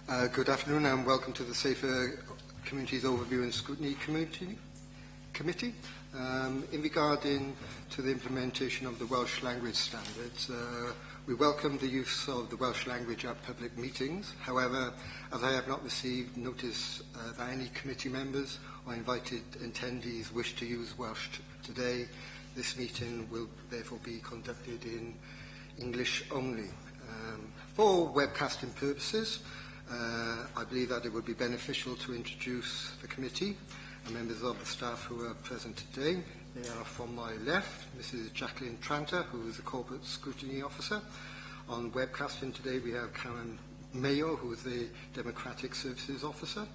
Good afternoon and welcome to the Safer Communities Overview and Scrutiny Committee. In regarding to the implementation of the Welsh language standards, we welcome the use of the Welsh language at public meetings. However, as I have not received notice that any committee members or invited attendees wish to use Welsh today, this meeting will therefore be conducted in English only. For webcasting purposes, I believe that it would be beneficial to introduce the committee and members of the staff who are present today. They are from my left, Mrs. Jacqueline Tranter, who is the Corporate Scrutiny Officer. On webcasting today we have Karen Mayo, who is the Democratic Services Officer.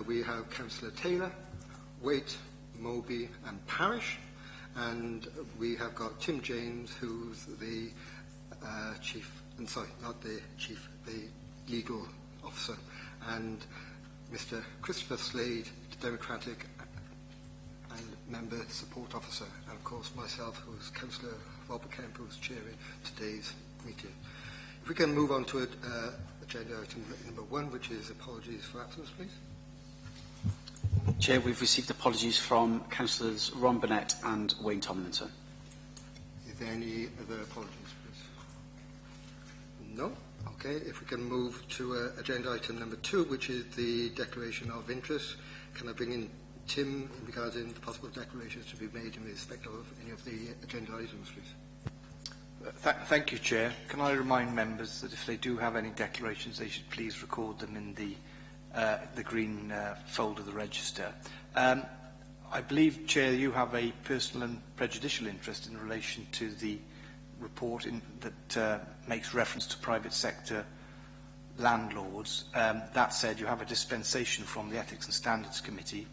We have Councillor Taylor, Waite, Moby and Parish. And we have got Tim James, who's the the legal officer, and Mr. Christopher Slade, the Democratic and Member Support Officer, and of course myself, who's Councillor Robert Kemp, who's chairing today's meeting. If we can move on to agenda item number 1, which is apologies for absence, please. Chair, we've received apologies from Councillors Ron Burnett and Wayne Tomlinson. Is there any other apologies, please? No? Okay, if we can move to agenda item number 2, which is the declaration of interest. Can I bring in Tim regarding the possible declarations to be made in respect of any of the agenda items, please? Thank you, Chair. Can I remind members that if they do have any declarations, they should please record them in the green folder of the register. I believe, Chair, you have a personal and prejudicial interest in relation to the report that makes reference to private sector landlords. That said, you have a dispensation from the Ethics and Standards Committee,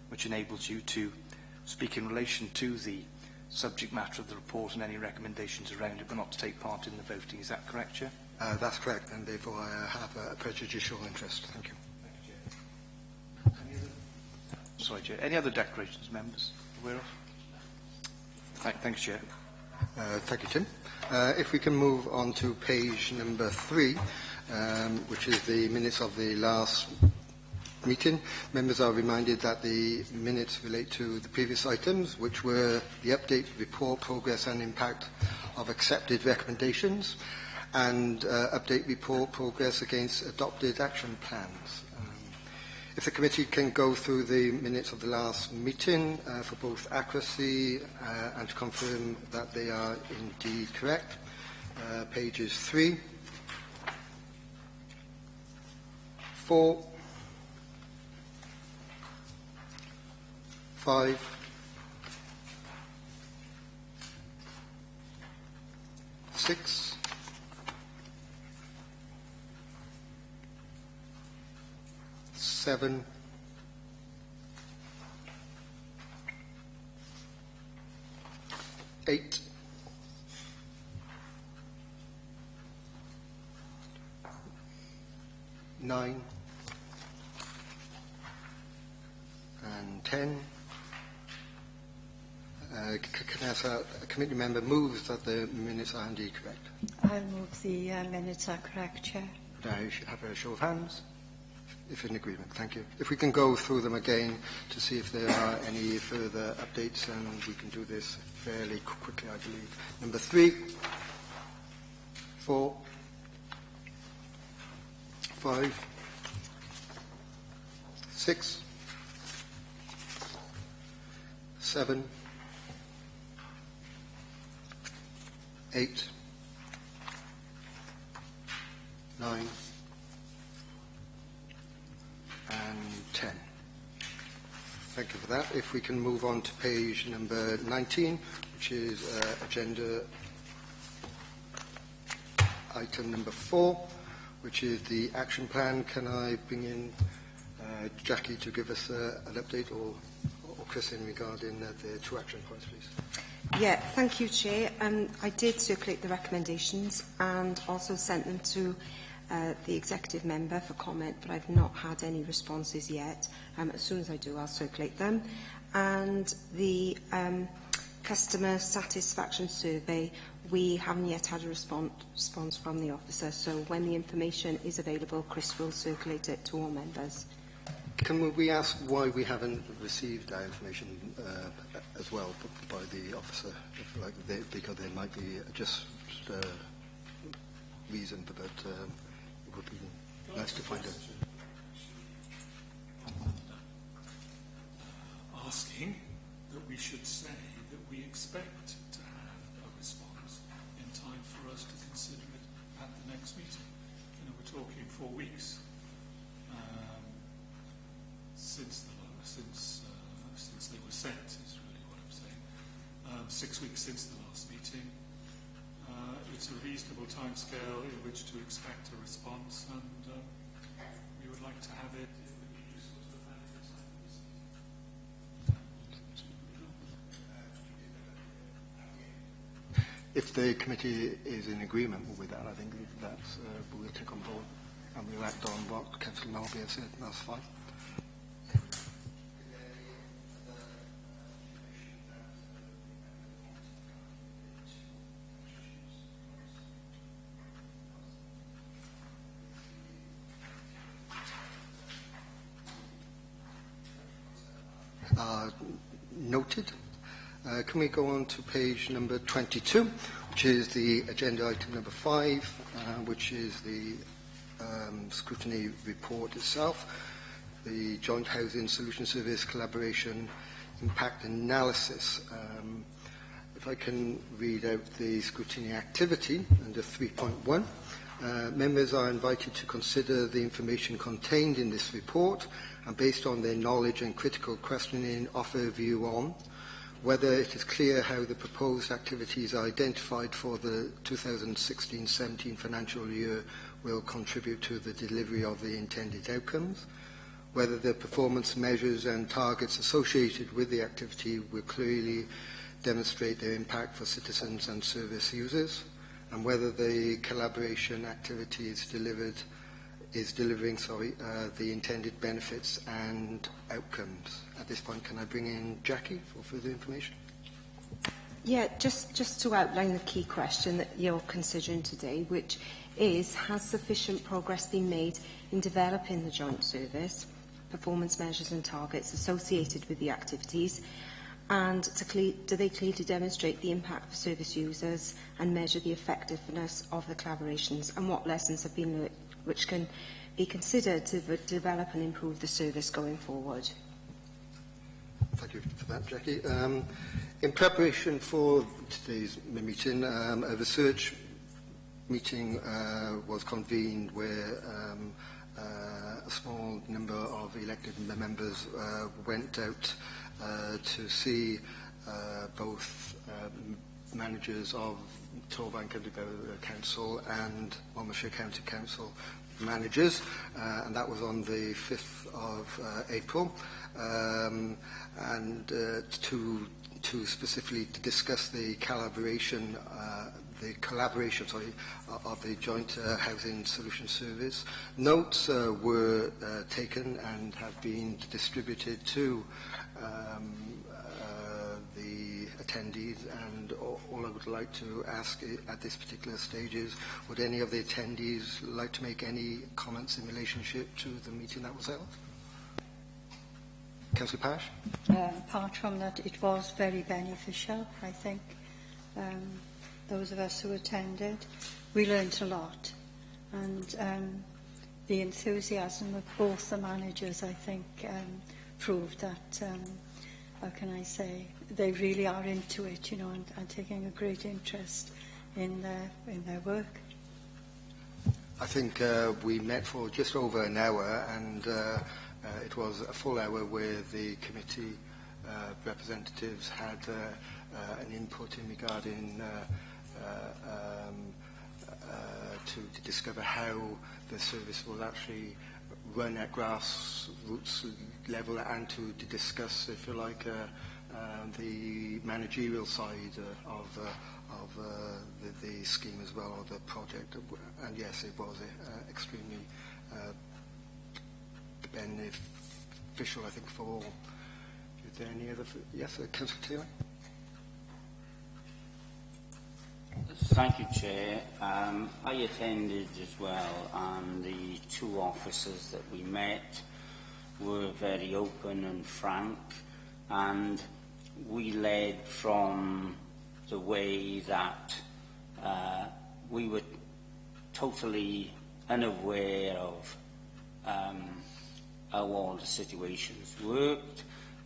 which enables you to speak in relation to the subject matter of the report and any recommendations around it, but not to take part in the voting. Is that correct, Chair? That's correct, and therefore I have a prejudicial interest. Thank you. Sorry, Chair. Any other declarations members aware of? Thanks, Chair. Thank you, Tim. If we can move on to page number 3, which is the minutes of the last meeting. Members are reminded that the minutes relate to the previous items, which were the update, report, progress and impact of accepted recommendations, and update, report, progress against adopted action plans. If the committee can go through the minutes of the last meeting for both accuracy and to confirm that they are indeed correct. Pages 3, 4, 5, 6, 7, 8, 9, and 10. Can I ask a committee member moves that the minutes are indeed correct? I move the minutes are correct, Chair. Could I have a show of hands? If in agreement, thank you. If we can go through them again to see if there are any further updates, and we can do this fairly quickly, I believe. Number 3, 4, 5, 6, 7, 8, 9, and 10. Thank you for that. If we can move on to page number 19, which is agenda item number 4, which is the action plan. Can I bring in Jackie to give us an update, or Chris in regarding the 2 action points, please? Yeah, thank you, Chair. I did circulate the recommendations and also sent them to the executive member for comment, but I've not had any responses yet. As soon as I do, I'll circulate them. And the customer satisfaction survey, we haven't yet had a response from the officer, so when the information is available, Chris will circulate it to all members. Can we ask why we haven't received that information as well by the officer? Because there might be just reason, but it would be nice to find out. Asking that we should say that we expect to have a response in time for us to consider it at the next meeting. You know, we're talking 4 weeks since they were sent, is really what I'm saying. 6 weeks since the last meeting. It's a reasonable timescale in which to expect a response, and we would like to have it. If the committee is in agreement with that, I think that's we'll take on board and we'll act on what Councillor Norby has said. That's fine. Noted. Can we go on to page number 22, which is the agenda item number 5, which is the scrutiny report itself, the Joint Housing Solution Service Collaboration Impact Analysis. If I can read out the scrutiny activity under 3.1. Members are invited to consider the information contained in this report and, based on their knowledge and critical questioning, offer a view on whether it is clear how the proposed activities identified for the 2016-17 financial year will contribute to the delivery of the intended outcomes, whether the performance measures and targets associated with the activity will clearly demonstrate their impact for citizens and service users, and whether the collaboration activity is delivering the intended benefits and outcomes. At this point, can I bring in Jackie for further information? Yeah, just to outline the key question that you're considering today, which is, has sufficient progress been made in developing the joint service, performance measures and targets associated with the activities, and do they clearly demonstrate the impact for service users and measure the effectiveness of the collaborations, and what lessons have been learned which can be considered to develop and improve the service going forward? Thank you for that, Jackie. In preparation for today's meeting, a research meeting was convened where a small number of elected members went out to see both managers of Torfaen County Council and Monmouthshire County Council managers, and that was on the 5th of April, and to specifically to discuss the collaboration of the Joint Housing Solution Service. Notes were taken and have been distributed to the attendees, and all I would like to ask at this particular stage is, would any of the attendees like to make any comments in relationship to the meeting that was held? Councillor Pash? Apart from that, it was very beneficial, I think. Those of us who attended, we learnt a lot. And the enthusiasm of both the managers, I think, proved that, how can I say, they really are into it, you know, and taking a great interest in their work. I think we met for just over an hour, and it was a full hour where the committee representatives had an input in regarding to discover how the service will actually run at grassroots level, and to discuss, if you like, the managerial side of the scheme as well, or the project. And yes, it was extremely beneficial, I think, for all. Is there any other? Yes, Councillor Taylor. Thank you, Chair. I attended as well, and the two officers that we met were very open and frank, and we led from the way that we were totally unaware of how all the situations worked,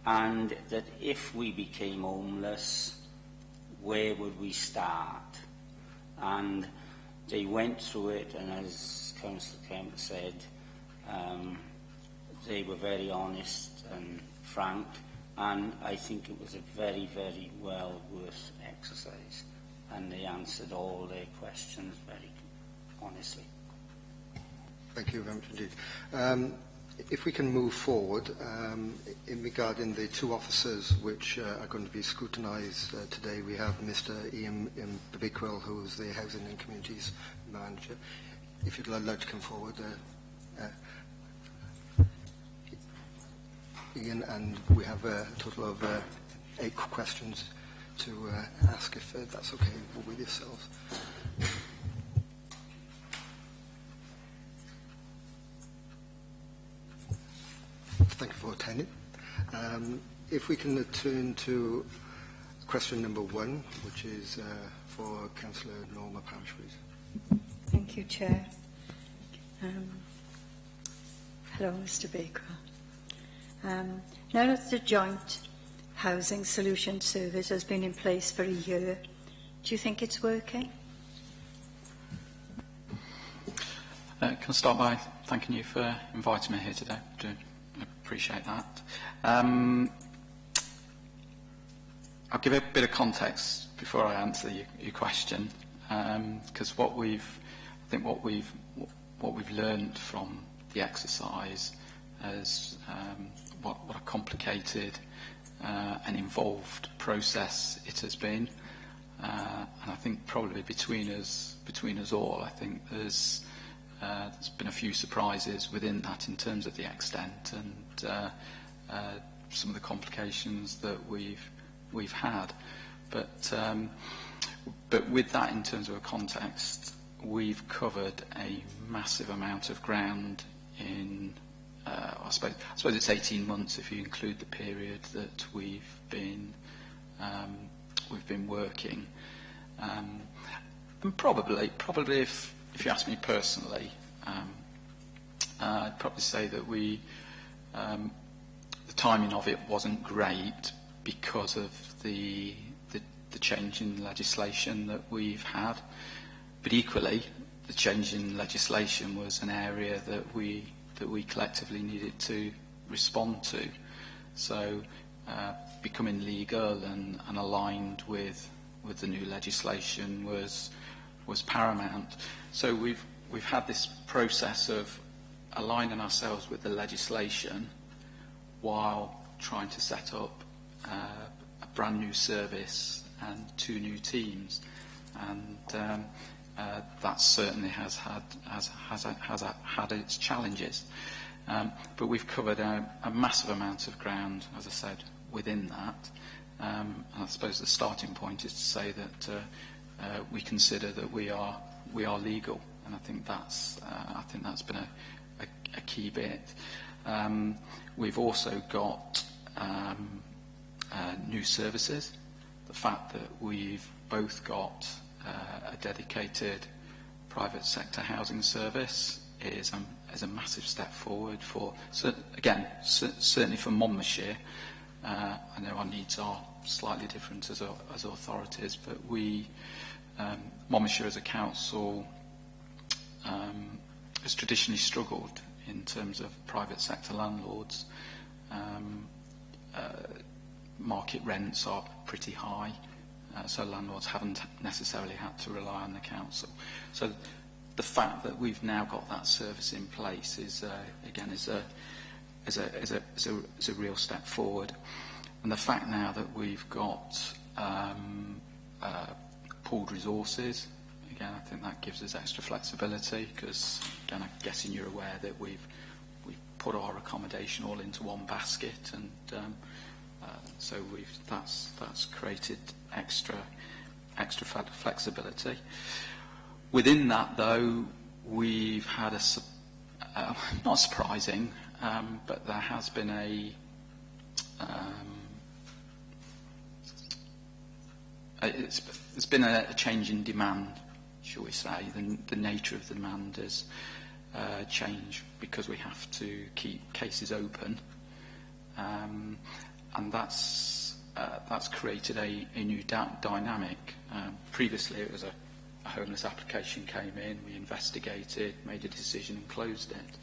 and that if we became homeless, where would we start? And they went through it, and as Councillor Kemp said, they were very honest and frank, and I think it was a very, very well worth exercise, and they answered all their questions very honestly. Thank you very much indeed. If we can move forward, in regarding the two officers which are going to be scrutinised today, we have Mr. Ian Bickwell, who is the Housing and Communities Manager. If you'd like to come forward, Ian, and we have a total of 8 questions to ask, if that's okay with yourselves. Thank you for attending. If we can turn to question number 1, which is for Councillor Norma Parish, please. Thank you, Chair. Hello, Mr. Baker. Now that the Joint Housing Solution Service has been in place for a year, do you think it's working? Can I start by thanking you for inviting me here today? I do appreciate that. I'll give a bit of context before I answer your question, because what we've learned from the exercise is what a complicated and involved process it has been, and I think probably between us all, I think there's been a few surprises within that in terms of the extent and some of the complications that we've had. But with that, in terms of a context, we've covered a massive amount of ground in I suppose it's 18 months if you include the period that we've been working. And probably if you ask me personally, I'd probably say that the timing of it wasn't great because of the change in legislation that we've had. But equally, the change in legislation was an area that we collectively needed to respond to. So becoming legal and aligned with the new legislation was paramount. So we've had this process of aligning ourselves with the legislation while trying to set up a brand new service and 2 new teams, and that certainly has had its challenges. But we've covered a massive amount of ground, as I said, within that. And I suppose the starting point is to say that we consider that we are legal, and I think that's been a key bit. We've also got new services. The fact that we've both got a dedicated private sector housing service is a massive step forward for, certainly for Monmouthshire. I know our needs are slightly different as authorities, but Monmouthshire as a council has traditionally struggled in terms of private sector landlords. Market rents are pretty high, so landlords haven't necessarily had to rely on the council. So the fact that we've now got that service in place is a real step forward. And the fact now that we've got pooled resources, again, I think that gives us extra flexibility, because again, I'm guessing you're aware that we've put our accommodation all into one basket, and so that's created extra extra flexibility. Within that, though, we've had not surprising, but there has been there's been a change in demand, shall we say. The nature of the demand has changed because we have to keep cases open, and that's created a new dynamic. Previously, it was a homeless application came in, we investigated, made a decision, and closed it,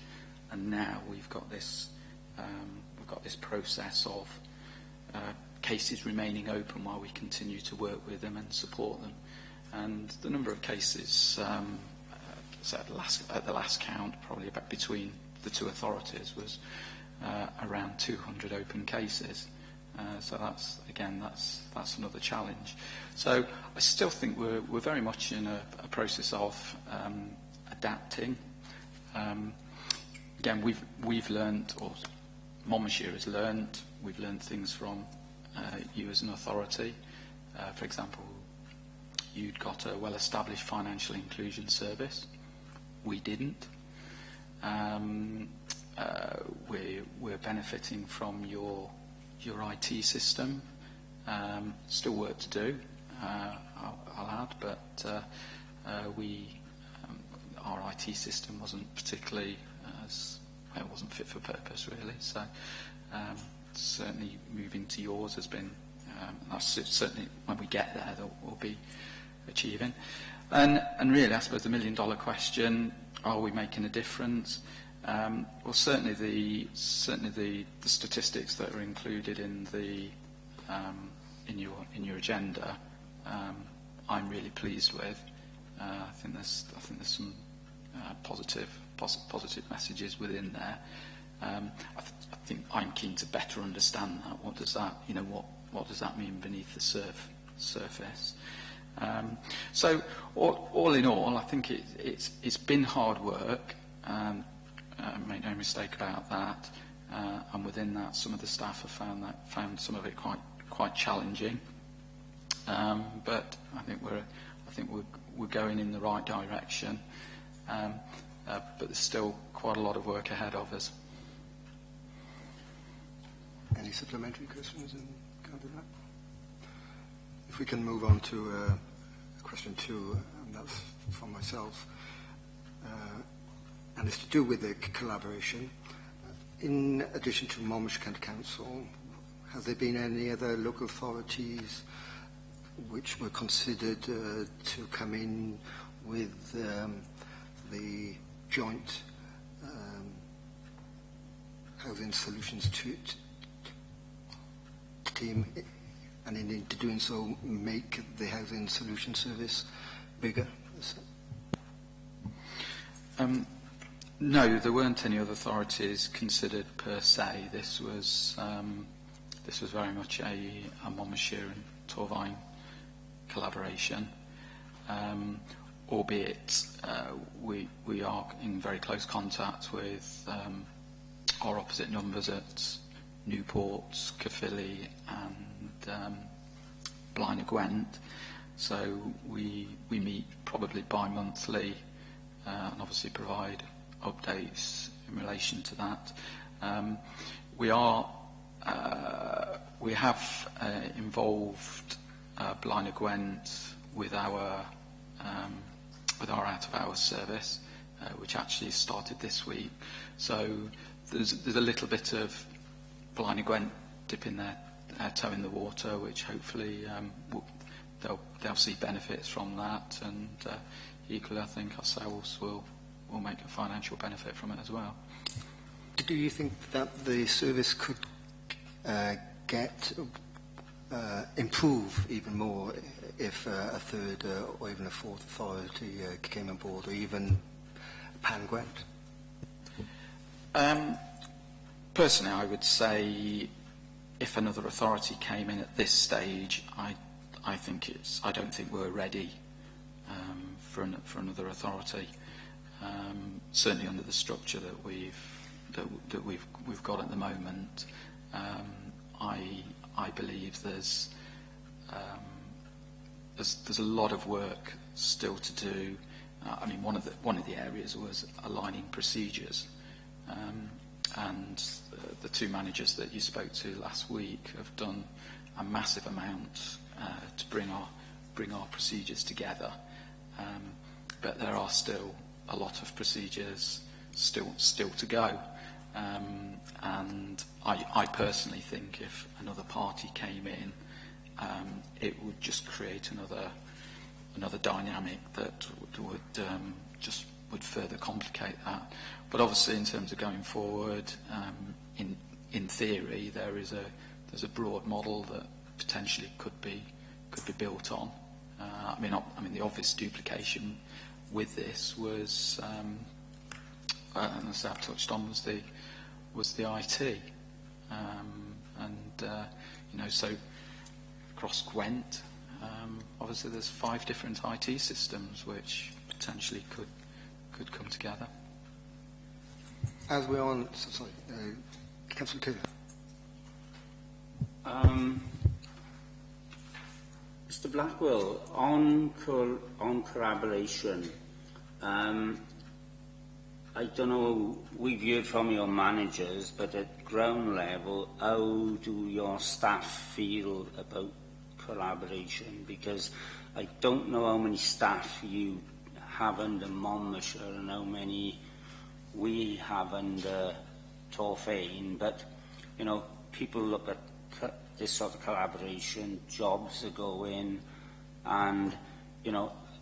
and now we've got this process of cases remaining open while we continue to work with them and support them. And the number of cases, so at the last count, probably about between the two authorities, was around 200 open cases. So that's another challenge. So I still think we're very much in a process of adapting. Again, we've learned, or Monmouthshire has learned. We've learned things from you as an authority. For example, you'd got a well-established financial inclusion service. We didn't. We're benefiting from your IT system. Still work to do, I'll add, but our IT system wasn't particularly it wasn't fit for purpose, really. So certainly moving to yours has been, that's certainly when we get there that we'll be achieving. And really, I suppose the $1 million question: are we making a difference? Well, certainly the statistics that are included in the in your agenda, I'm really pleased with. I think there's some positive messages within there. I think I'm keen to better understand that. What does that what does that mean beneath the surface? So all in all, I think it's been hard work. Make no mistake about that. And within that, some of the staff have found some of it quite challenging. But I think we're going in the right direction. But there's still quite a lot of work ahead of us. Any supplementary questions in regard to that? If we can move on to question 2, and that's from myself, and it's to do with the collaboration. In addition to Monmouthshire County Council, has there been any other local authorities which were considered to come in with the joint housing solutions team, and in doing so make the housing solution service bigger? No, there weren't any other authorities considered per se. This was very much a Monmouthshire and Torvine collaboration, albeit we are in very close contact with our opposite numbers at Newport, Caerphilly and Blaenau Gwent. So we meet probably bi-monthly and obviously provide updates in relation to that. We have involved Blaenau Gwent with our out-of-hours service, which actually started this week. So there's a little bit of Blaenau Gwent dipping their toe in the water, which hopefully they'll see benefits from that, and equally I think ourselves will make a financial benefit from it as well. Do you think that the service could improve even more if a third or even a fourth authority came on board, or even Pan Gwent? Personally, I would say if another authority came in at this stage, I don't think we're ready for another authority. Certainly under the structure that we've got at the moment, I believe there's there's a lot of work still to do. I mean, one of the areas was aligning procedures, and the two managers that you spoke to last week have done a massive amount to bring our procedures together. But there are still a lot of procedures still to go. And I personally think if another party came in, it would just create another dynamic that would further complicate that. But obviously, in terms of going forward, in theory, there's a broad model that potentially could be built on. I mean, the obvious duplication with this was, and as I've touched on, was the IT, so across Gwent, obviously there's 5 different IT systems which potentially could come together. As we're on, Councillor Taylor. Mr Blackwell, on collaboration, I don't know, we've heard from your managers, but at ground level, how do your staff feel about collaboration? Because I don't know how many staff you have under Monmouthshire and how many we have under Torfaen, but, people look at this sort of collaboration, jobs are going, and,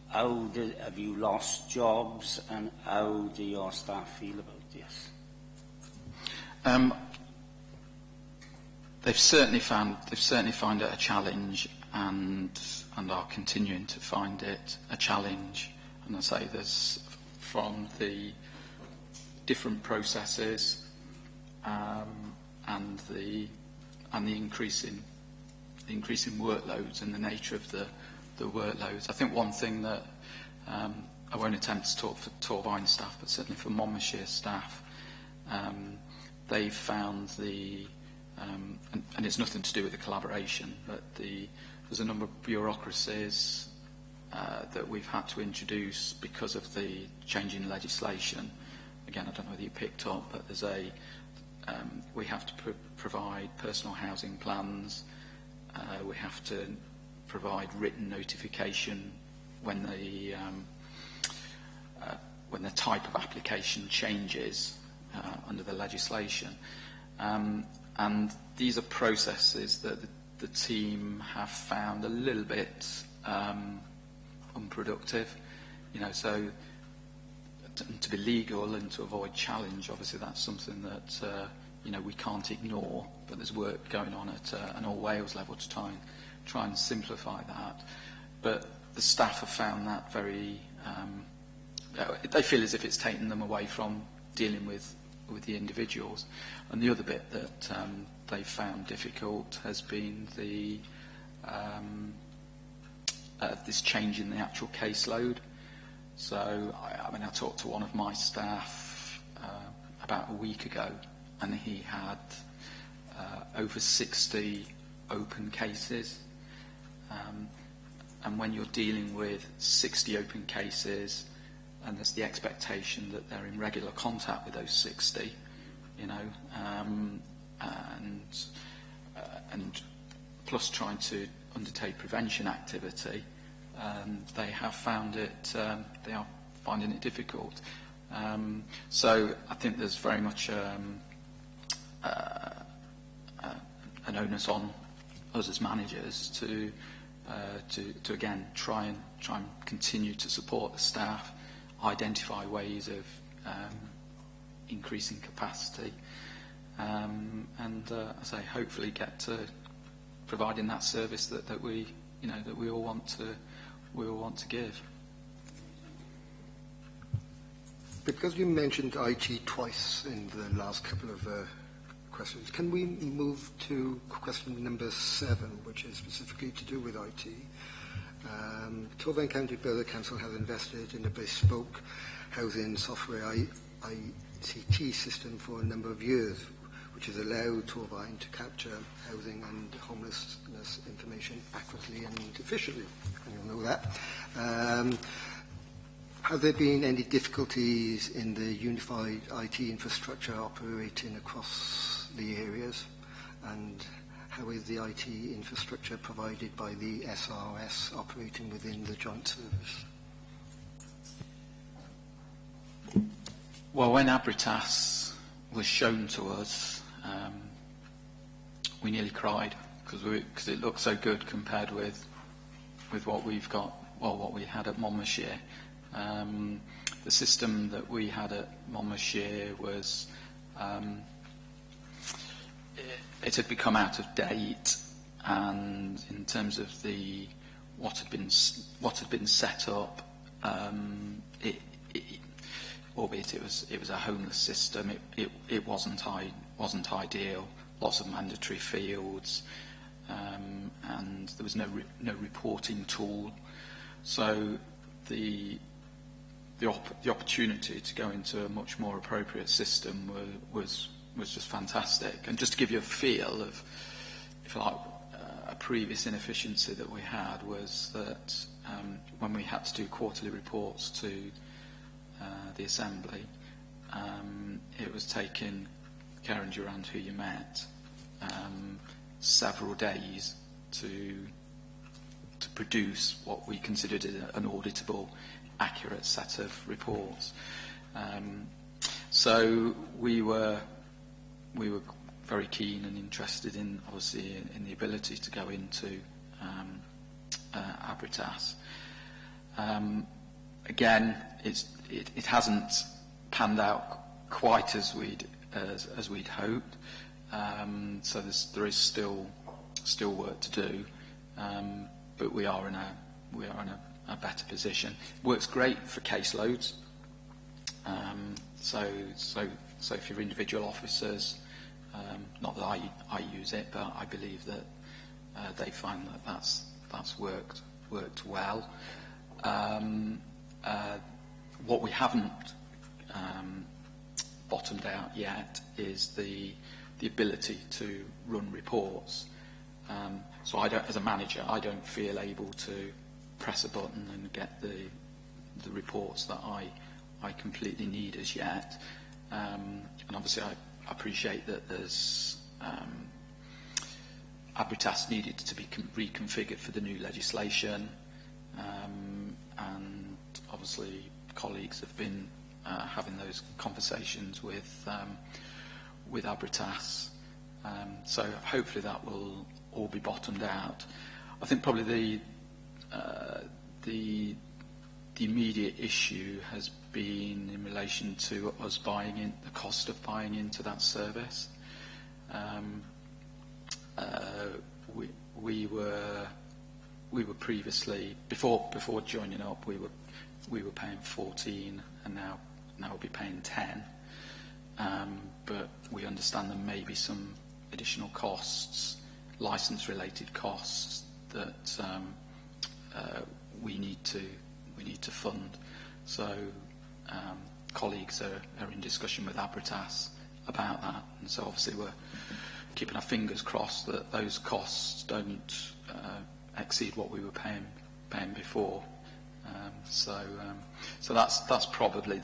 have you lost jobs, and how do your staff feel about this? They've certainly found it a challenge, and are continuing to find it a challenge. And I say there's from the different processes and the increasing workloads and the nature of the workloads. I think one thing that I won't attempt to talk for Torfaen staff, but certainly for Monmouthshire staff, they've found and it's nothing to do with the collaboration, but there's a number of bureaucracies that we've had to introduce because of the change in legislation. Again, I don't know whether you picked up, but there's we have to provide personal housing plans. We have to provide written notification when the type of application changes under the legislation. And these are processes that the team have found a little bit unproductive. So to be legal and to avoid challenge, obviously that's something that we can't ignore. But there's work going on at an All Wales level to try and simplify that. But the staff have found that very. They feel as if it's taken them away from dealing with the individuals. And the other bit that they've found difficult has been this change in the actual caseload. So, I talked to one of my staff about a week ago, and he had over 60 open cases. And when you're dealing with 60 open cases, and there's the expectation that they're in regular contact with those 60, and plus trying to undertake prevention activity, they have found it. They are finding it difficult. So I think there's very much an onus on us as managers to again try and continue to support the staff, identify ways of increasing capacity, and I say hopefully get to providing that service that we all want to give. Because you mentioned IT twice in the last couple of questions, can we move to question number 7, which is specifically to do with IT? Torfaen County Borough Council has invested in a bespoke housing software ICT system for a number of years, which has allowed Torfaen to capture housing and homelessness information accurately and efficiently. you'll know that. Have there been any difficulties in the unified IT infrastructure operating across the areas? And how is the IT infrastructure provided by the SRS operating within the joint service? Well, when Abritas was shown to us, we nearly cried because it looked so good compared with what we've got, well, what we had at Monmouthshire. The system that we had at Monmouthshire was it had become out of date, and in terms of what had been set up, albeit it was a homeless system, it wasn't ideal. Lots of mandatory fields, and there was no reporting tool. So the opportunity to go into a much more appropriate system was just fantastic. And just to give you a feel of, if you like, a previous inefficiency that we had was that when we had to do quarterly reports to the Assembly, it was taking Karen Durand, who you met, several days to produce what we considered an auditable, accurate set of reports. So we were very keen and interested in, obviously, in the ability to go into Abritas. Again, it hasn't panned out quite as we'd hoped. So there is still work to do, but we are in a better position. Works great for caseloads. So if you're individual officers, not that I use it, but I believe that they find that that's worked well. What we haven't bottomed out yet is the ability to run reports. So as a manager, I don't feel able to press a button and get the reports that I completely need as yet. And obviously I appreciate that there's Abritas needed to be reconfigured for the new legislation, and obviously colleagues have been having those conversations with Abritas. So hopefully that will all be bottomed out. I think probably the immediate issue has been in relation to us the cost of buying into that service. We were previously, before joining up, we were paying 14, and now we'll be paying 10. But we understand there may be some additional costs, license-related costs, that we need to fund. So colleagues are in discussion with Abritas about that, and so obviously we're keeping our fingers crossed that those costs don't exceed what we were paying before. So that's probably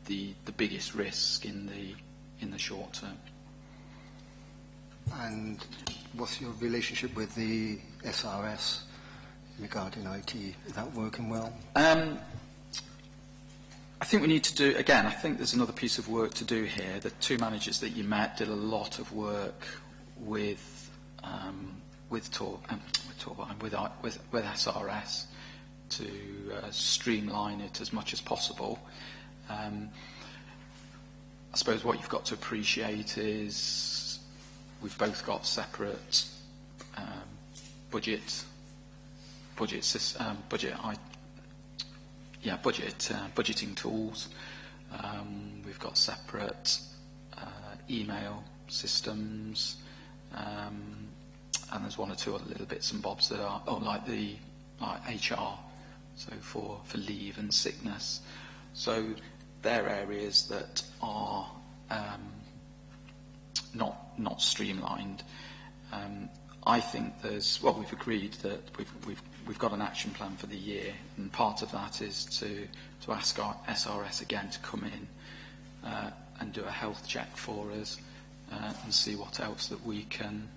the biggest risk in the short term. And what's your relationship with the SRS regarding IT? Is that working well? I think we need to do, again, I think there's another piece of work to do here. The two managers that you met did a lot of work with SRS to streamline it as much as possible. I suppose what you've got to appreciate is we've both got separate budgeting tools. We've got separate email systems, and there's one or two other little bits and bobs that are like HR, so for leave and sickness. So they're areas that are not streamlined. I think we've agreed that we've got an action plan for the year, and part of that is to ask our SRS again to come in and do a health check for us and see what else that we can,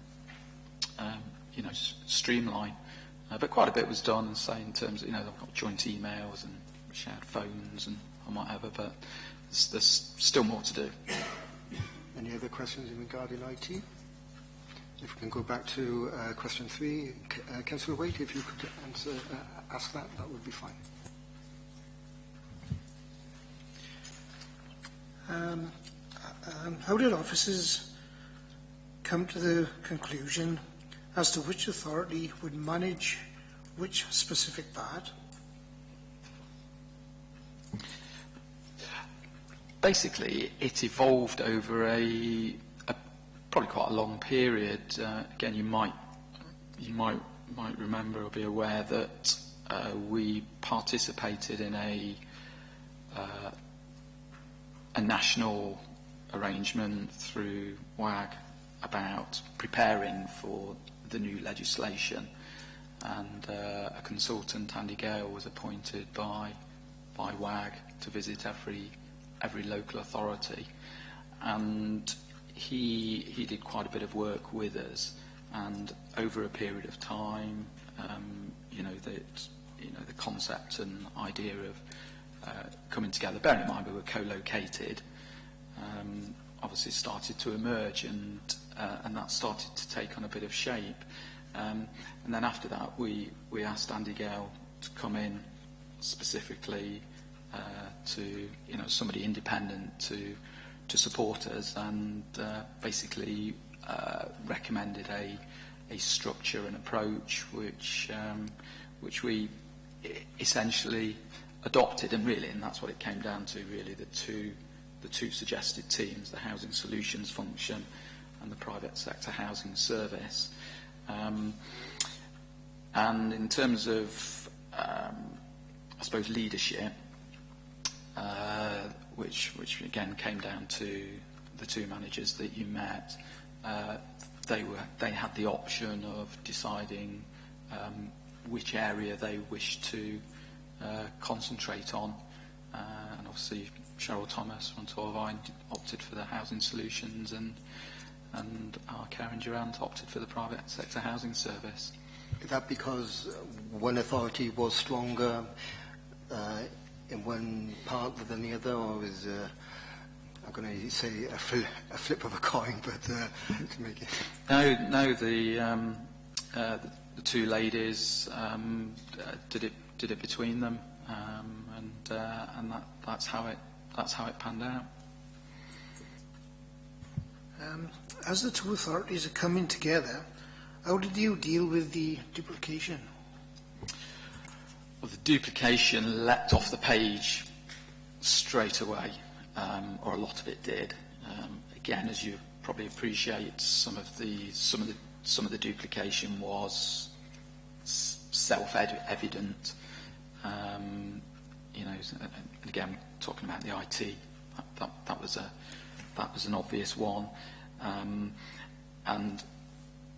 streamline. But quite a bit was done, say, in terms of, they've got joint emails and shared phones and whatever, but there's still more to do. Any other questions in regarding IT? If we can go back to question 3, Councillor Waite, if you could ask that would be fine. How did officers come to the conclusion as to which authority would manage which specific part? Basically, it evolved over probably quite a long period. Again, you might remember or be aware that we participated in a national arrangement through WAG about preparing for the new legislation, and a consultant, Andy Gale, was appointed by WAG to visit every local authority, and he did quite a bit of work with us, and over a period of time, the concept and idea of coming together, bearing in mind we were co-located, obviously started to emerge, and that started to take on a bit of shape. And then after that, we asked Andy Gale to come in specifically to somebody independent to support us, and basically recommended a structure and approach which we essentially adopted, and that's what it came down to, really, the two suggested teams, the Housing Solutions function and the Private Sector Housing Service. And in terms of, I suppose, leadership, which again came down to the two managers that you met, they had the option of deciding which area they wished to concentrate on, and obviously Cheryl Thomas from Torvine opted for the Housing Solutions, and our Karen Durant opted for the Private Sector Housing Service. Is that because one authority was stronger in one part than the other, or is I'm going to say a flip of a coin, but to make it... No, the two ladies did it between them, and that's how it panned out. As the two authorities are coming together, how did you deal with the duplication? Well, the duplication leapt off the page straight away, or a lot of it did. Again, as you probably appreciate, some of the duplication was self-evident. And again, talking about the IT, that was an obvious one, and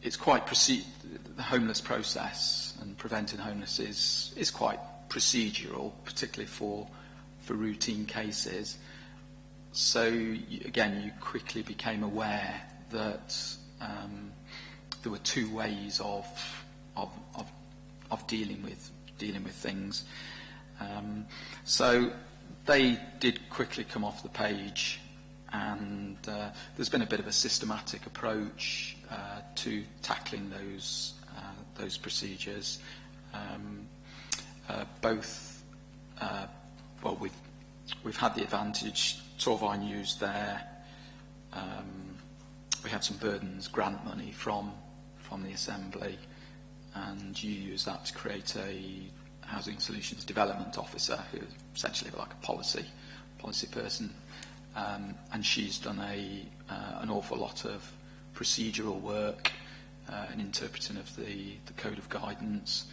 it's quite the homeless process and preventing homelessness is quite procedural, particularly for routine cases. So you quickly became aware that there were two ways of dealing with things. So they did quickly come off the page, and there's been a bit of a systematic approach to tackling those procedures. We've had the advantage. Torvine used we had some burdens grant money from the Assembly, and you use that to create a Housing Solutions Development Officer, who is essentially like a policy person, and she's done an awful lot of procedural work and interpreting of the Code of Guidance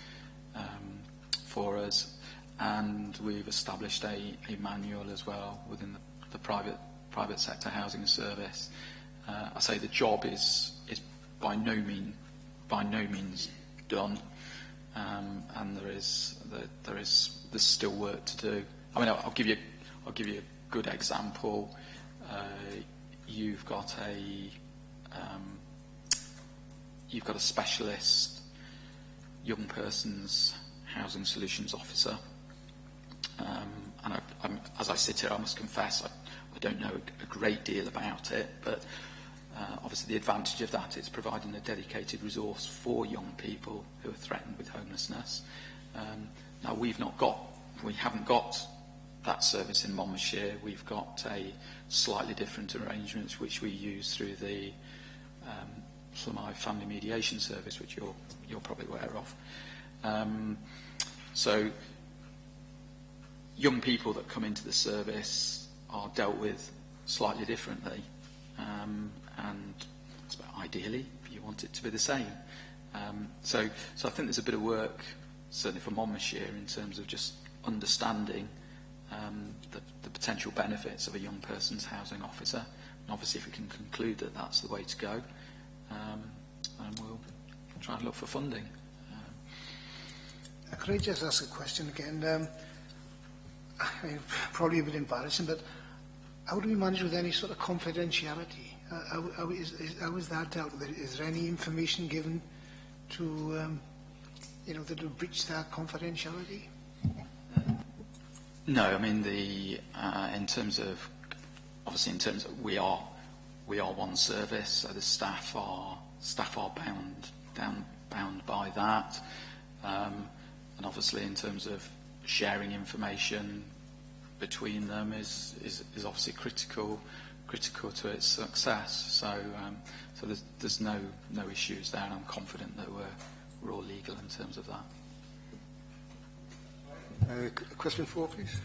for us, and we've established a manual as well within the private sector housing service. I say the job is by no by no means done, and there's still work to do. I mean, I'll give you a good example. You've got a specialist young person's housing solutions officer, and as I sit here, I must confess I don't know a great deal about it, but obviously the advantage of that is providing a dedicated resource for young people who are threatened with homelessness. Now we haven't got that service in Monmouthshire. We've got a slightly different arrangement which we use through the Llamau Family Mediation Service, which you're probably aware of. So young people that come into the service are dealt with slightly differently, and ideally you want it to be the same. So I think there's a bit of work, certainly for Monmouthshire, in terms of just understanding the potential benefits of a young person's housing officer. And obviously, if we can conclude that that's the way to go, and we'll try and look for funding. Could I just ask a question again? Probably a bit embarrassing, but how do we manage with any sort of confidentiality? How is that dealt with? Is there any information given to, that will breach that confidentiality? No, I mean in terms of we are one service, so the staff are bound by that, and obviously in terms of sharing information between them is obviously critical to its success. So there's no issues there, and I'm confident that we're all legal in terms of that. Question 4, please.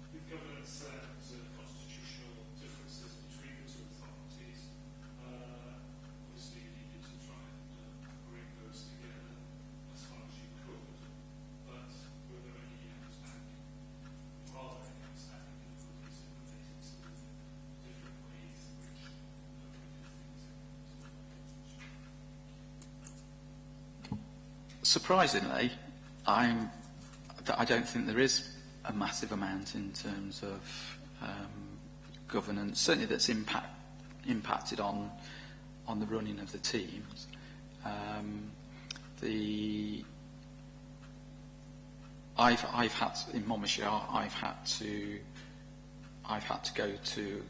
With governance and constitutional differences between the two authorities, obviously you needed to try and bring those together as far as you could. But were there any outstanding difficulties in relating to different ways in which we did things? Surprisingly, I don't think there is a massive amount in terms of governance, certainly that's impacted on the running of the teams. I've had to, in Monmouthshire, I've had to go to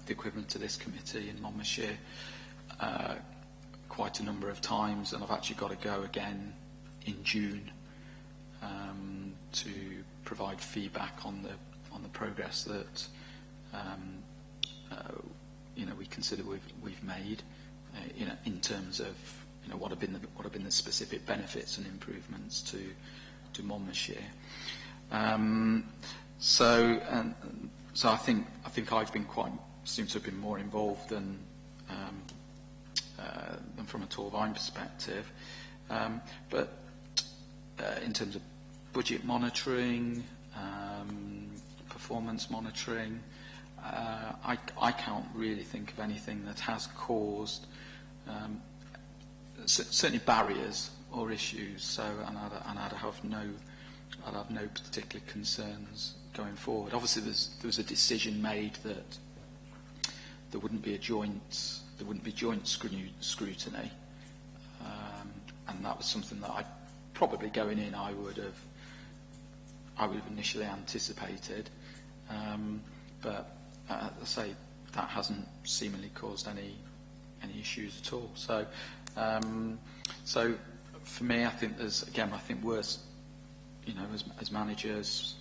the equivalent to this committee in Monmouthshire quite a number of times, and I've actually got to go again in June to provide feedback on the progress that we consider we've made in terms of what have been the specific benefits and improvements to Monmouthshire. So I think I've been seem to have been more involved than from a Torvine perspective, but in terms of budget monitoring, performance monitoring, I can't really think of anything that has caused certainly barriers or issues. So, and I'd have no particular concerns going forward. Obviously, there was a decision made that there wouldn't be joint scrutiny, and that was something that probably going in I would have initially anticipated, but as I say, that hasn't seemingly caused any issues at all. So for me, I think we're, as managers,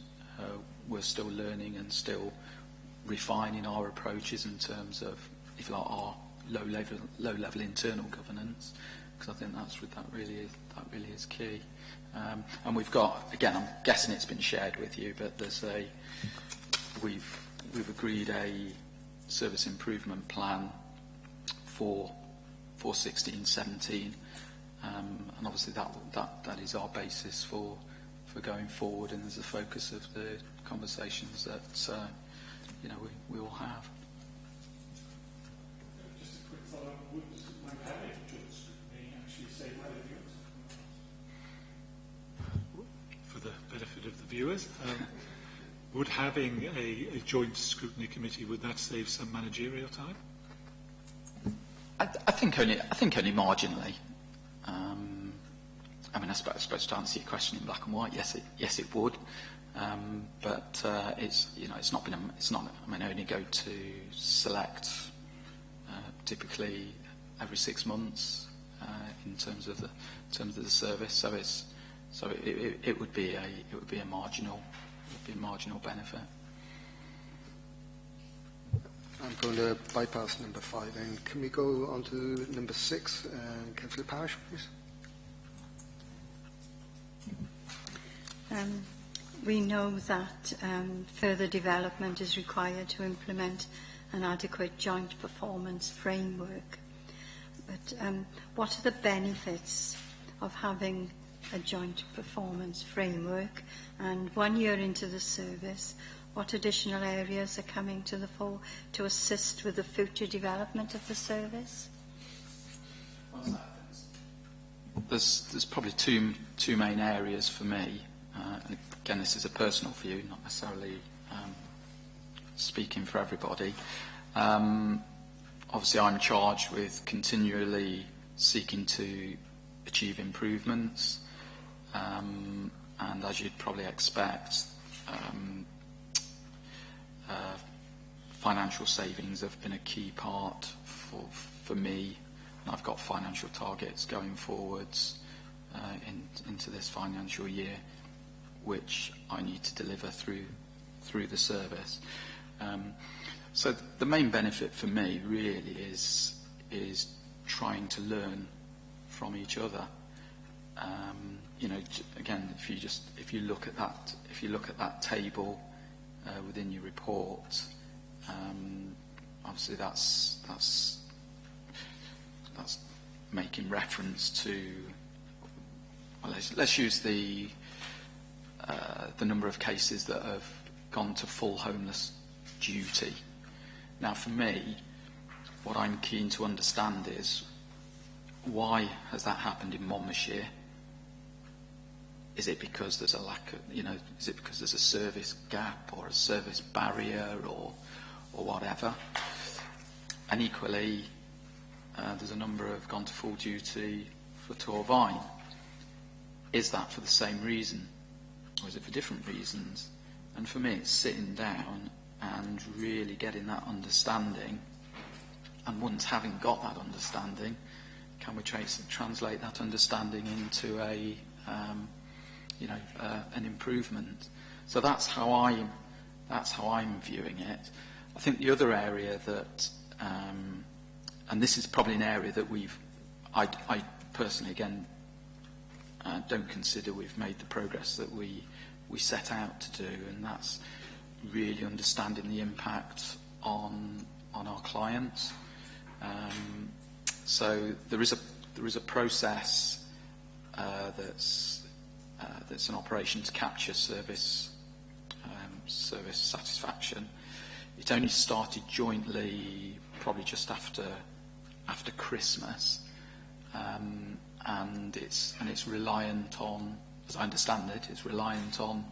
we're still learning and still refining our approaches in terms of, if you like, our low level internal governance, because I think that really is key. And we've got, again, I'm guessing it's been shared with you, but we've agreed a service improvement plan for 16-17, and obviously that is our basis for going forward, and there's a focus of the conversations that we all have. Just a quick follow-up. would having joint scrutiny actually save my viewers? For the benefit of the viewers, would having a joint scrutiny committee, would that save some managerial time? I think only marginally. I mean, I suppose to answer your question in black and white, yes, it would. But it's not been. I mean, I only go to select typically every 6 months in terms of the service. So it would be a marginal benefit. I'm going to bypass number 5, and can we go on to number 6? Councillor Parish, please. We know that further development is required to implement an adequate joint performance framework. But what are the benefits of having a joint performance framework? And 1 year into the service, what additional areas are coming to the fore to assist with the future development of the service? There's probably two main areas for me. And again, this is a personal view, not necessarily speaking for everybody. Obviously, I'm charged with continually seeking to achieve improvements, and as you'd probably expect, financial savings have been a key part for me, and I've got financial targets going forwards into this financial year, which I need to deliver through the service. So the main benefit for me really is trying to learn from each other. Again, if you look at that table within your report, obviously that's making reference to. Well, let's use the number of cases that have gone to full homeless duty. Now, for me, what I'm keen to understand is why has that happened in Monmouthshire? Is it because there's a lack of, is it because there's a service gap or a service barrier or whatever? And equally, there's a number have gone to full duty for Torvine. Is that for the same reason, or is it for different reasons? And for me, it's sitting down and really getting that understanding. And once having got that understanding, can we translate that understanding into an improvement? So that's how I'm viewing it. I think the other area that, and this is probably an area that I personally again don't consider we've made the progress that we set out to do, and that's really understanding the impact on our clients. So there is a process that's an operation to capture service satisfaction. It only started jointly probably just after Christmas, and it's reliant on, as I understand it, it's reliant on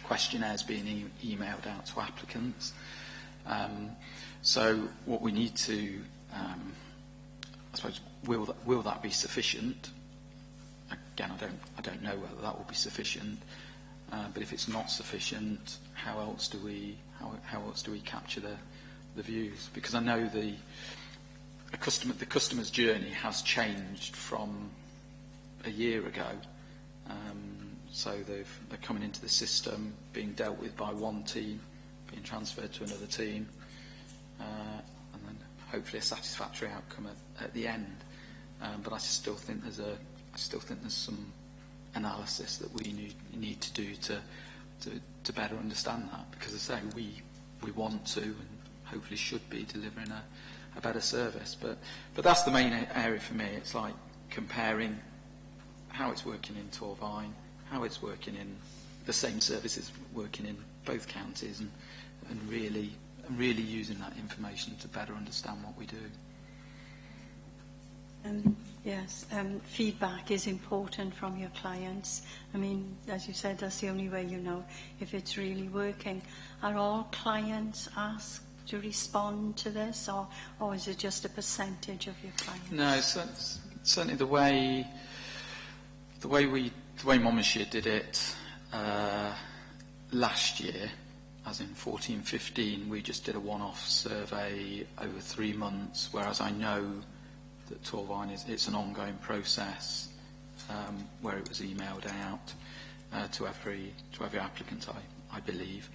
questionnaires being emailed out to applicants. So what we need to, I suppose, will that be sufficient? Again, I don't know whether that will be sufficient. But if it's not sufficient, how else do we capture the views? Because I know the customer's journey has changed from a year ago. So they're coming into the system, being dealt with by one team, being transferred to another team, and then hopefully a satisfactory outcome at the end. But I still think there's some analysis that we need to do to better understand that, because as I say, we want to and hopefully should be delivering a better service. But that's the main area for me. It's like comparing how it's working in Torvine, how it's working in the same services working in both counties, and really using that information to better understand what we do. Yes, feedback is important from your clients. I mean, as you said, that's the only way you know if it's really working. Are all clients asked to respond to this, or is it just a percentage of your clients? No, certainly the way Monmouthshire did it last year, as in 14-15, we just did a one-off survey over 3 months, whereas I know that Torvine it's an ongoing process where it was emailed out to every applicant, I believe.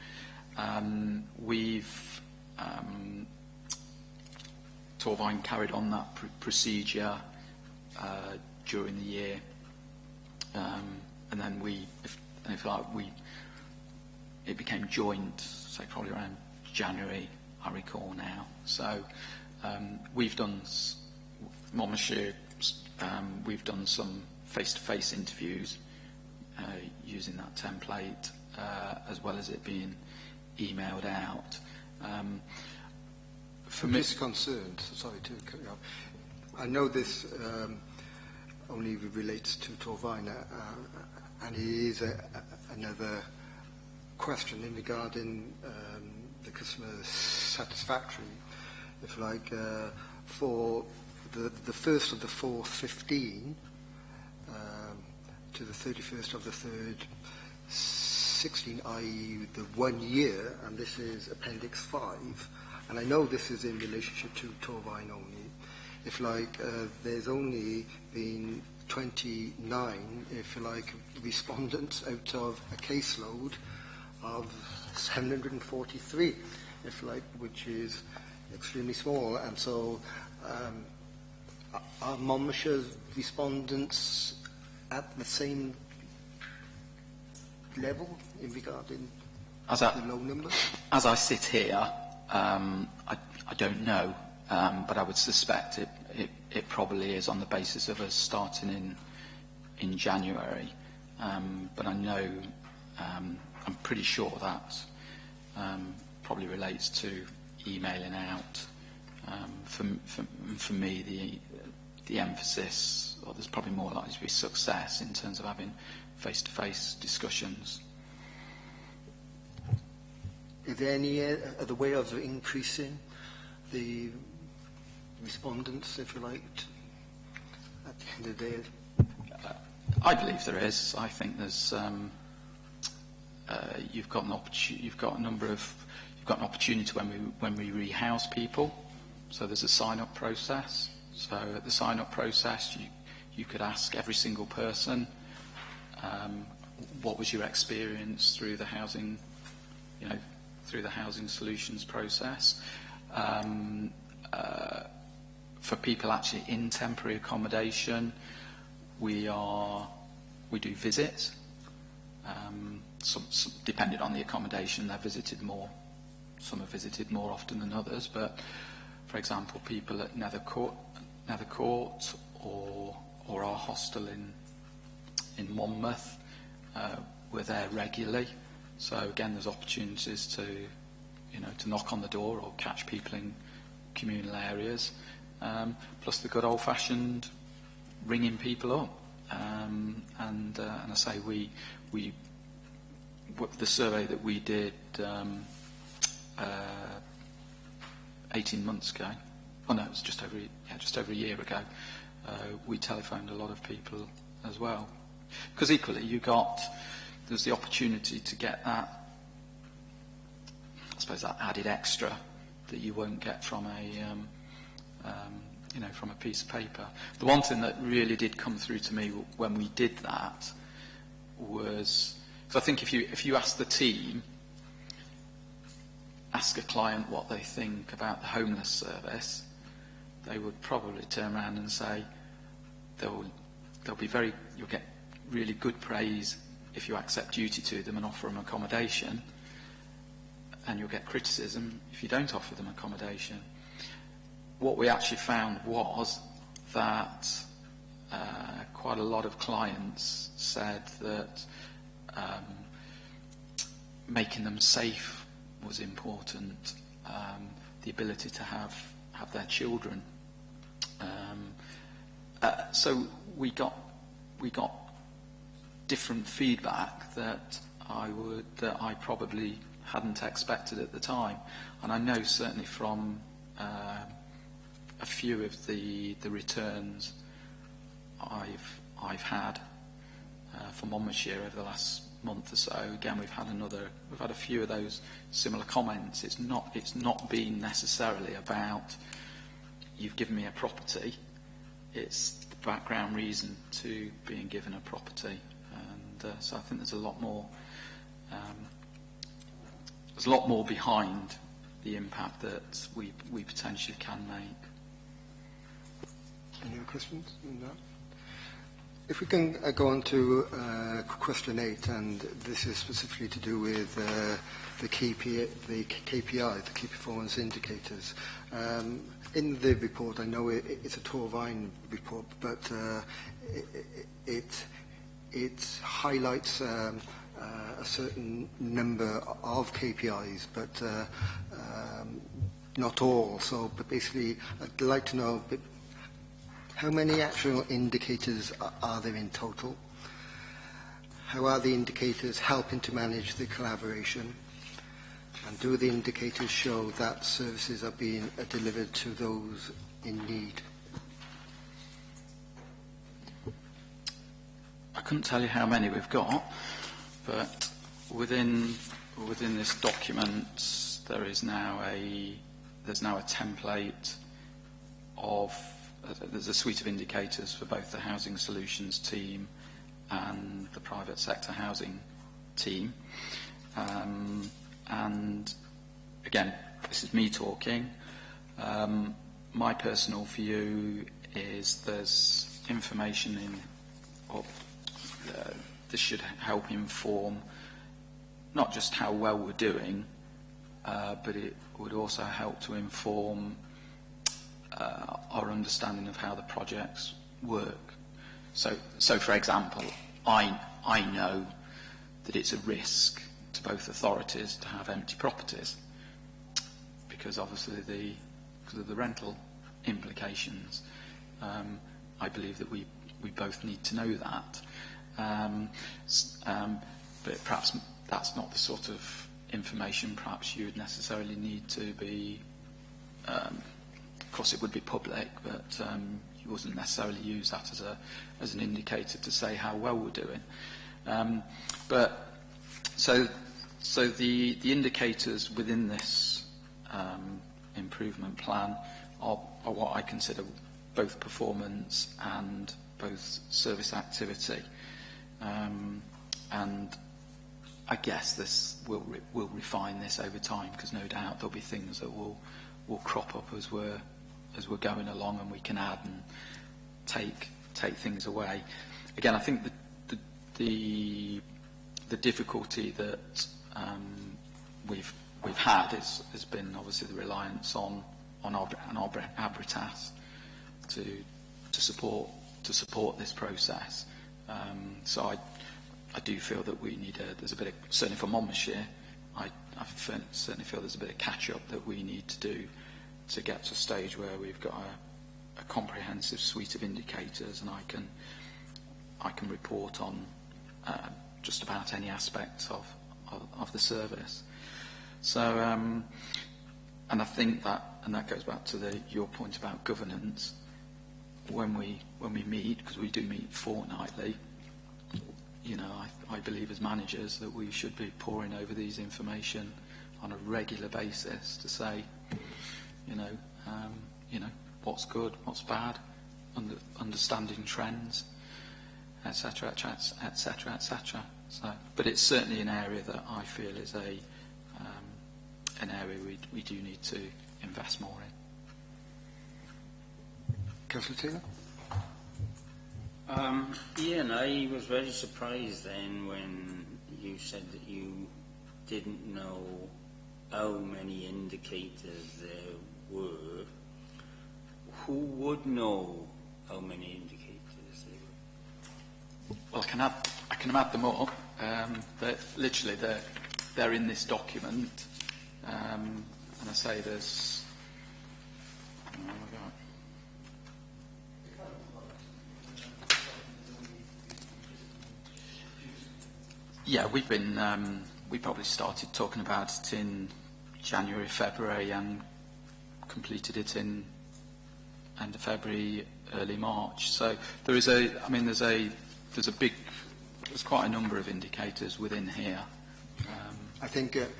Torvine carried on that procedure during the year, and then it became joint, say probably around January, I recall now. So we've done Monmouthshire. We've done some face-to-face interviews using that template, as well as it being emailed out. For me, just concerned. Sorry to cut you off. I know this only relates to Torvine, and it is another question in regarding the customer satisfactory, if like, for the 1st of the 4th, 15 to the 31st of the 3rd, 16, i.e. the 1 year, and this is Appendix 5, and I know this is in relationship to Torvine only. If like there's only been 29, if you like, respondents out of a caseload of 743, if like, which is extremely small, and so are Monmouthshire's respondents at the same level in regarding the low numbers? As I sit here, I don't know, but I would suspect it probably is on the basis of us starting in January. But I know, I'm pretty sure that probably relates to emailing out. For me, the emphasis, or there's probably more likely to be success in terms of having face-to-face discussions. Is there any other way of increasing the respondents, if you like, at the end of the day? I believe there is. I think there's. You've got an opportunity when we rehouse people. So there's a sign-up process. So at the sign-up process, you could ask every single person, what was your experience through the housing, through the housing solutions process. For people actually in temporary accommodation, we do visits. Some, depending on the accommodation, they're visited more. Some are visited more often than others. But, for example, people at Nethercourt or our hostel in Monmouth, we're there regularly. So again, there's opportunities to knock on the door or catch people in communal areas. Plus the good old-fashioned ringing people up. And I say the survey that we did 18 months ago. Oh no, it was just over a year ago. We telephoned a lot of people as well, because equally there's the opportunity to get that, I suppose, that added extra that you won't get from from a piece of paper. The one thing that really did come through to me when we did that was, because I think if you ask the team, ask a client what they think about the homeless service, they would probably turn around and say you'll get really good praise if you accept duty to them and offer them accommodation, and you'll get criticism if you don't offer them accommodation. What we actually found was that quite a lot of clients said that making them safe was important, the ability to have their children So we got different feedback that I probably hadn't expected at the time, and I know certainly from a few of the returns I've had from Monmouthshire over the last month or so. Again, we've had a few of those similar comments. It's not been necessarily about you've given me a property. It's the background reason to being given a property, and so I think there's a lot more behind the impact that we potentially can make. Any other questions on that? If we can go on to question 8, and this is specifically to do with the KPI, the key performance indicators. In the report, I know it's a Torvine report, but it highlights a certain number of KPIs, but not all. So, but basically, I'd like to know how many actual indicators are there in total? How are the indicators helping to manage the collaboration? And do the indicators show that services are being delivered to those in need? I couldn't tell you how many we've got, but within this document there's now a template of there's a suite of indicators for both the Housing Solutions team and the private sector housing team. And again, this is me talking. My personal view is there's information this should help inform not just how well we're doing, but it would also help to inform our understanding of how the projects work. So for example, I know that it's a risk to both authorities to have empty properties because obviously because of the rental implications. I believe that we both need to know that. But perhaps that's not the sort of information perhaps you would necessarily need to be of course it would be public, but you wouldn't necessarily use that as an indicator to say how well we're doing. But so the indicators within this improvement plan are what I consider both performance and both service activity. And I guess this will refine this over time, because no doubt there'll be things that will crop up as we're going along, and we can add and take things away. Again, I think the difficulty that we've had has been obviously the reliance on Abritas to support this process. So I do feel that we need there's a bit of, certainly for Monmouthshire, I certainly feel there's a bit of catch up that we need to do to get to a stage where we've got a comprehensive suite of indicators, and I can report on just about any aspect of the service. So and I think that goes back to your point about governance. When we meet, because we do meet fortnightly, I believe as managers that we should be poring over these information on a regular basis to say, what's good, what's bad, understanding trends, etc., etc., etc. So, but it's certainly an area that I feel is an area we do need to invest more in. Councillor Taylor? Ian, I was very surprised then when you said that you didn't know how many indicators there were. Who would know how many indicators there were? Well, I can add them up. They're in this document, and I say there's. Yeah, we probably started talking about it in January, February, and completed it in end of February, early March. So there's quite a number of indicators within here. I think as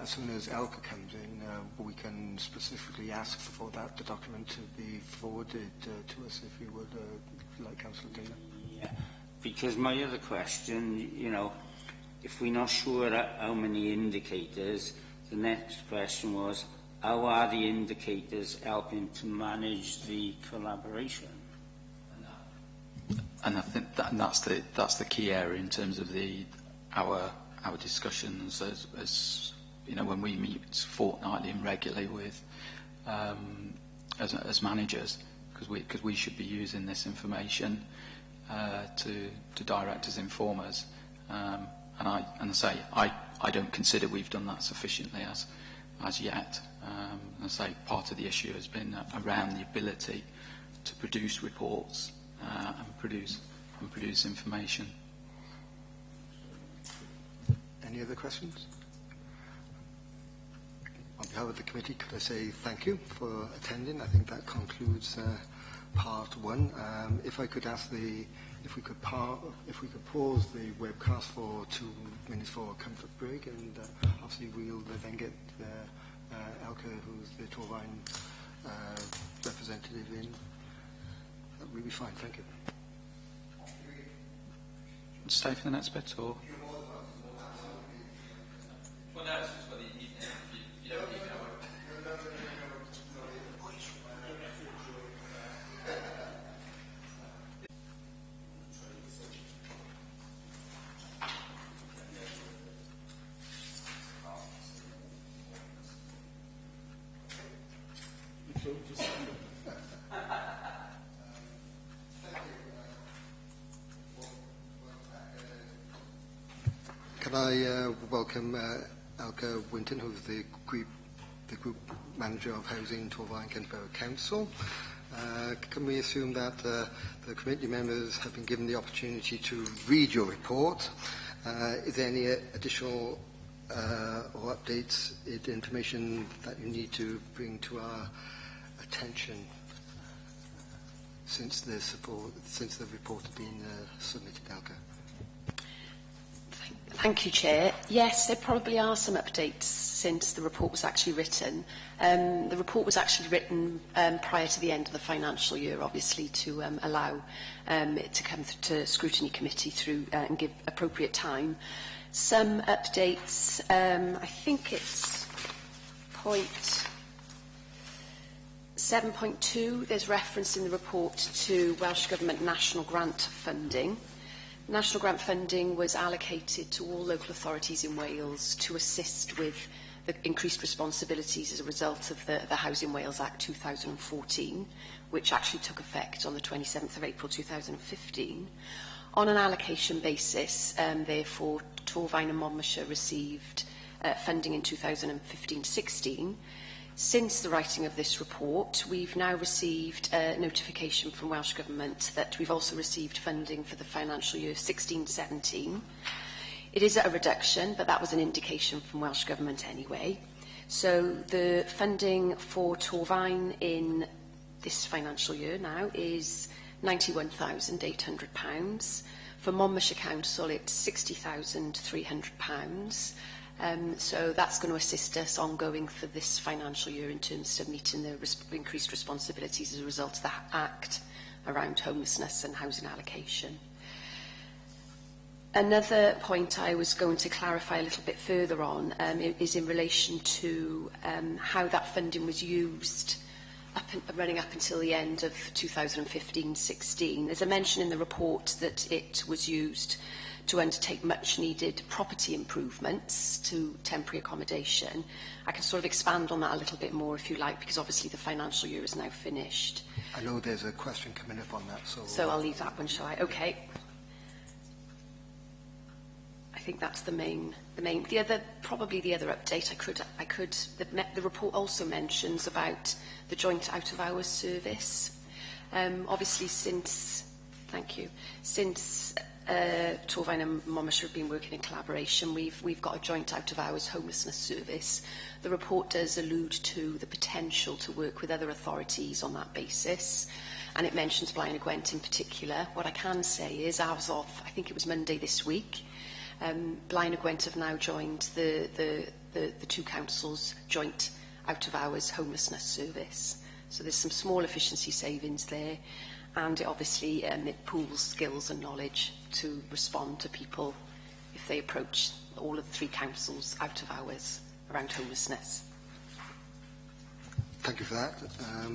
soon as ELCA comes in, we can specifically ask for the document to be forwarded to us, if you would, like Councillor Taylor. Yeah, because my other question, you know, if we're not sure how many indicators, the next question was, how are the indicators helping to manage the collaboration? And I think that's the key area in terms of our discussions as you know, when we meet fortnightly and regularly with as managers, because we should be using this information to directors, informers, and I don't consider we've done that sufficiently as yet. I say part of the issue has been around the ability to produce reports and produce information. Any other questions? On behalf of the committee, could I say thank you for attending? I think that concludes part one. If I could ask if we could pause the webcast for 2 minutes for a comfort break, and obviously we'll then get ELCA, who's the Torvine representative, in. That will be fine. Thank you. Stay for the next bit, or? Well, no, it's just whether you don't need to. Can I welcome ELCA Winton, who's the group manager of Housing Torvine Kent Borough Council. Can we assume that the committee members have been given the opportunity to read your report? Is there any additional or updates, information that you need to bring to our attention since the report has been submitted, ELCA? Thank you, Chair. Yes, there probably are some updates since the report was actually written. The report was actually written prior to the end of the financial year, obviously, to allow it to come to scrutiny committee through and give appropriate time. Some updates, I think it's point 7.2, there's reference in the report to Welsh Government national grant funding. National grant funding was allocated to all local authorities in Wales to assist with the increased responsibilities as a result of the Housing Wales Act 2014, which actually took effect on the 27th of April 2015. On an allocation basis, therefore, Torvine and Monmouthshire received funding in 2015-16. Since the writing of this report, we've now received a notification from Welsh Government that we've also received funding for the financial year 16-17. It is at a reduction, but that was an indication from Welsh Government anyway. So the funding for Torvine in this financial year now is £91,800. For Monmouthshire Council, it's £60,300. So that's going to assist us ongoing for this financial year in terms of meeting the increased responsibilities as a result of the Act around homelessness and housing allocation. Another point I was going to clarify a little bit further on is in relation to how that funding was used running up until the end of 2015-16. There's a mention in the report that it was used to undertake much needed property improvements to temporary accommodation. I can sort of expand on that a little bit more if you like, because obviously the financial year is now finished. I know there's a question coming up on that, so I'll leave that one, shall I? Okay. I think that's the main. Probably the other update the report also mentions about the joint out of hours service. Obviously since Torfaen and Monmouthshire have been working in collaboration. We've got a joint out-of-hours homelessness service. The report does allude to the potential to work with other authorities on that basis, and it mentions Blaen y Gwent in particular. What I can say is, as of, I think it was Monday this week, Blaen y Gwent have now joined the two councils' joint out-of-hours homelessness service. So there's some small efficiency savings there, and it obviously it pools skills and knowledge to respond to people if they approach all of the three councils out of hours around homelessness. Thank you for that.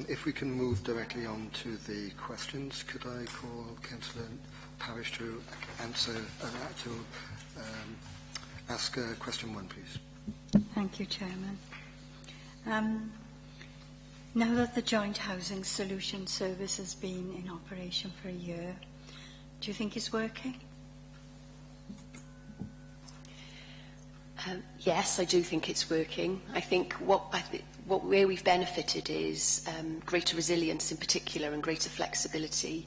If we can move directly on to the questions, could I call Councillor Parish to answer ask question 1, please? Thank you, Chairman. Now that the Joint Housing Solution Service has been in operation for a year, do you think it's working? Yes, I do think it's working. I think where we've benefited is greater resilience in particular and greater flexibility,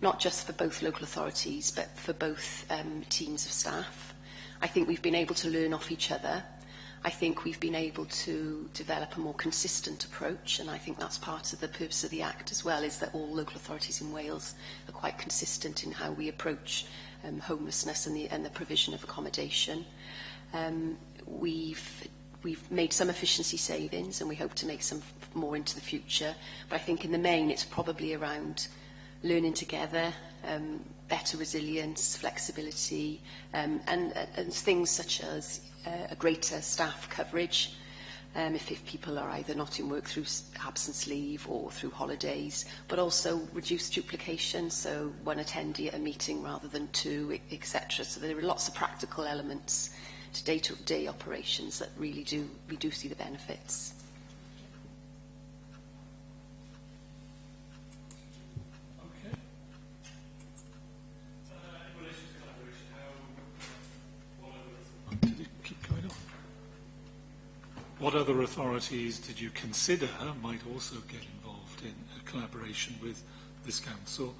not just for both local authorities but for both teams of staff. I think we've been able to learn off each other. I think we've been able to develop a more consistent approach, and I think that's part of the purpose of the Act as well, is that all local authorities in Wales are quite consistent in how we approach homelessness and the provision of accommodation. We've made some efficiency savings, and we hope to make some more into the future, but I think in the main it's probably around learning together, better resilience, flexibility, and things such as a greater staff coverage if people are either not in work through absence leave or through holidays, but also reduced duplication, so one attendee at a meeting rather than two, etc. So there are lots of practical elements to day-to-day operations that really we do see the benefits. What other authorities did you consider might also get involved in a collaboration with this council?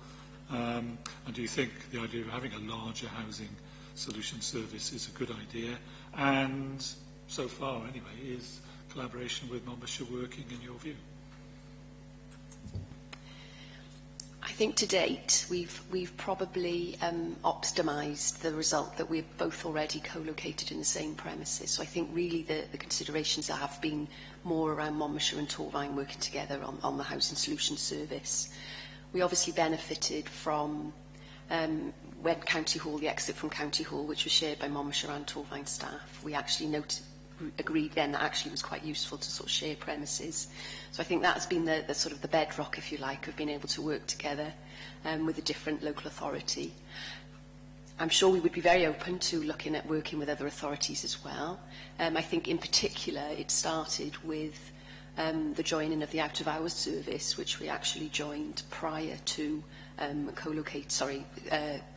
And do you think the idea of having a larger housing solution service is a good idea? And so far, anyway, is collaboration with Monmouthshire working in your view? I think to date we've probably optimised the result that we're both already co-located in the same premises. So I think really the considerations that have been more around Monmouthshire and Torfaen working together on the Housing Solutions Service. We obviously benefited from when County Hall, the exit from County Hall, which was shared by Monmouthshire and Torfaen staff. We actually agreed then that actually was quite useful to sort of share premises. So I think that's been the sort of the bedrock, if you like, of being able to work together with a different local authority. I'm sure we would be very open to looking at working with other authorities as well. I think in particular it started with the joining of the out-of-hours service, which we actually joined prior to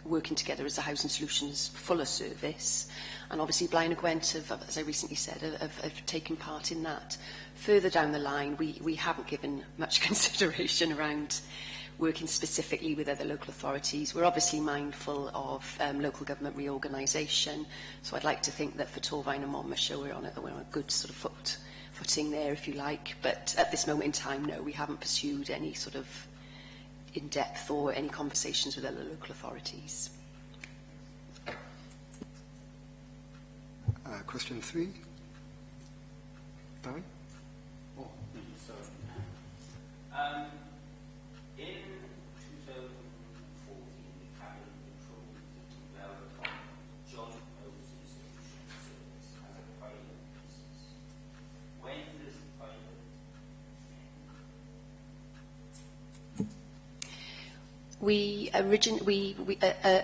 working together as a Housing Solutions fuller service. And obviously Blaen y Gwent have, as I recently said, have taken part in that. Further down the line, we haven't given much consideration around working specifically with other local authorities. We're obviously mindful of local government reorganisation, so I'd like to think that for Torfaen and Monmouthshire we're on a good sort of footing there, if you like. But at this moment in time, no, we haven't pursued any sort of in-depth or any conversations with other local authorities. Question 3. Barry? Oh, sorry. In 2014, the Cabinet approved the development of Joint Housing Solution Service as a pilot business. When does the pilot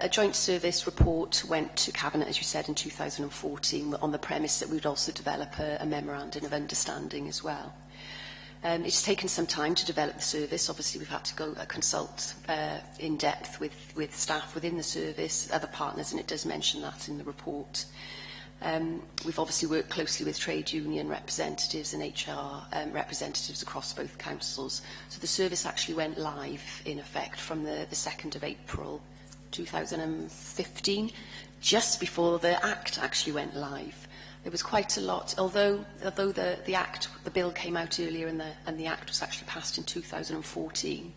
A joint service report went to Cabinet, as you said, in 2014 on the premise that we would also develop a memorandum of understanding as well. It's taken some time to develop the service. Obviously, we've had to go consult in depth with staff within the service, other partners, and it does mention that in the report. We've obviously worked closely with trade union representatives and HR representatives across both councils. So the service actually went live, in effect, from the 2nd of April 2015, just before the Act actually went live. There was quite a lot, although the bill came out earlier and the Act was actually passed in 2014,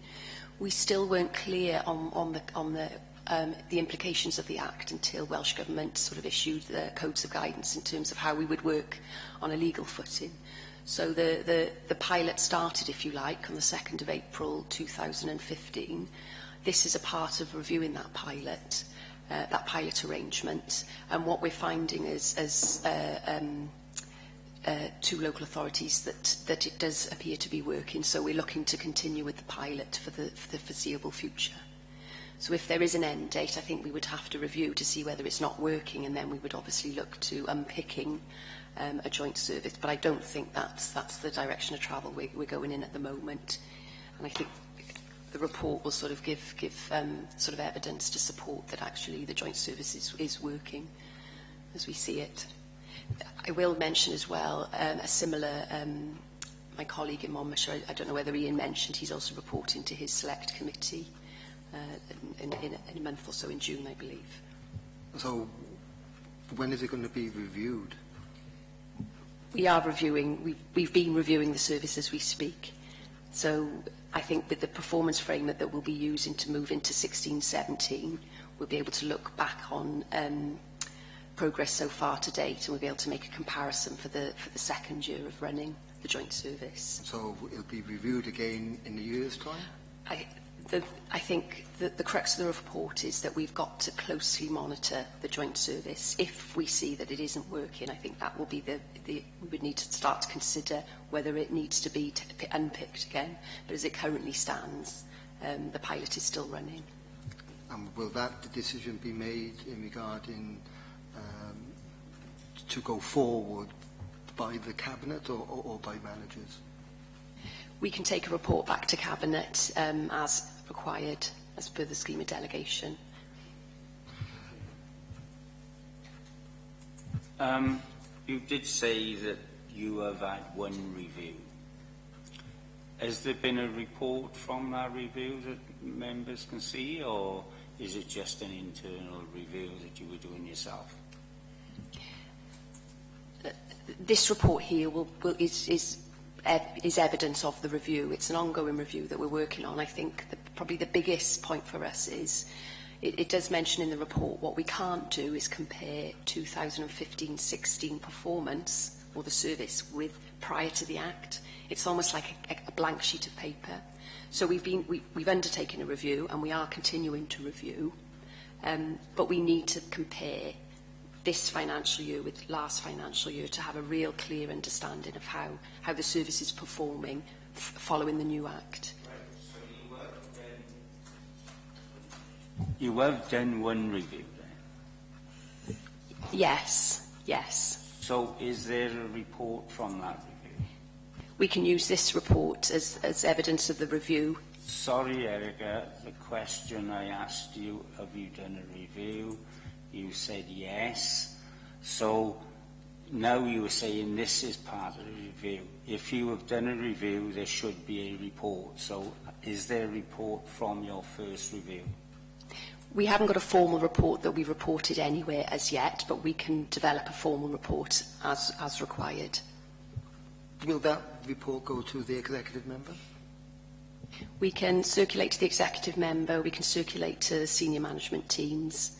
we still weren't clear on the implications of the Act until Welsh Government sort of issued the codes of guidance in terms of how we would work on a legal footing. So the pilot started, if you like, on the 2nd of April 2015. This is a part of reviewing that pilot arrangement. And what we're finding is, as two local authorities, that it does appear to be working. So we're looking to continue with the pilot for the foreseeable future. So if there is an end date, I think we would have to review to see whether it's not working, and then we would obviously look to unpicking a joint service. But I don't think that's the direction of travel we're going in at the moment. And I think the report will sort of give sort of evidence to support that actually the joint service is working as we see it. I will mention as well a similar, my colleague in Monmouthshire, I don't know whether Ian mentioned, he's also reporting to his select committee in a month or so, in June, I believe. So when is it going to be reviewed? We are reviewing, we've been reviewing the service as we speak. So I think with the performance framework that we'll be using to move into 16-17, we'll be able to look back on progress so far to date, and we'll be able to make a comparison for the second year of running the joint service. So it'll be reviewed again in a year's time? I think the crux of the report is that we've got to closely monitor the joint service. If we see that it isn't working, I think that will be we would need to start to consider whether it needs to be unpicked again. But as it currently stands, the pilot is still running. And will that decision be made in regarding to go forward by the Cabinet or by managers? We can take a report back to Cabinet as required, as per the scheme of delegation. You did say that you have had one review. Has there been a report from that review that members can see, or is it just an internal review that you were doing yourself? This report here is evidence of the review. It's an ongoing review that we're working on. I think probably the biggest point for us is it does mention in the report what we can't do is compare 2015-16 performance or the service with prior to the Act. It's almost like a blank sheet of paper. So we've undertaken a review, and we are continuing to review, but we need to compare this financial year with last financial year to have a real clear understanding of how the service is performing following the new Act. Right, so you have done one review then? Yes. So is there a report from that review? We can use this report as evidence of the review. Sorry, Erica, the question I asked you, have you done a review? You said yes. So now you are saying this is part of the review. If you have done a review, there should be a report. So is there a report from your first review? We haven't got a formal report that we've reported anywhere as yet, but we can develop a formal report as required. Will that report go to the executive member? We can circulate to the executive member, we can circulate to senior management teams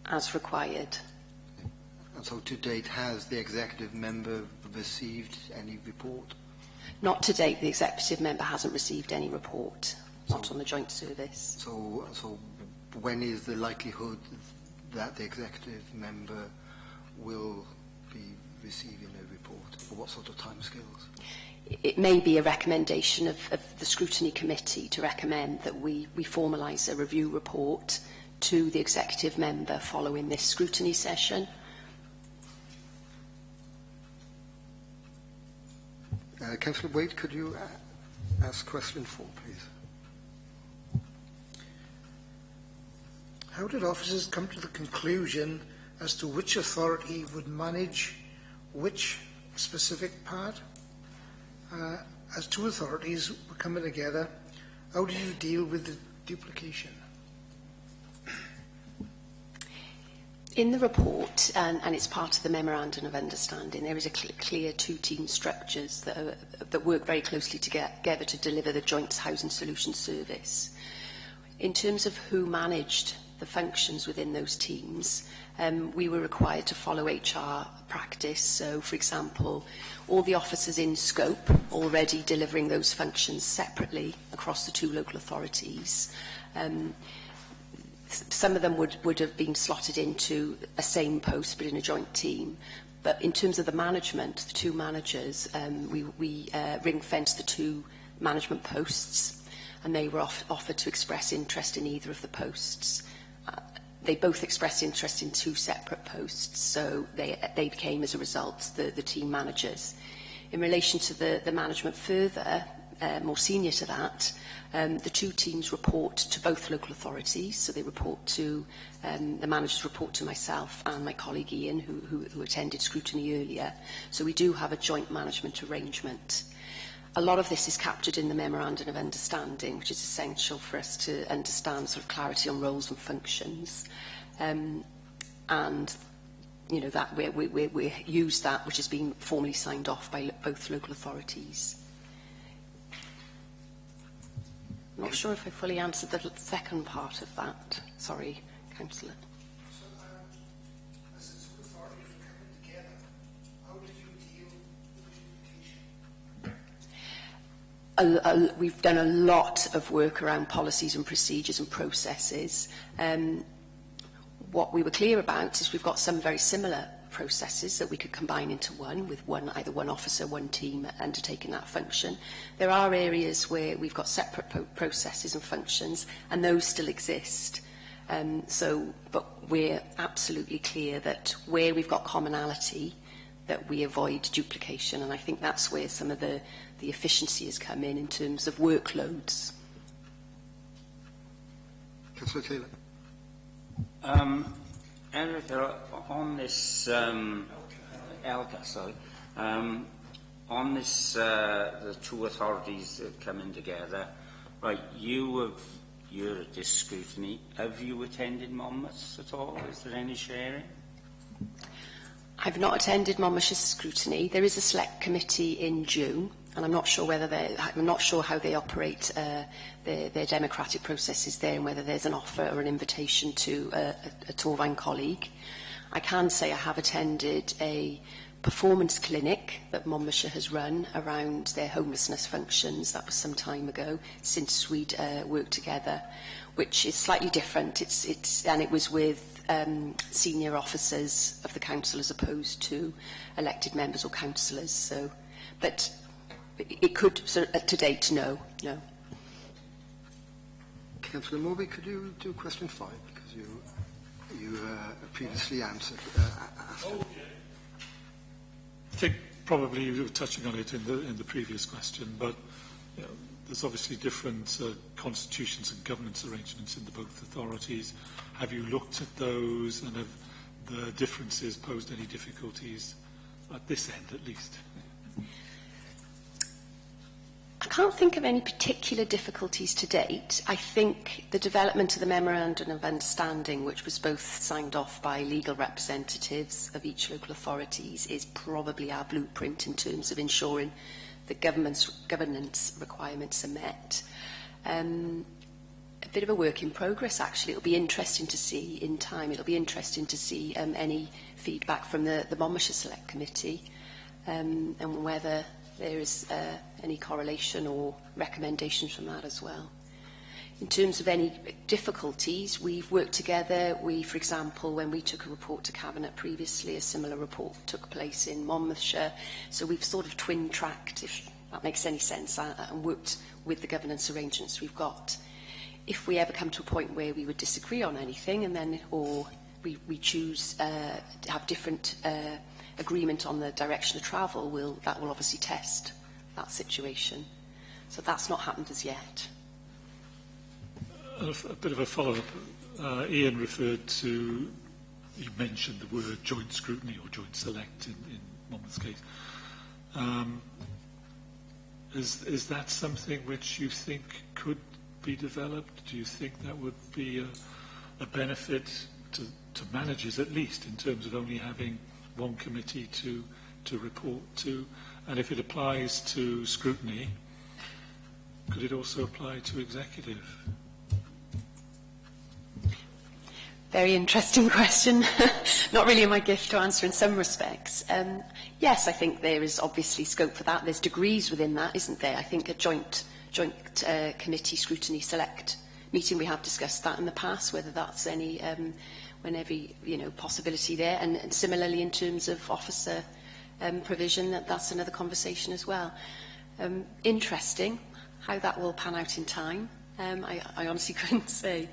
as required. And so to date, has the executive member received any report? Not to date, the executive member hasn't received any report, not on the joint service. So when is the likelihood that the executive member will be receiving a report? Or what sort of timescales? It may be a recommendation of the scrutiny committee to recommend that we formalise a review report to the executive member following this scrutiny session. Councillor Wade, could you ask question 4, please? How did officers come to the conclusion as to which authority would manage which specific part? As two authorities were coming together, how do you deal with the duplication? In the report, and it's part of the Memorandum of Understanding, there is a clear two-team structures that work very closely together to deliver the Joint Housing Solutions Service. In terms of who managed the functions within those teams, we were required to follow HR practice. So, for example, all the officers in scope already delivering those functions separately across the two local authorities. Some of them would have been slotted into a same post but in a joint team. But in terms of the management, the two managers, we ring-fenced the two management posts, and they were offered to express interest in either of the posts. They both expressed interest in two separate posts, so they became, as a result, the team managers. In relation to the management further, more senior to that, the two teams report to both local authorities, so they report to, the managers report to myself and my colleague Ian, who attended scrutiny earlier. So we do have a joint management arrangement. A lot of this is captured in the Memorandum of Understanding, which is essential for us to understand sort of clarity on roles and functions. And, you know, that we use that, which has been formally signed off by both local authorities. I'm not sure if I fully answered the second part of that. Sorry, Councillor. As the two authorities were coming together, how did you deal with communication? We've done a lot of work around policies and procedures and processes. What we were clear about is we've got some very similar processes that we could combine into one, with either one officer, one team undertaking that function. There are areas where we've got separate processes and functions, and those still exist. But we're absolutely clear that where we've got commonality, that we avoid duplication, and I think that's where some of the efficiency has come in terms of workloads. Councillor Taylor. Eric, on this, Elka, sorry, on this, the two authorities that coming together, right, you're at this scrutiny. Have you attended Monmouth's at all? Is there any sharing? I've not attended Monmouth's scrutiny. There is a select committee in June, and I'm not sure I'm not sure how they operate their democratic processes there, and whether there's an offer or an invitation to a Torfaen colleague. I can say I have attended a performance clinic that Monmouthshire has run around their homelessness functions. That was some time ago, since we'd worked together, which is slightly different. And it was with senior officers of the council as opposed to elected members or councillors. So, but it could, to date, no. Councillor Moby, could you do question 5, because you previously answered. I think probably you were touching on it in the previous question, but you know, there's obviously different constitutions and governance arrangements in the both authorities. Have you looked at those, and have the differences posed any difficulties at this end, at least? I can't think of any particular difficulties to date. I think the development of the Memorandum of Understanding, which was both signed off by legal representatives of each local authorities, is probably our blueprint in terms of ensuring that governance requirements are met. A bit of a work in progress, actually. It'll be interesting to see in time. It'll be interesting to see any feedback from the Monmouthshire Select Committee, and whether there is any correlation or recommendations from that as well. In terms of any difficulties, we've worked together. For example, when we took a report to Cabinet previously, a similar report took place in Monmouthshire. So we've sort of twin-tracked, if that makes any sense, and worked with the governance arrangements we've got. If we ever come to a point where we would disagree on anything, and then, or we choose to have different agreement on the direction of travel, that will obviously test that situation. So that's not happened as yet. A bit of a follow-up. Ian referred to, you mentioned the word joint scrutiny or joint select in Monmouth's case. Is that something which you think could be developed? Do you think that would be a benefit to to managers at least, in terms of only having one committee to report to? And if it applies to scrutiny, could it also apply to executive? Very interesting question. Not really my gift to answer in some respects. Yes, I think there is obviously scope for that. There's degrees within that, isn't there? I think a joint committee scrutiny select meeting, we have discussed that in the past, whether that's any whenever possibility there. And similarly, in terms of officer provision, that's another conversation as well. Interesting how that will pan out in time. I honestly couldn't say.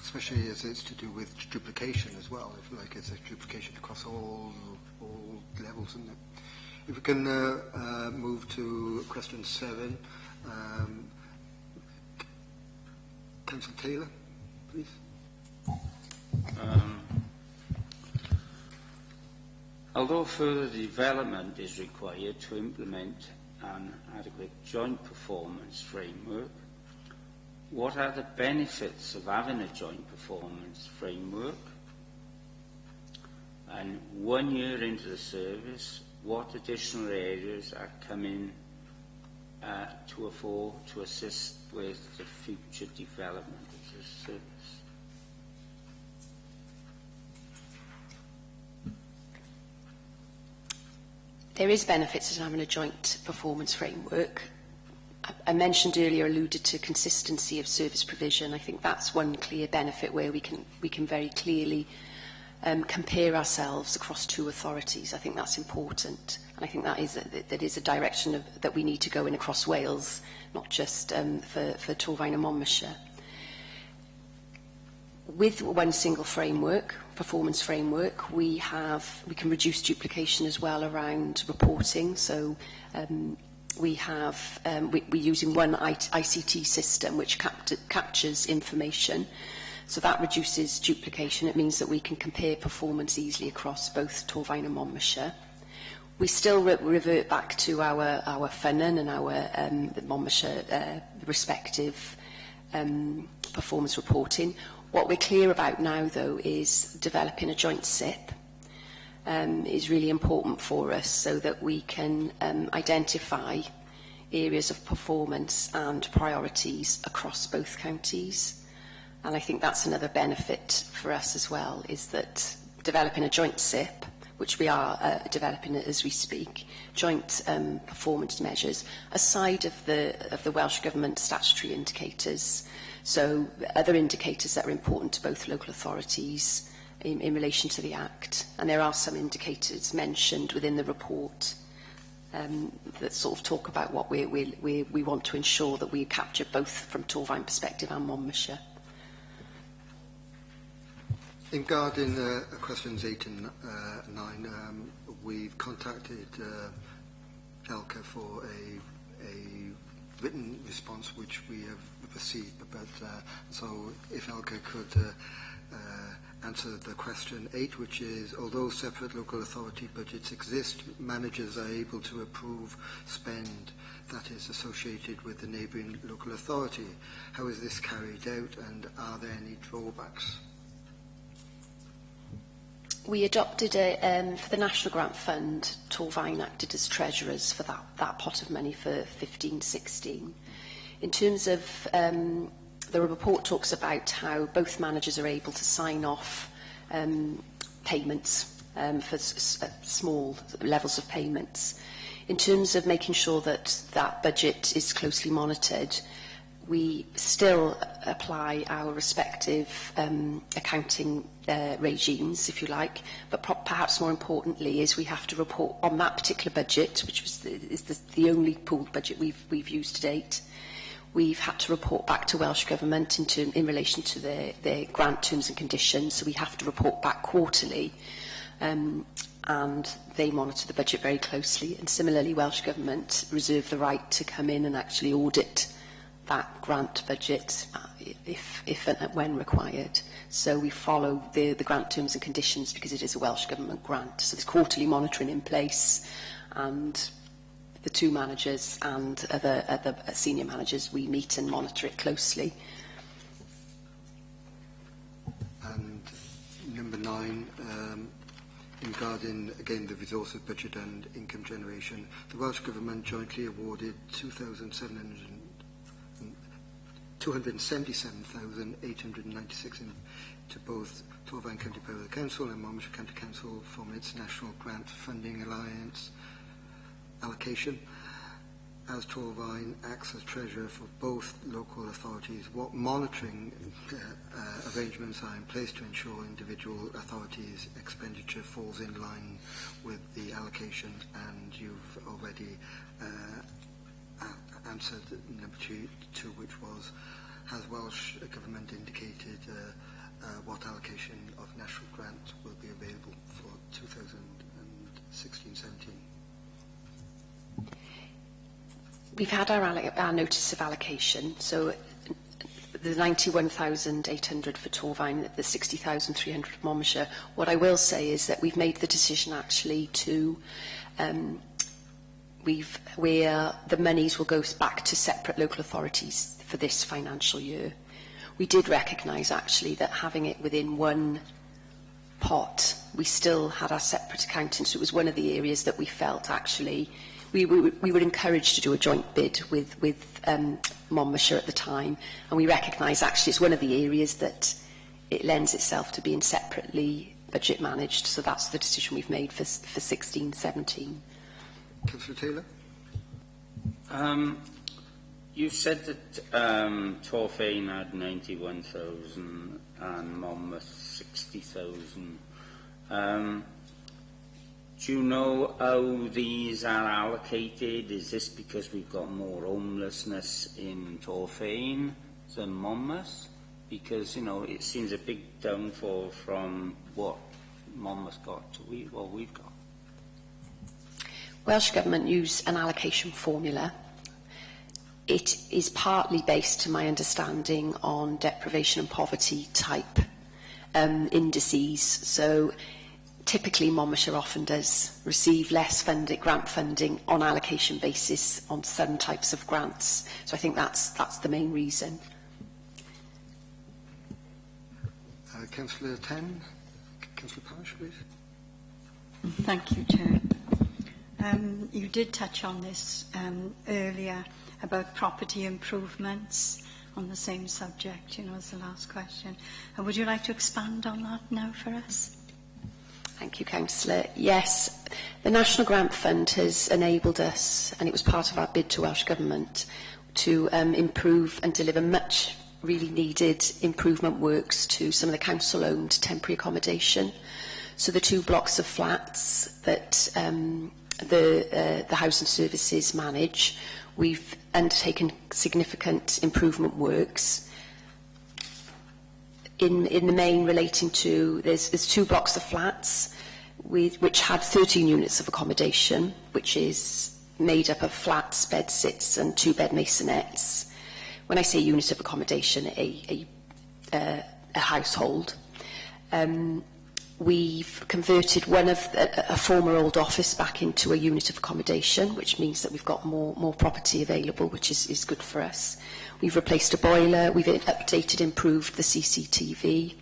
Especially as it's to do with duplication as well, if like it's a duplication across all levels, isn't it? If we can move to question 7, Councillor Taylor, please. Although further development is required to implement an adequate joint performance framework, what are the benefits of having a joint performance framework? And 1 year into the service, what additional areas are coming to the fore to assist with the future development of the service? There is benefits to having a joint performance framework. I mentioned earlier, alluded to consistency of service provision. I think that's one clear benefit where we can very clearly compare ourselves across 2 authorities. I think that's important, and I think that is a direction that we need to go in across Wales, not just for Torfaen and Monmouthshire. With one single framework, performance framework, we can reduce duplication as well around reporting. So we're using one ICT system which captures information. So that reduces duplication. It means that we can compare performance easily across both Torfaen and Monmouthshire. We still revert back to our Ffynnon and our Monmouthshire respective performance reporting. What we're clear about now, though, is developing a joint SIP is really important for us so that we can identify areas of performance and priorities across both counties. And I think that's another benefit for us as well, is that developing a joint SIP, which we are developing as we speak, joint performance measures, aside of the Welsh Government statutory indicators. So other indicators that are important to both local authorities in relation to the Act. And there are some indicators mentioned within the report that sort of talk about what we want to ensure that we capture both from Torfaen perspective and Monmouthshire. In regarding questions 8 and 9, we've contacted ELCA for a written response which we have received, but so if ELCA could answer the question 8, which is, although separate local authority budgets exist, managers are able to approve spend that is associated with the neighbouring local authority. How is this carried out, and are there any drawbacks? We adopted for the National Grant Fund, Torfaen acted as treasurers for that pot of money for 15-16. In terms of, the report talks about how both managers are able to sign off payments for small levels of payments. In terms of making sure that that budget is closely monitored, we still apply our respective accounting regimes, if you like, but perhaps more importantly is we have to report on that particular budget, which was the only pooled budget we've used to date. We've had to report back to Welsh Government in relation to their grant terms and conditions, so we have to report back quarterly, and they monitor the budget very closely. And similarly, Welsh Government reserve the right to come in and actually audit that grant budget if and when required. So we follow the grant terms and conditions because it is a Welsh Government grant. So there's quarterly monitoring in place, and the 2 managers and other senior managers, we meet and monitor it closely. And number 9, regarding, again, the resources budget and income generation. The Welsh Government jointly awarded 277,896 to both Torfaen County Borough Council and Monmouthshire County Council from its National Grant Funding Alliance allocation. As Torfaen acts as treasurer for both local authorities, what monitoring arrangements are in place to ensure individual authorities' expenditure falls in line with the allocation? And you've already answered number two, which was, has Welsh Government indicated what allocation of national grant will be available for 2016-17? We've had our notice of allocation, so the 91,800 for Torfaen, the 60,300 for Monmouthshire. What I will say is that we've made the decision actually to, where the monies will go back to separate local authorities for this financial year. We did recognise actually that having it within one pot, we still had our separate accounting, so it was one of the areas that we felt actually we were encouraged to do a joint bid with Monmouthshire at the time, and we recognise actually it's one of the areas that it lends itself to being separately budget managed, so that's the decision we've made for 16-17. Councillor Taylor? You said that Torfaen had 91,000 and Monmouth 60,000. Do you know how these are allocated? Is this because we've got more homelessness in Torfaen than Monmouth? Because, you know, it seems a big downfall from what Monmouth got to what we've got. Welsh Government use an allocation formula. It is partly based, to my understanding, on deprivation and poverty type indices. So typically Monmouthshire often does receive less grant funding on allocation basis on certain types of grants. So I think that's the main reason. Councillor Ten. Councillor Parish, please. Thank you, Chair. You did touch on this earlier about property improvements on the same subject, you know, as the last question. And would you like to expand on that now for us? Thank you, Councillor. Yes, the National Grant Fund has enabled us, and it was part of our bid to Welsh Government, to improve and deliver much really needed improvement works to some of the council-owned temporary accommodation. So the 2 blocks of flats that the housing services manage, we've undertaken significant improvement works. In the main relating to, there's 2 blocks of flats which had 13 units of accommodation, which is made up of flats, bed sits and 2-bed masonettes. When I say unit of accommodation, a household. We've converted one of a former old office back into a unit of accommodation, which means that we've got more property available, which is good for us. We've replaced a boiler, we've updated, improved the CCTV,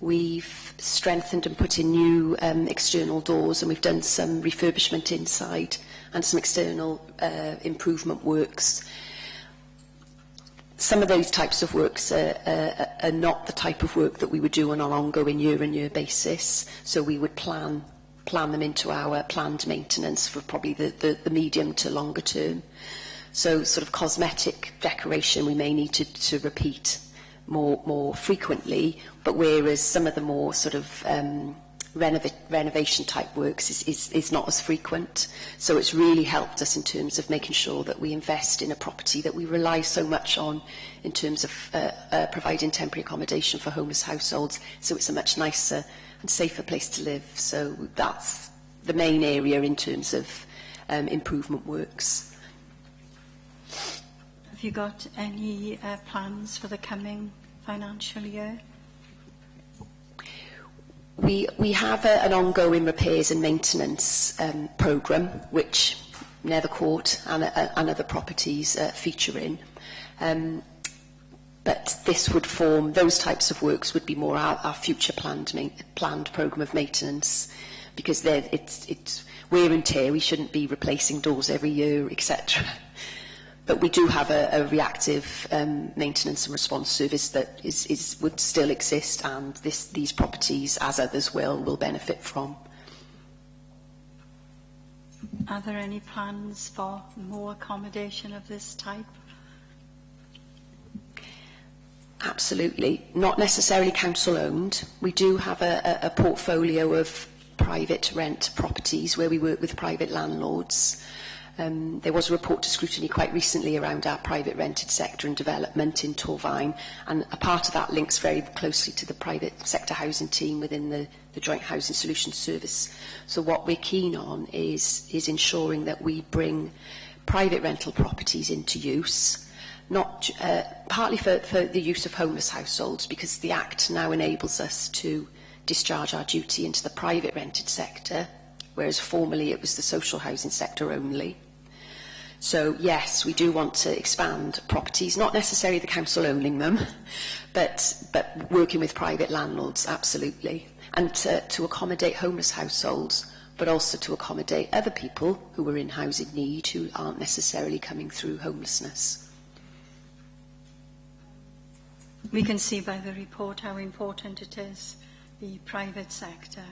we've strengthened and put in new external doors, and we've done some refurbishment inside and some external improvement works. Some of those types of works are not the type of work that we would do on an ongoing year-on-year basis, so we would plan them into our planned maintenance for probably the medium to longer term. So sort of cosmetic decoration we may need to repeat more frequently, but whereas some of the more sort of renovation type works is not as frequent. So it's really helped us in terms of making sure that we invest in a property that we rely so much on in terms of providing temporary accommodation for homeless households, so it's a much nicer and safer place to live. So that's the main area in terms of improvement works. Have you got any plans for the coming financial year? We have an ongoing repairs and maintenance programme, which Nethercourt and other properties feature in. But this would form, those types of works would be more our future planned programme of maintenance, because it's wear and tear. We shouldn't be replacing doors every year, etc. But we do have a reactive maintenance and response service that would still exist, and these properties, as others will benefit from. Are there any plans for more accommodation of this type? Absolutely. Not necessarily council-owned. We do have a portfolio of private rent properties where we work with private landlords. There was a report to scrutiny quite recently around our private rented sector and development in Torfaen, and a part of that links very closely to the private sector housing team within the Joint Housing Solutions Service. So what we're keen on is ensuring that we bring private rental properties into use, not partly for the use of homeless households, because the Act now enables us to discharge our duty into the private rented sector, whereas formerly it was the social housing sector only. So yes, we do want to expand properties, not necessarily the council owning them, but working with private landlords, absolutely, and to accommodate homeless households, but also to accommodate other people who are in housing need who aren't necessarily coming through homelessness. We can see by the report how important it is, the private sector.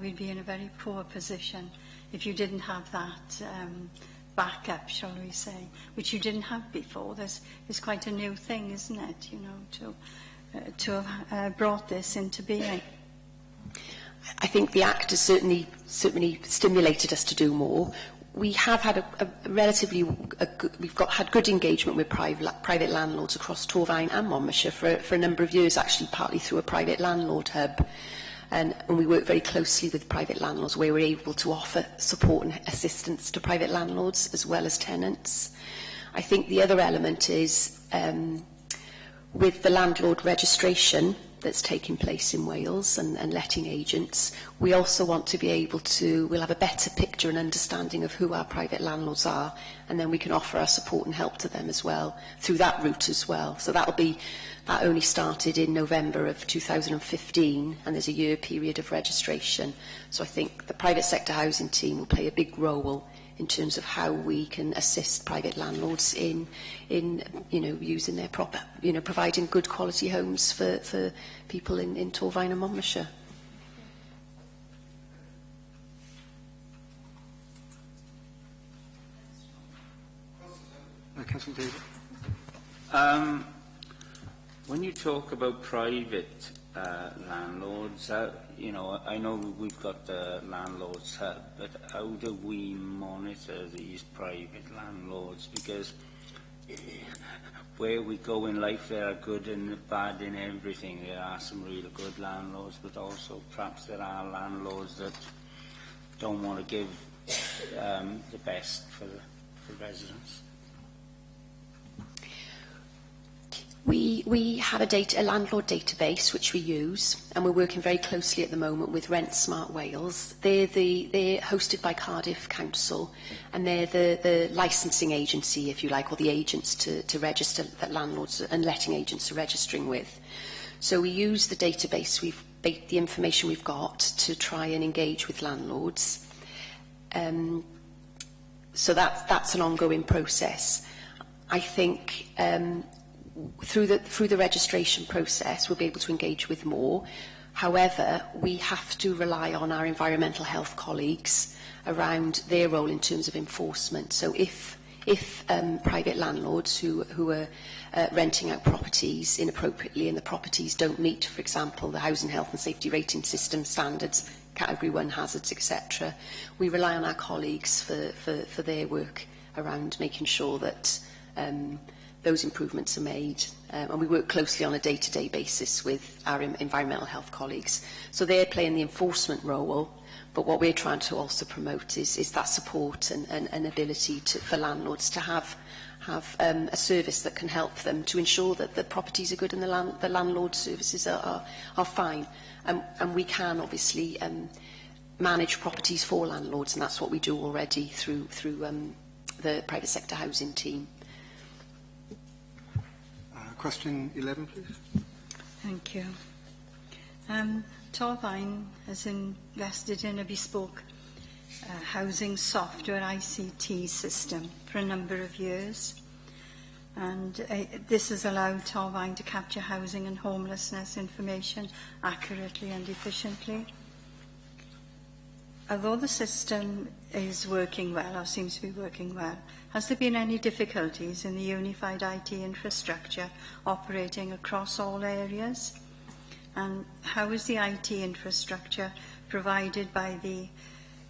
We'd be in a very poor position if you didn't have that backup, shall we say, which you didn't have before. It's quite a new thing, isn't it, you know, to have brought this into being. I think the Act has certainly stimulated us to do more. We have had had good engagement with private landlords across Torfaen and Monmouthshire for a number of years, actually partly through a private landlord hub. And we work very closely with private landlords where we're able to offer support and assistance to private landlords as well as tenants. I think the other element is with the landlord registration that's taking place in Wales and letting agents, we also want to be able to, we'll have a better picture and understanding of who our private landlords are, and then we can offer our support and help to them as well, through that route as well. So that only started in November of 2015, and there's a year period of registration. So I think the private sector housing team will play a big role in terms of how we can assist private landlords in using their providing good quality homes for people in Torfaen and Monmouthshire. Councillor David. When you talk about private landlords, I know we've got the landlords hub, but how do we monitor these private landlords? Because where we go in life, there are good and bad in everything. There are some really good landlords, but also perhaps there are landlords that don't want to give the best for residents. We have a landlord database which we use, and we're working very closely at the moment with Rent Smart Wales. They're hosted by Cardiff Council, and they're the licensing agency, if you like, or the agents to register that landlords and letting agents are registering with. So we use the database, the information we've got to try and engage with landlords. So that's an ongoing process. I think through the registration process, we'll be able to engage with more. However, we have to rely on our environmental health colleagues around their role in terms of enforcement. So if private landlords who are renting out properties inappropriately and the properties don't meet, for example, the Housing Health and Safety Rating System standards, Category 1 hazards, etc., we rely on our colleagues for their work around making sure that those improvements are made, and we work closely on a day-to-day basis with our environmental health colleagues. So they're playing the enforcement role, but what we're trying to also promote is that support and ability for landlords to have a service that can help them to ensure that the properties are good and the landlord services are fine. And we can obviously manage properties for landlords, and that's what we do already through the private sector housing team. Question 11, please. Thank you. Torfaen has invested in a bespoke housing software ICT system for a number of years. And this has allowed Torfaen to capture housing and homelessness information accurately and efficiently. Although the system is working well, or seems to be working well, has there been any difficulties in the unified IT infrastructure operating across all areas? And how is the IT infrastructure provided by the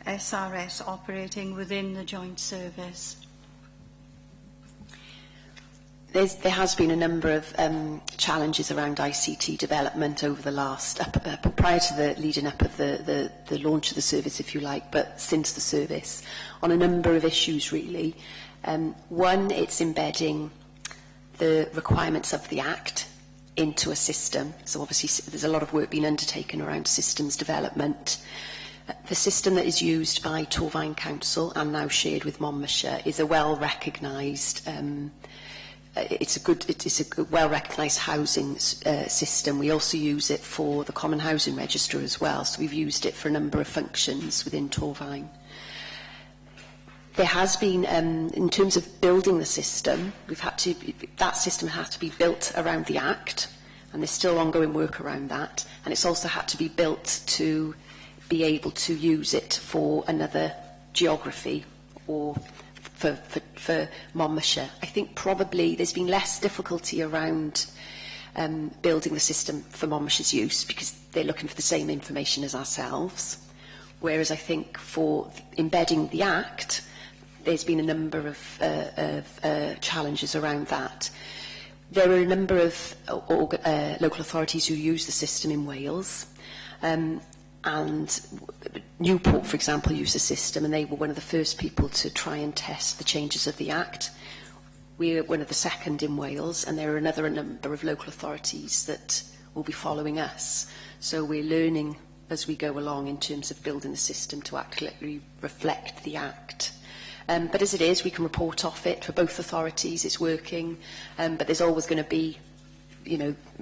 SRS operating within the joint service? There has been a number of challenges around ICT development over the last, prior to the leading up of the launch of the service, if you like, but since the service, on a number of issues really. One, it's embedding the requirements of the Act into a system. So obviously there's a lot of work being undertaken around systems development. The system that is used by Torfaen Council and now shared with Monmouthshire is a well-recognised it's a well-recognised housing system. We also use it for the Common Housing Register as well, so we've used it for a number of functions within Torfaen. There has been, in terms of building the system, that system had to be built around the Act, and there's still ongoing work around that, and it's also had to be built to be able to use it for another geography or for Monmouthshire. I think probably there's been less difficulty around building the system for Monmouthshire's use because they're looking for the same information as ourselves. Whereas I think for embedding the Act, there's been a number of challenges around that. There are a number of local authorities who use the system in Wales. And Newport, for example, used the system, and they were one of the first people to try and test the changes of the Act. We're one of the second in Wales, and there are another number of local authorities that will be following us. So we're learning as we go along in terms of building the system to accurately reflect the Act. But as it is, we can report off it for both authorities. It's working, but there's always going to be,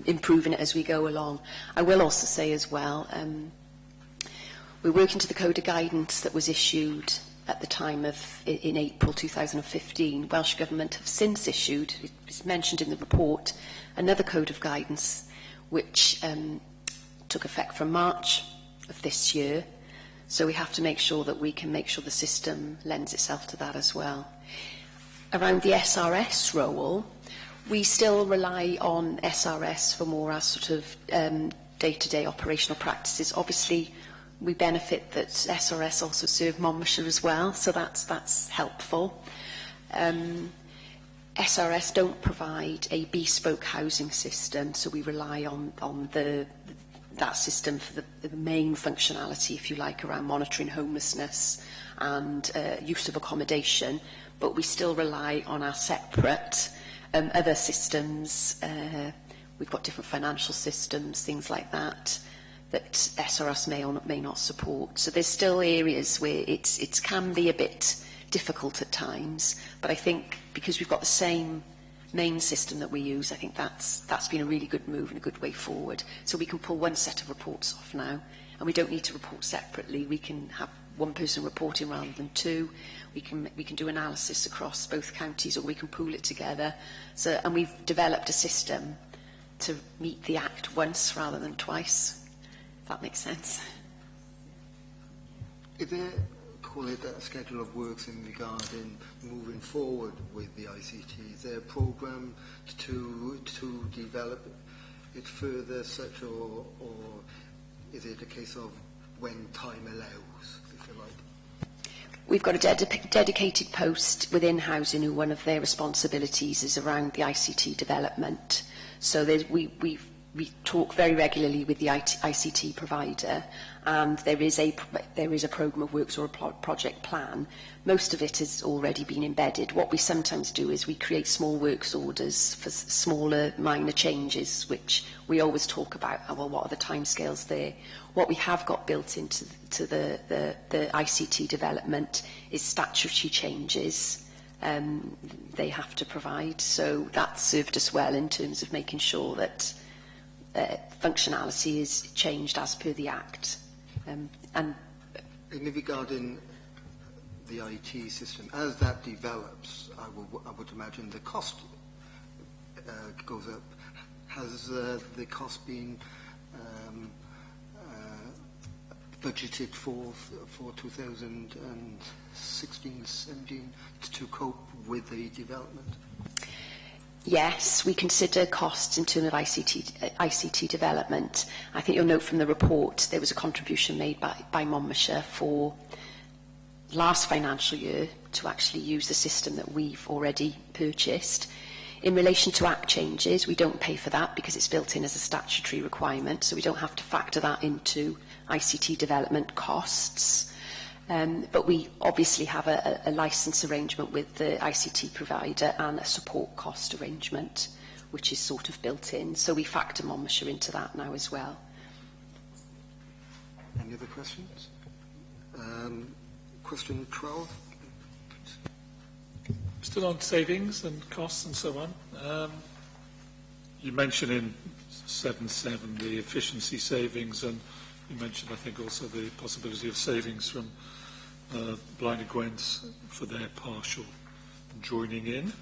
improving it as we go along. I will also say as well, we're working to the Code of Guidance that was issued at the time in April 2015. Welsh Government have since issued, it's mentioned in the report, another Code of Guidance which took effect from March of this year. So we have to make sure that we can make sure the system lends itself to that as well. Around the SRS role, we still rely on SRS for more as sort of day-to-day operational practices. Obviously, we benefit that SRS also serve Monmouthshire as well, so that's helpful. SRS don't provide a bespoke housing system, so we rely on that system for the main functionality, if you like, around monitoring homelessness and use of accommodation, but we still rely on our separate other systems. We've got different financial systems, things like that SRS may or may not support. So there's still areas where it can be a bit difficult at times, but I think because we've got the same main system that we use, I think that's been a really good move and a good way forward. So we can pull one set of reports off now, and we don't need to report separately. We can have one person reporting rather than two. We can do analysis across both counties, or we can pool it together. So, and we've developed a system to meet the Act once rather than twice. That makes sense. Is there, call it a schedule of works in regarding moving forward with the ICT? Is there a programme to develop it further, such or is it a case of when time allows, if you like? We've got a dedicated post within housing who one of their responsibilities is around the ICT development. So we talk very regularly with the ICT provider, and there is a programme of works or a project plan. Most of it has already been embedded. What we sometimes do is we create small works orders for smaller minor changes, which we always talk about. Well, what are the timescales there? What we have got built into the ICT development is statutory changes they have to provide. So that served us well in terms of making sure that functionality is changed as per the Act. And in regarding the IT system, as that develops, I would imagine the cost goes up. Has the cost been budgeted for 2016-17 to cope with the development? Yes, we consider costs in terms of ICT development. I think you'll note from the report there was a contribution made by Monmouthshire for last financial year to actually use the system that we've already purchased. In relation to Act changes, we don't pay for that because it's built in as a statutory requirement, so we don't have to factor that into ICT development costs. But we obviously have a licence arrangement with the ICT provider and a support cost arrangement, which is sort of built in. So we factor Monmouthshire into that now as well. Any other questions? Question 12. Still on savings and costs and so on. You mentioned in 7.7 the efficiency savings, and you mentioned, I think, also the possibility of savings from Blaen y Gwent for their partial joining in.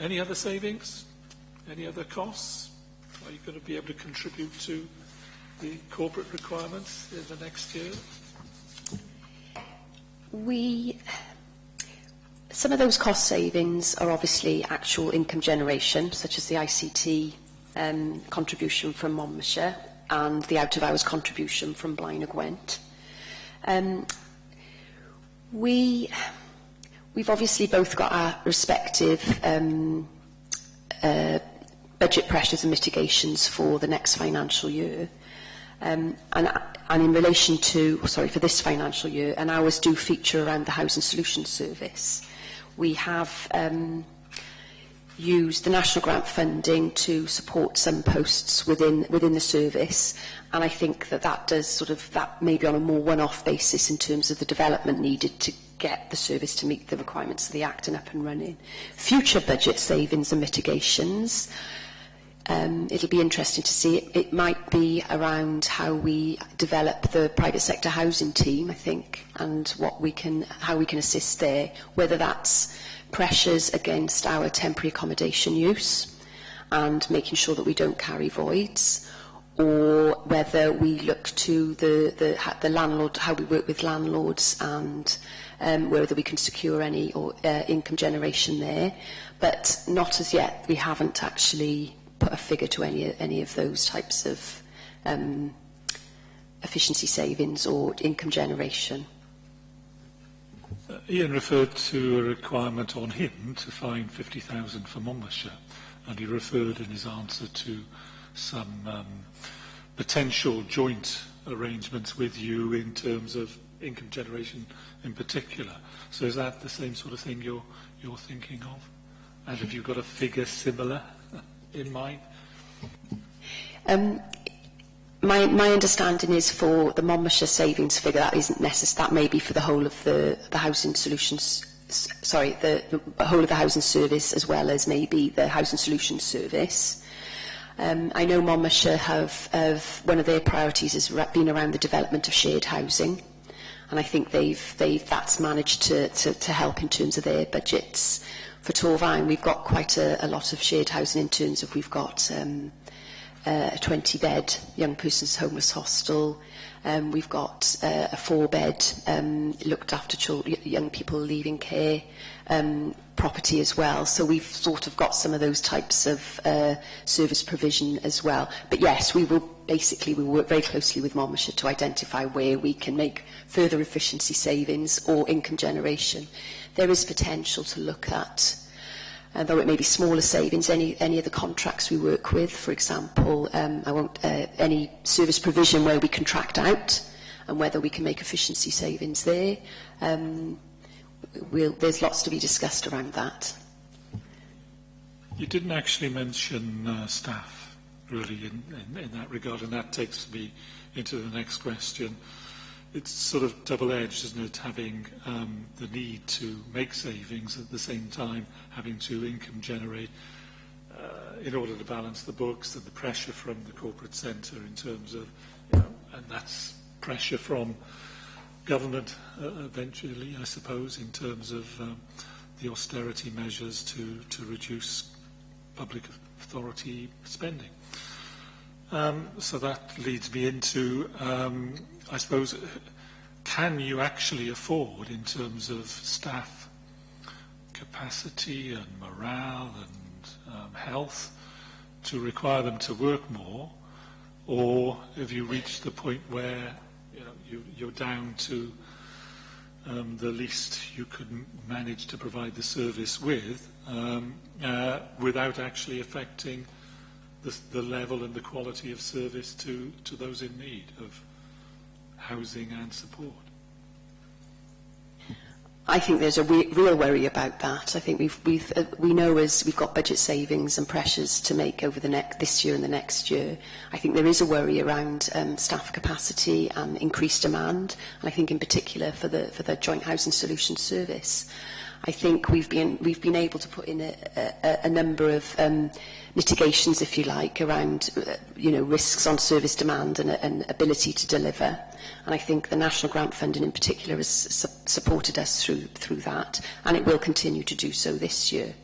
Any other savings? Any other costs? Are you going to be able to contribute to the corporate requirements in the next year? Some of those cost savings are obviously actual income generation, such as the ICT contribution from Monmouthshire and the out-of-hours contribution from Blaen y Gwent. We've obviously both got our respective budget pressures and mitigations for the next financial year. And in relation to, for this financial year, and ours do feature around the Housing Solutions Service. We have used the national grant funding to support some posts within the service, and I think that does that maybe on a more one-off basis in terms of the development needed to get the service to meet the requirements of the Act and up and running. Future budget savings and mitigations. It'll be interesting to see. It might be around how we develop the private sector housing team, I think, and how we can assist there, whether that's pressures against our temporary accommodation use and making sure that we don't carry voids, or whether we look to the landlord, how we work with landlords, and whether we can secure any income generation there. But not as yet. We haven't actually put a figure to any of those types of efficiency savings or income generation. Ian referred to a requirement on him to find 50,000 for Monmouthshire, and he referred in his answer to some potential joint arrangements with you in terms of income generation in particular. So is that the same sort of thing you're thinking of? And have you got a figure similar in mind? My understanding is for the Monmouthshire savings figure, that isn't necessary. That may be for the whole of the housing solutions. Sorry, the whole of the housing service, as well as maybe the housing solutions service. I know Monmouthshire have one of their priorities has been around the development of shared housing, and I think that's managed to help in terms of their budgets. For Torfaen, we've got quite a lot of shared housing in terms of we've got a 20-bed young person's homeless hostel. We've got a 4-bed looked after young people leaving care property as well. So we've sort of got some of those types of service provision as well. But yes, we work very closely with Monmouthshire to identify where we can make further efficiency savings or income generation. There is potential to look at, though it may be smaller savings, any of the contracts we work with. For example, any service provision where we contract out and whether we can make efficiency savings there. There's lots to be discussed around that. You didn't actually mention staff, really, in that regard, and that takes me into the next question. it's sort of double-edged, isn't it, having the need to make savings at the same time having to income generate in order to balance the books, and the pressure from the corporate centre in terms of, and that's pressure from government eventually, I suppose, in terms of the austerity measures to reduce public authority spending. So that leads me into, I suppose, can you actually afford, in terms of staff capacity and morale and health, to require them to work more, or have you reached the point where you're down to the least you could manage to provide the service with, without actually affecting the level and the quality of service to those in need of housing and support? I think there's a real worry about that. I think we know as we've got budget savings and pressures to make over this year and the next year. I think there is a worry around staff capacity and increased demand, and I think in particular for the Joint Housing Solutions Service. I think we've been able to put in a number of mitigations, if you like, around risks on service demand and ability to deliver. And I think the National Grant Funding in particular has supported us through that, and it will continue to do so this year.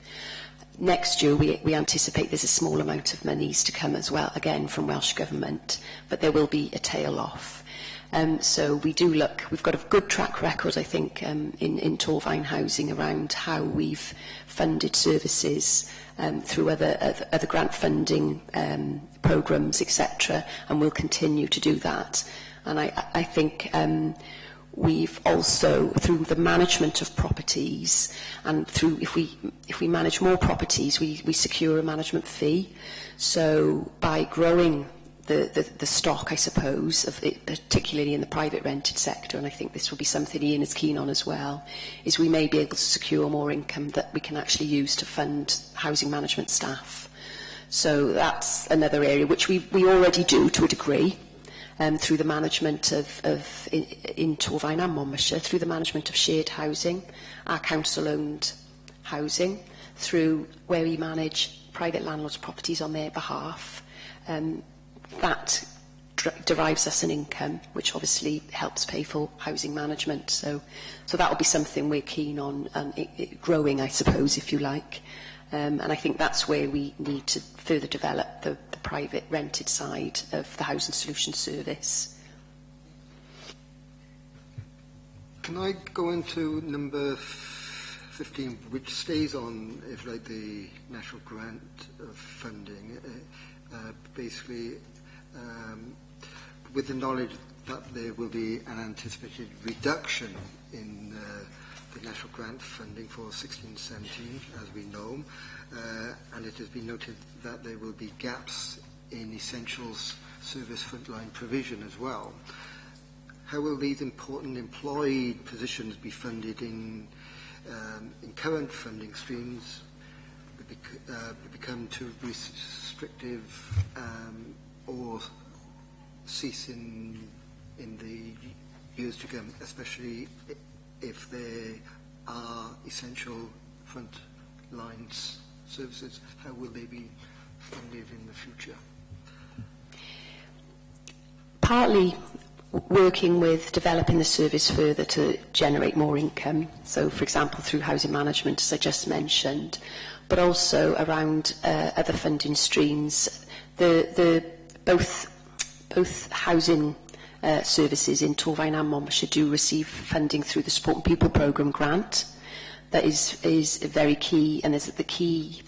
Next year, we anticipate there's a small amount of monies to come as well, again from Welsh Government, but there will be a tail off. So we do look, we've got a good track record, I think, in Torfaen Housing around how we've funded services through other grant funding programmes, etc., and we'll continue to do that. And I think we've also, through the management of properties, and through if we manage more properties, we secure a management fee. So by growing the stock, I suppose, of it, particularly in the private rented sector, and I think this will be something Ian is keen on as well, is we may be able to secure more income that we can actually use to fund housing management staff. So that's another area which we already do to a degree, through the management in Torfaen and Monmouthshire, through the management of shared housing, our council-owned housing, through where we manage private landlords' properties on their behalf. That derives us an income, which obviously helps pay for housing management. So that will be something we're keen on growing, I suppose, if you like. And I think that's where we need to further develop the private rented side of the Housing Solutions Service. Can I go into number 15, which stays on, if like, the national grant of funding, basically with the knowledge that there will be an anticipated reduction in the national grant funding for 16-17, as we know, and it has been noted that there will be gaps in essentials service frontline provision as well. How will these important employed positions be funded in current funding streams become too restrictive or cease in the years to come, especially if there are essential front lines services? How will they be funded in the future? Partly working with developing the service further to generate more income, so for example through housing management, as I just mentioned, but also around other funding streams. Both housing services in Torfaen and Monmouthshire do receive funding through the Support and People Programme grant. That is very key, and is the key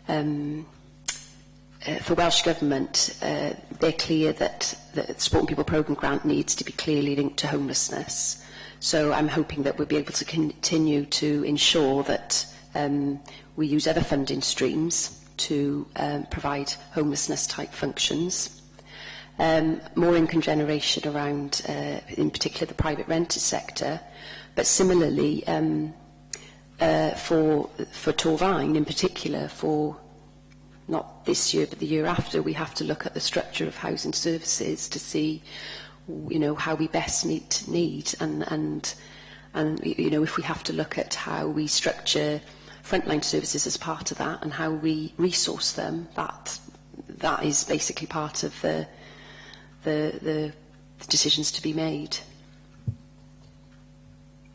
for Welsh Government. They're clear that the Support and People Programme grant needs to be clearly linked to homelessness. So I'm hoping that we'll be able to continue to ensure that we use other funding streams to provide homelessness type functions. More income generation around, in particular, the private rented sector, but similarly for Torfaen in particular, for not this year but the year after, we have to look at the structure of housing services to see how we best meet need, and if we have to look at how we structure frontline services as part of that and how we resource them, that is basically part of the decisions to be made.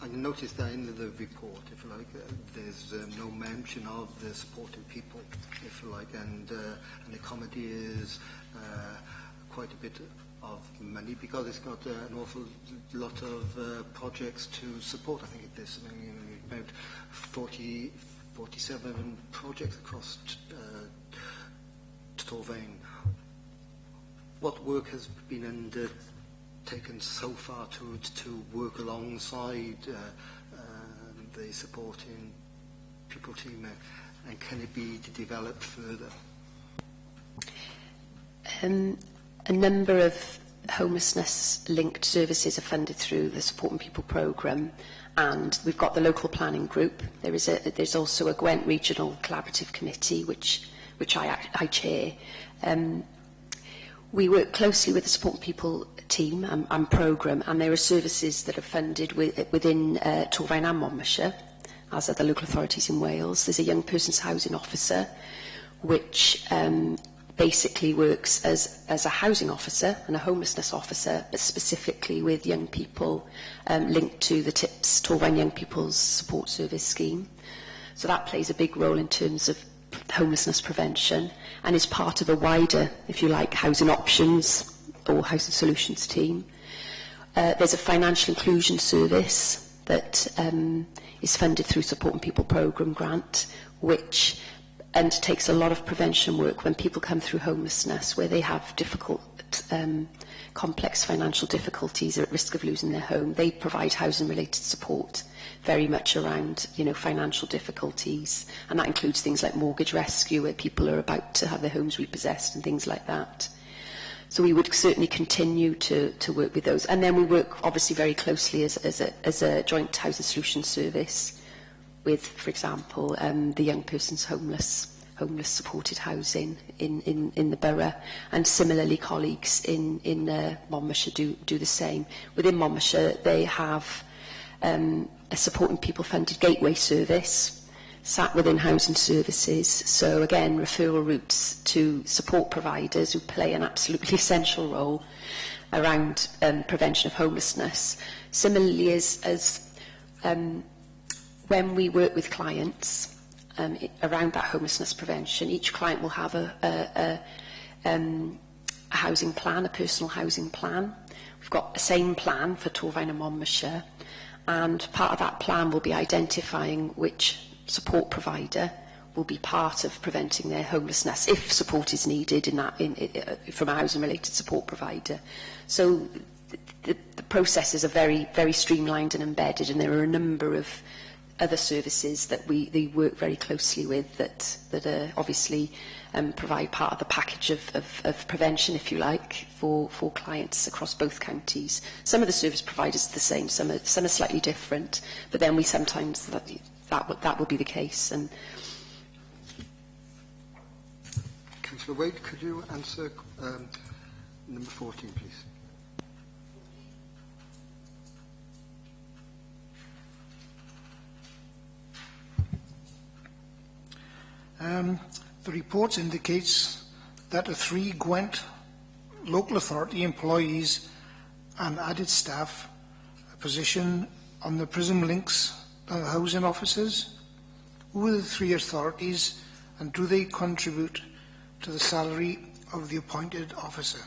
I noticed that in the report, if you like, there's no mention of the supporting people, if you like, and the comedy is quite a bit of money because it's got an awful lot of projects to support. I think there's about 47 projects across Torfaen. What work has been undertaken so far to work alongside the supporting people team, and can it be developed further? A number of homelessness-linked services are funded through the Supporting People programme, and we've got the local planning group. There's also a Gwent Regional Collaborative Committee, which I chair. We work closely with the Supporting People team and programme, and there are services that are funded within Torfaen and Monmouthshire, as are the local authorities in Wales. There's a young person's housing officer, which basically works as a housing officer and a homelessness officer, but specifically with young people linked to the TIPS, Torfaen Young People's Support Service scheme. So that plays a big role in terms of homelessness prevention and is part of a wider, if you like, housing options or housing solutions team. There's a financial inclusion service that is funded through Supporting People programme grant, which undertakes a lot of prevention work when people come through homelessness, where they have difficult, complex financial difficulties, are at risk of losing their home. They provide housing-related support very much around, financial difficulties, and that includes things like mortgage rescue, where people are about to have their homes repossessed and things like that. So we would certainly continue to work with those. And then we work obviously very closely as a joint housing solutions service with, for example, the young person's homeless supported housing in the borough, and similarly colleagues in Monmouthshire do the same. Within Monmouthshire they have a Supporting People funded gateway service sat within housing services, so again referral routes to support providers who play an absolutely essential role around prevention of homelessness. Similarly, as when we work with clients around that homelessness prevention, each client will have a housing plan, a personal housing plan. We've got the same plan for Torfaen and Monmouthshire, and part of that plan will be identifying which support provider will be part of preventing their homelessness if support is needed from a housing related support provider. So the processes are very, very streamlined and embedded, and there are a number of other services that they work very closely with that obviously provide part of the package of prevention, if you like, for clients across both counties. Some of the service providers are the same, some are slightly different, but then we sometimes that will be the case. And Councillor Wade, could you answer number 14, please? The report indicates that the 3 Gwent local authority employees and added staff a position on the Prism Links housing officers. Who are the 3 authorities, and do they contribute to the salary of the appointed officer?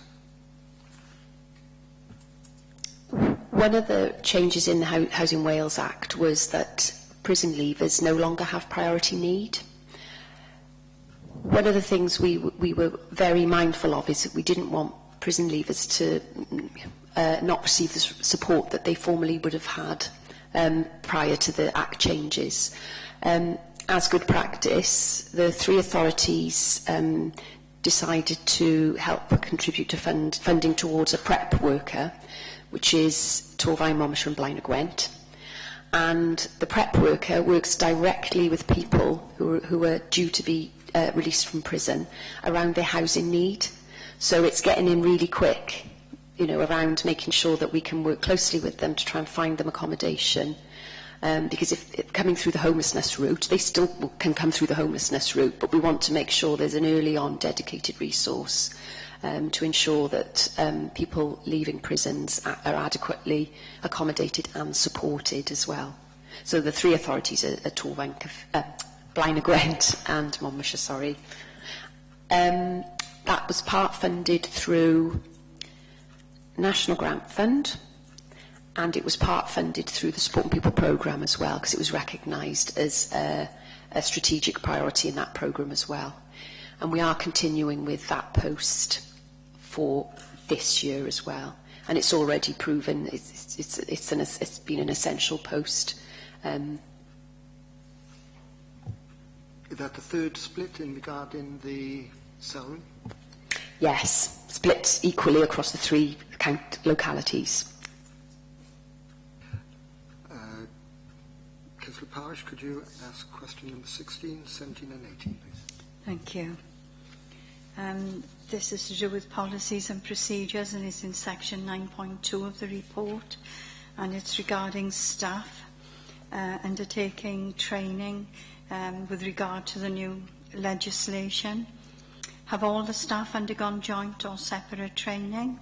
One of the changes in the Housing Wales Act was that prison leavers no longer have priority need. One of the things we were very mindful of is that we didn't want prison leavers to not receive the support that they formerly would have had prior to the Act changes. As good practice, the 3 authorities decided to help contribute to funding towards a PrEP worker, which is Torfaen, Monmouthshire and Blaenau Gwent. And the PrEP worker works directly with people who are due to be released from prison around their housing need. So it's getting in really quick around making sure that we can work closely with them to try and find them accommodation. Because if coming through the homelessness route, they still can come through the homelessness route, but we want to make sure there's an early on dedicated resource to ensure that people leaving prisons are adequately accommodated and supported as well. So the three authorities are Torfaen, Blaenau Gwent and Monmouthshire, that was part funded through National Grant Fund, and it was part funded through the Supporting People programme as well, because it was recognised as a strategic priority in that programme as well. And we are continuing with that post for this year as well. And it's already proven it's been an essential post. Is that the third split in regarding the salary? Yes, split equally across the three localities. Councillor Parish, could you ask question number 16, 17 and 18, please? Thank you. This is to do with policies and procedures, and it's in section 9.2 of the report, and it's regarding staff undertaking training with regard to the new legislation. Have all the staff undergone joint or separate training?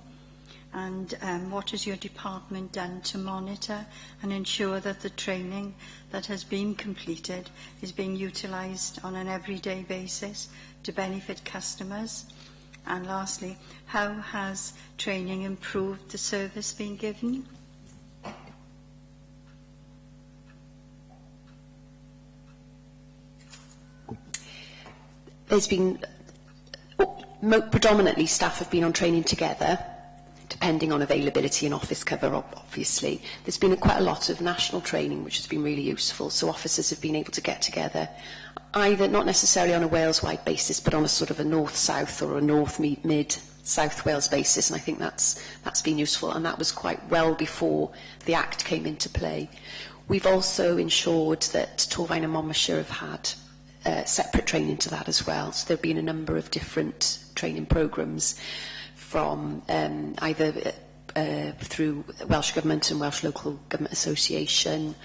And what has your department done to monitor and ensure that the training that has been completed is being utilised on an everyday basis to benefit customers? And lastly, how has training improved the service being given? There's been, predominantly staff have been on training together, depending on availability and office cover, obviously. There's been quite a lot of national training, which has been really useful, so officers have been able to get together, either not necessarily on a Wales-wide basis, but on a sort of a north-south or a north-mid-south Wales basis, and I think that's been useful, and that was quite well before the Act came into play. We've also ensured that Torfaen and Monmouthshire have had separate training to that as well. So there have been a number of different training programmes from either through Welsh Government and Welsh Local Government Association,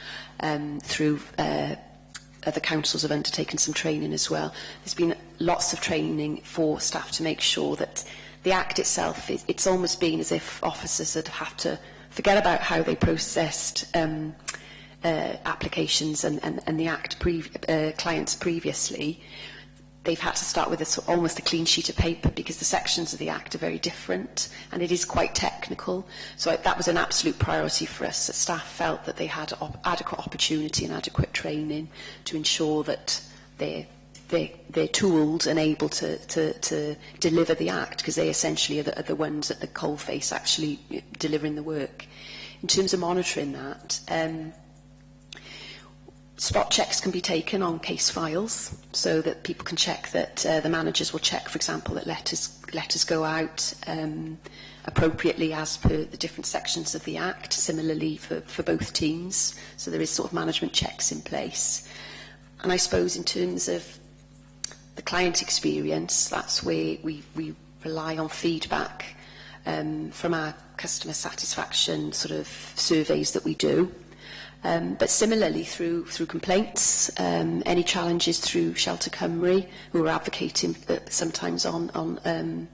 through other councils have undertaken some training as well. There's been lots of training for staff to make sure that the Act itself, it's almost been as if officers had had to forget about how they processed applications and the Act clients previously. They've had to start with almost a clean sheet of paper because the sections of the Act are very different and it is quite technical. So that was an absolute priority for us. That staff felt that they had adequate opportunity and adequate training to ensure that they're tooled and able to deliver the Act, because they essentially are the ones at the coalface actually delivering the work. In terms of monitoring that, spot checks can be taken on case files so that people can check that the managers will check, for example, that letters go out appropriately as per the different sections of the Act, similarly for both teams. So there is sort of management checks in place. And I suppose in terms of the client experience, that's where we rely on feedback from our customer satisfaction sort of surveys that we do. But similarly through complaints, any challenges through Shelter Cymru, who are advocating sometimes on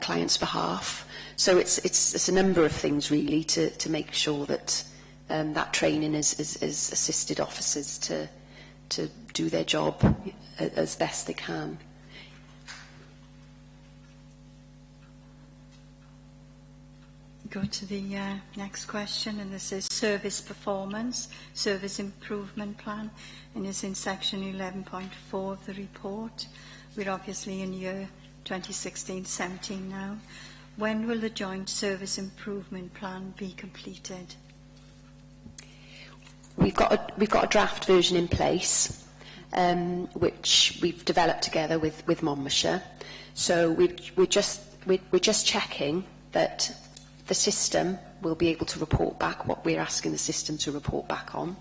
clients' behalf. So it's a number of things really to make sure that that training has assisted officers to do their job as best they can. Go to the next question, and this is service performance, service improvement plan, and it's in section 11.4 of the report. We're obviously in year 2016-17 now. When will the joint service improvement plan be completed? We've got a draft version in place, which we've developed together with Monmouthshire. So we're just checking that the system will be able to report back what we're asking the system to report back on.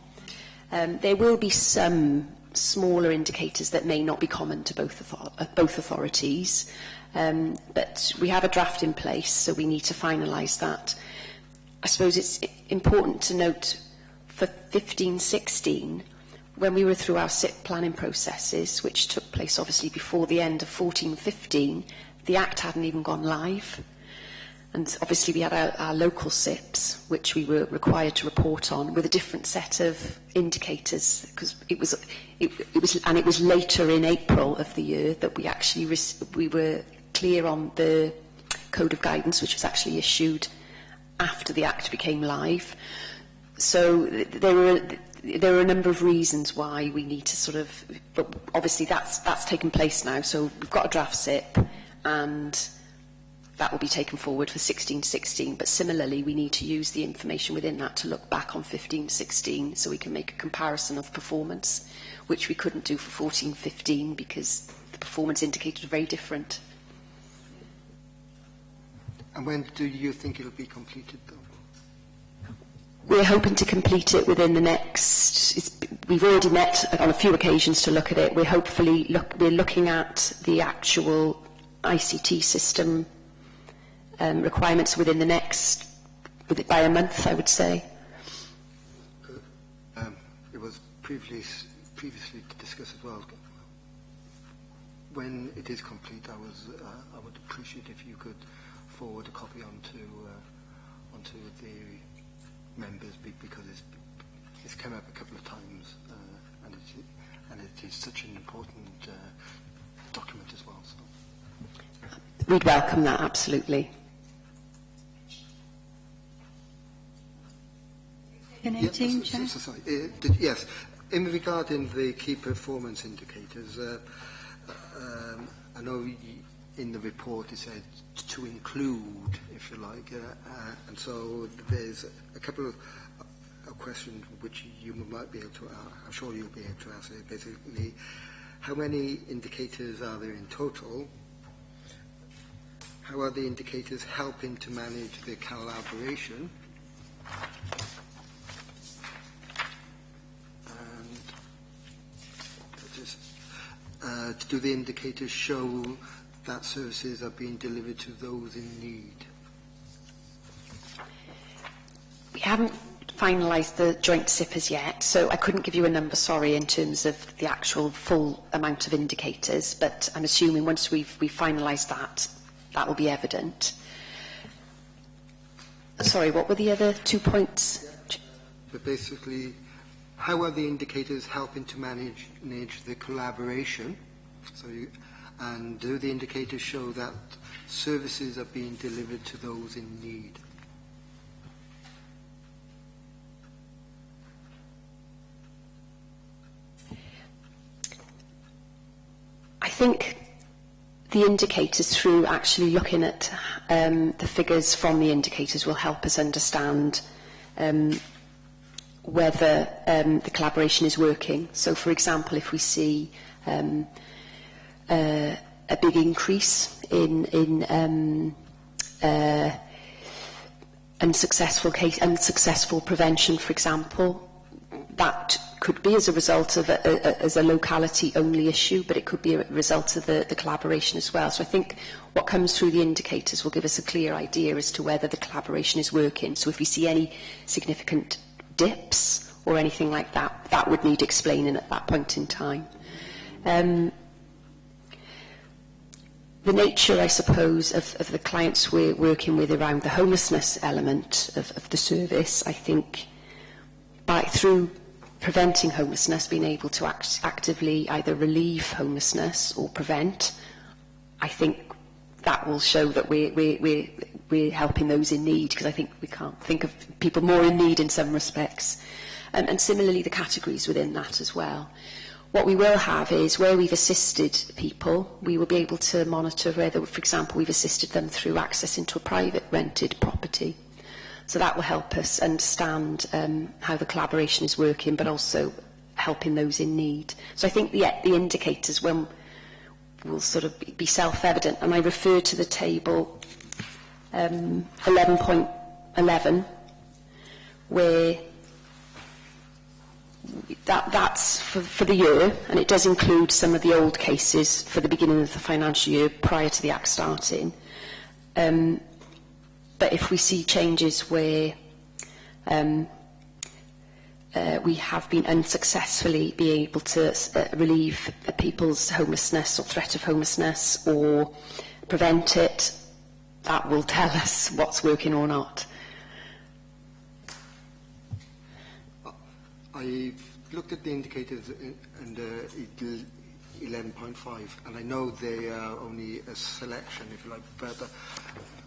There will be some smaller indicators that may not be common to both authorities. But we have a draft in place, so we need to finalise that. I suppose it's important to note for 15-16, when we were through our SIP planning processes, which took place obviously before the end of 14-15, the Act hadn't even gone live. And obviously we had our local SIPs, which we were required to report on, with a different set of indicators, because it was later in April of the year that we actually we were clear on the Code of Guidance, which was actually issued after the Act became live. So there are a number of reasons why we need to sort of, but obviously that's taken place now. So we've got a draft SIP, and that will be taken forward for 16-16, but similarly we need to use the information within that to look back on 15-16 so we can make a comparison of performance, which we couldn't do for 14-15 because the performance indicators are very different. And when do you think it'll be completed, though? We're hoping to complete it within the next... we've already met on a few occasions to look at it. We're looking at the actual ICT system requirements within the next... by a month, I would say. Good. It was previously discussed as well. When it is complete, I would appreciate if you could forward a copy onto the members, because it's come up a couple of times, and it is such an important document as well. So. We'd welcome that, absolutely. Yes, in regarding the key performance indicators, I know in the report it said to include, if you like, and so there's a couple of questions which you might be able to, I'm sure you'll be able to answer. Basically, how many indicators are there in total? How are the indicators helping to manage the collaboration? And do the indicators show that services are being delivered to those in need? We haven't finalised the joint SIP as yet, so I couldn't give you a number, sorry, in terms of the actual full amount of indicators, but I'm assuming once we've finalised that, that will be evident. Sorry, what were the other 2 points? But basically, how are the indicators helping to manage the collaboration? And do the indicators show that services are being delivered to those in need? I think the indicators, through actually looking at the figures from the indicators, will help us understand whether the collaboration is working. So, for example, if we see a big increase in unsuccessful prevention, for example, that could be as a result of as a locality-only issue, but it could be a result of the collaboration as well. So I think what comes through the indicators will give us a clear idea as to whether the collaboration is working. So if we see any significant dips or anything like that, that would need explaining at that point in time. The nature, I suppose, of the clients we're working with around the homelessness element of the service, I think through preventing homelessness, being able to actively either relieve homelessness or prevent, I think that will show that we're helping those in need, because I think we can't think of people more in need in some respects. And similarly, the categories within that as well. What we will have is where we've assisted people, we will be able to monitor whether, for example, we've assisted them through access into a private rented property. So that will help us understand how the collaboration is working, but also helping those in need. So I think the indicators will sort of be self-evident. And I refer to the table 11.11, where That's for the year, and it does include some of the old cases for the beginning of the financial year prior to the Act starting. But if we see changes where we have been unsuccessfully be able to relieve people's homelessness or threat of homelessness or prevent it, that will tell us what's working or not. I've looked at the indicators under 11.5, and I know they are only a selection, if you like, but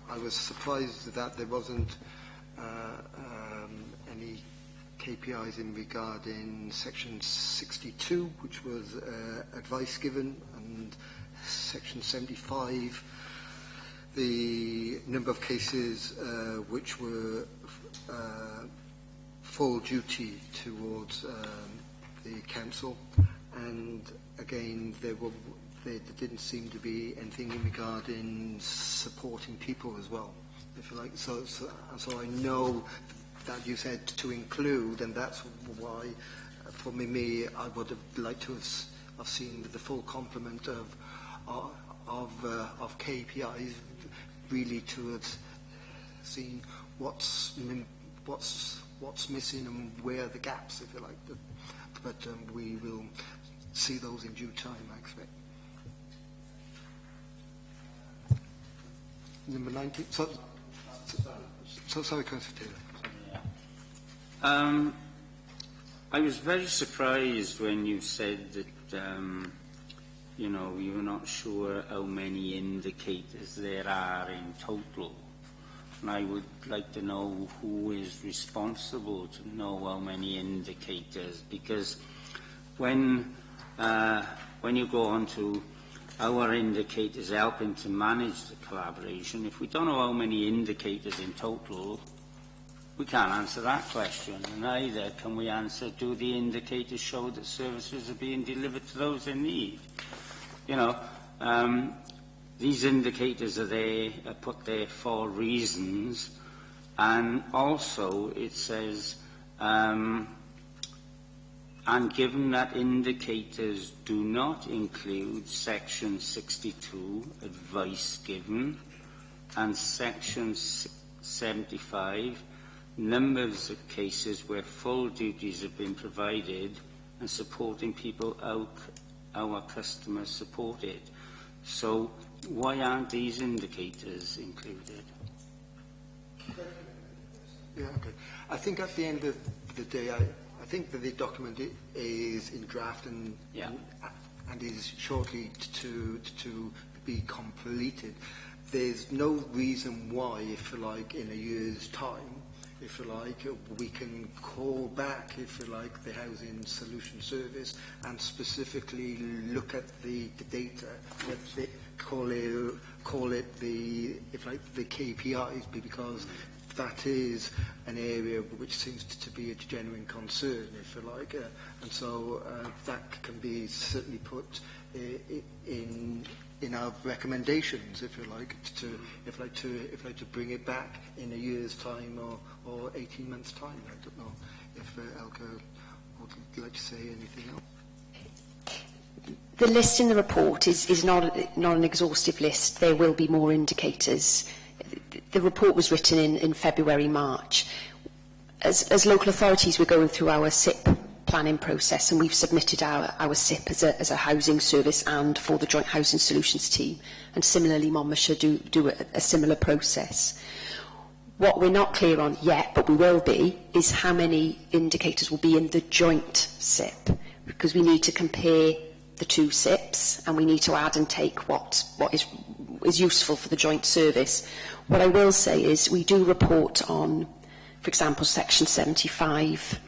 I was surprised that there wasn't any KPIs in regard in section 62, which was advice given, and section 75, the number of cases which were full duty towards the council, and again there didn't seem to be anything in regard in supporting people as well, if you like. So I know that you said to include, and that's why for me I would have liked to have seen the full complement of KPIs, really to have seen what's missing and where are the gaps, if you like. But we will see those in due time, I expect. Number 19. So sorry, Councillor Taylor. Yeah. I was very surprised when you said that, you know, you were not sure how many indicators there are in total. And I would like to know who is responsible to know how many indicators, because when you go on to our indicators helping to manage the collaboration, if we don't know how many indicators in total, we can't answer that question, and neither can we answer, do the indicators show that services are being delivered to those in need? You know, these indicators are there, are put there for reasons, and also it says, and given that indicators do not include section 62, advice given, and section 75, numbers of cases where full duties have been provided and supporting people our customers supported. So why aren't these indicators included? Yeah, okay. I think at the end of the day, I think that the document is in draft and is shortly to be completed. There's no reason why, if you like, in a year's time, if you like, we can call back, if you like, the Housing Solution Service and specifically look at the data, call it the, if like, the KPIs, because that is an area which seems to be a genuine concern, if you like, and so that can be certainly put in our recommendations, if you like, to bring it back in a year's time or 18 months' time. I don't know if Elke would like to say anything else. The list in the report is not an exhaustive list. There will be more indicators. The report was written in February, March. As local authorities, we're going through our SIP planning process, and we've submitted our SIP as a housing service and for the Joint Housing Solutions team. And similarly, Monmouthshire do a similar process. What we're not clear on yet, but we will be, is how many indicators will be in the joint SIP, because we need to compare the two SIPs, and we need to add and take what is useful for the joint service. What I will say is we do report on, for example, section 75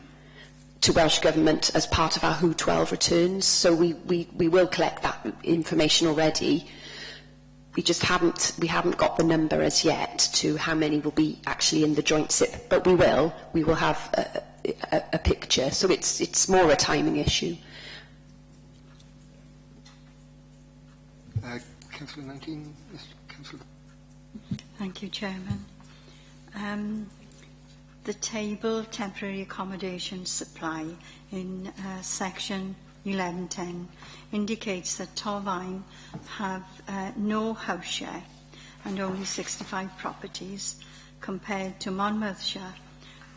to Welsh Government as part of our WHO12 returns, so we will collect that information already. We haven't got the number as yet to how many will be actually in the joint SIP, but we will have a picture, so it's more a timing issue. Councillor 19, Councillor. Thank you, Chairman. the table temporary accommodation supply in section 1110 indicates that Torfaen have no house share and only 65 properties, compared to Monmouthshire,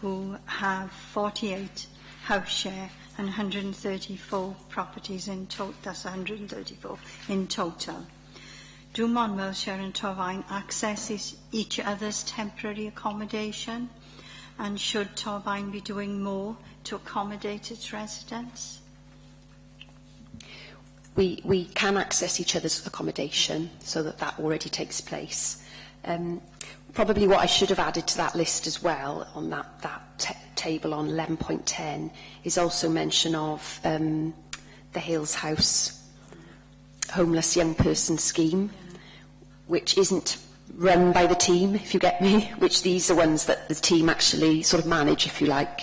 who have 48 house share and 134 properties in total. That's 134 in total. Do Monmouthshire and Torfaen access each other's temporary accommodation? And should Torfaen be doing more to accommodate its residents? We can access each other's accommodation, so that already takes place. Probably what I should have added to that list as well, on that table on 11.10, is also mention of the Hales House homeless young person scheme, which isn't run by the team, if you get me, which these are ones that the team actually sort of manage, if you like.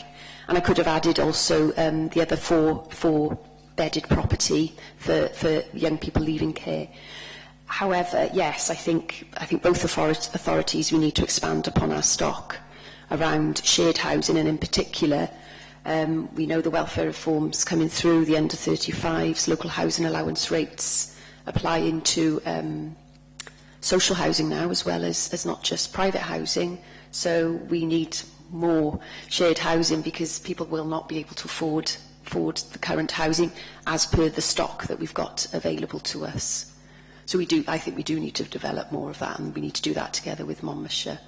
And I could have added also the other four bedded property for young people leaving care. However, yes, I think both authorities, we need to expand upon our stock around shared housing, and in particular, we know the welfare reforms coming through, the under 35s, local housing allowance rates applying to social housing now, as well as not just private housing. So we need more shared housing, because people will not be able to afford the current housing as per the stock that we've got available to us. So I think we do need to develop more of that, and we need to do that together with Monmouthshire.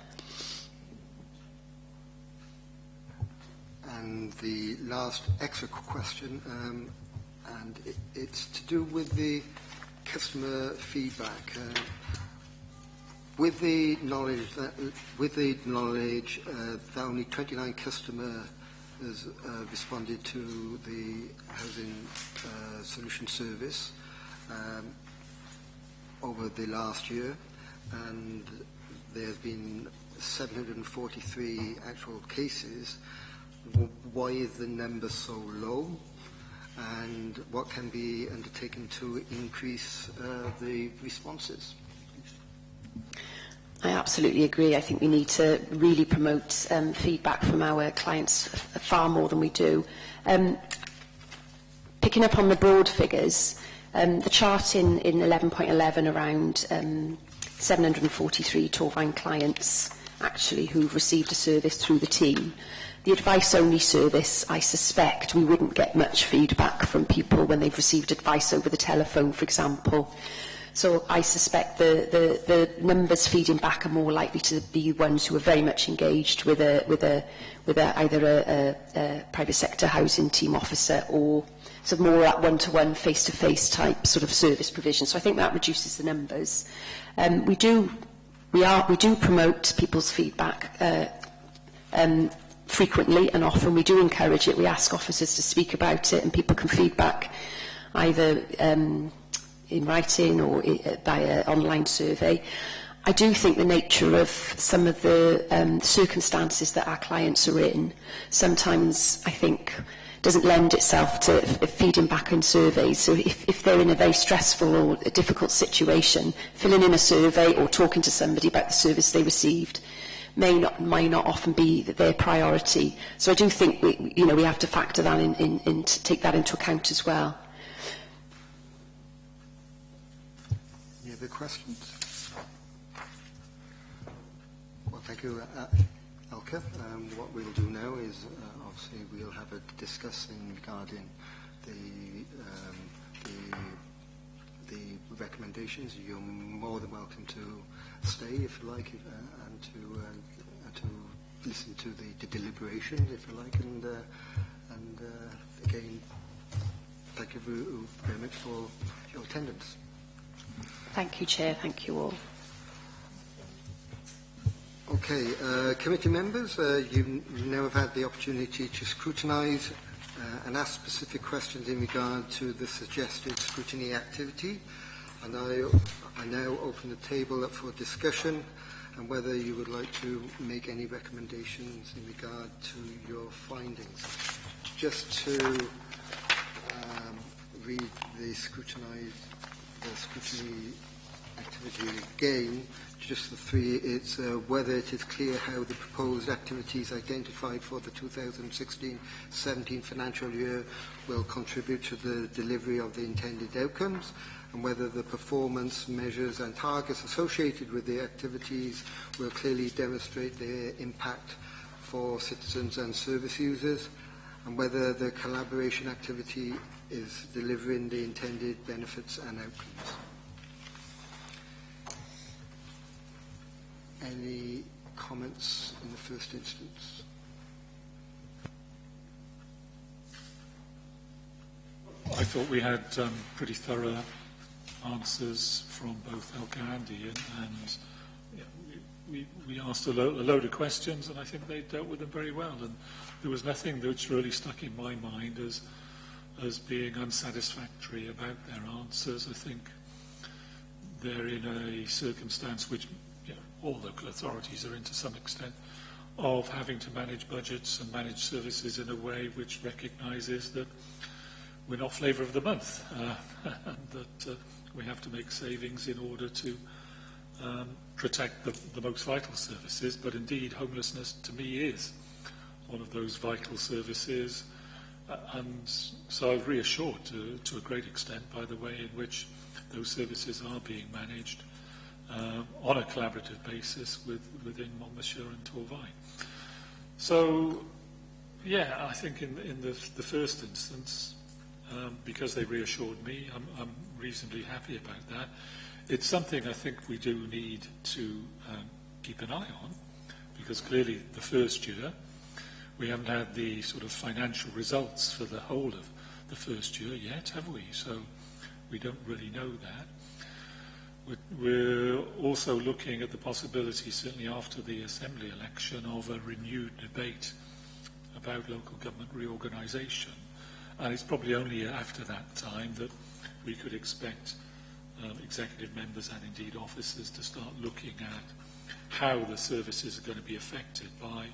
And the last extra question, and it's to do with the customer feedback. With the knowledge that only 29 customers responded to the housing solution service over the last year, and there have been 743 actual cases, why is the number so low, and what can be undertaken to increase the responses? I absolutely agree. I think we need to really promote feedback from our clients far more than we do. Picking up on the broad figures, the chart in 11.11 around 743 Torfaen clients actually who've received a service through the team. The advice-only service, I suspect we wouldn't get much feedback from people when they've received advice over the telephone, for example. So I suspect the numbers feeding back are more likely to be ones who are very much engaged with either a private sector housing team officer, or sort of more at one-to-one, face-to-face type sort of service provision. So I think that reduces the numbers. We do promote people's feedback frequently and often. We do encourage it. We ask officers to speak about it, and people can feedback either in writing or by an online survey. I do think the nature of some of the circumstances that our clients are in sometimes, I think, doesn't lend itself to feeding back in surveys. So if they're in a very stressful or a difficult situation, filling in a survey or talking to somebody about the service they received may not often be their priority. So I do think we have to factor that in to take that into account as well. Any other questions? Well, thank you, Elke. What we'll do now is obviously we'll have a discussion regarding the recommendations. You're more than welcome to stay if you like, and to listen to the deliberation if you like. And again, thank you very much for your attendance. Thank you, Chair. Thank you all. Okay, committee members, you now have had the opportunity to scrutinise and ask specific questions in regard to the suggested scrutiny activity. And I now open the table up for discussion, and whether you would like to make any recommendations in regard to your findings. Just to read the scrutiny activity again, just the three. It's whether it is clear how the proposed activities identified for the 2016-17 financial year will contribute to the delivery of the intended outcomes, and whether the performance measures and targets associated with the activities will clearly demonstrate their impact for citizens and service users, and whether the collaboration activity is delivering the intended benefits and outcomes. Any comments in the first instance? I thought we had pretty thorough answers from both Elke and Ian, and we asked a load of questions, and I think they dealt with them very well. And there was nothing which really stuck in my mind as being unsatisfactory about their answers. I think they're in a circumstance which all local authorities are in to some extent, of having to manage budgets and manage services in a way which recognises that we're not flavour of the month, and that we have to make savings in order to protect the most vital services. But indeed, homelessness to me is one of those vital services, and so I'm reassured to a great extent by the way in which those services are being managed on a collaborative basis within Monmouthshire and Torvine. So, yeah, I think in the first instance, because they reassured me, I'm reasonably happy about that. It's something I think we do need to keep an eye on, because clearly the first year we haven't had the sort of financial results for the whole of the first year yet, have we? So we don't really know that. We're also looking at the possibility, certainly after the Assembly election, of a renewed debate about local government reorganisation. And it's probably only after that time that we could expect executive members and indeed officers to start looking at how the services are going to be affected by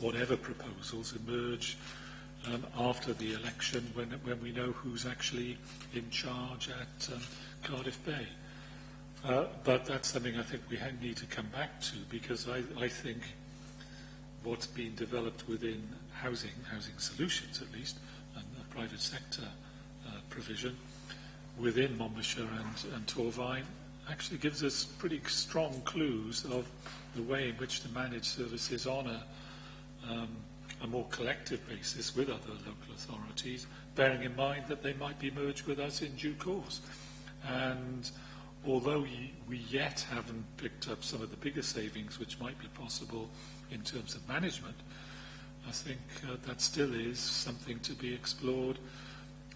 whatever proposals emerge after the election, when we know who's actually in charge at Cardiff Bay. But that's something I think we need to come back to, because I think what's been developed within housing solutions at least, and the private sector provision within Monmouthshire and Torvine actually gives us pretty strong clues of the way in which to manage services on a more collective basis with other local authorities, bearing in mind that they might be merged with us in due course. And although we yet haven't picked up some of the bigger savings which might be possible in terms of management, I think that still is something to be explored.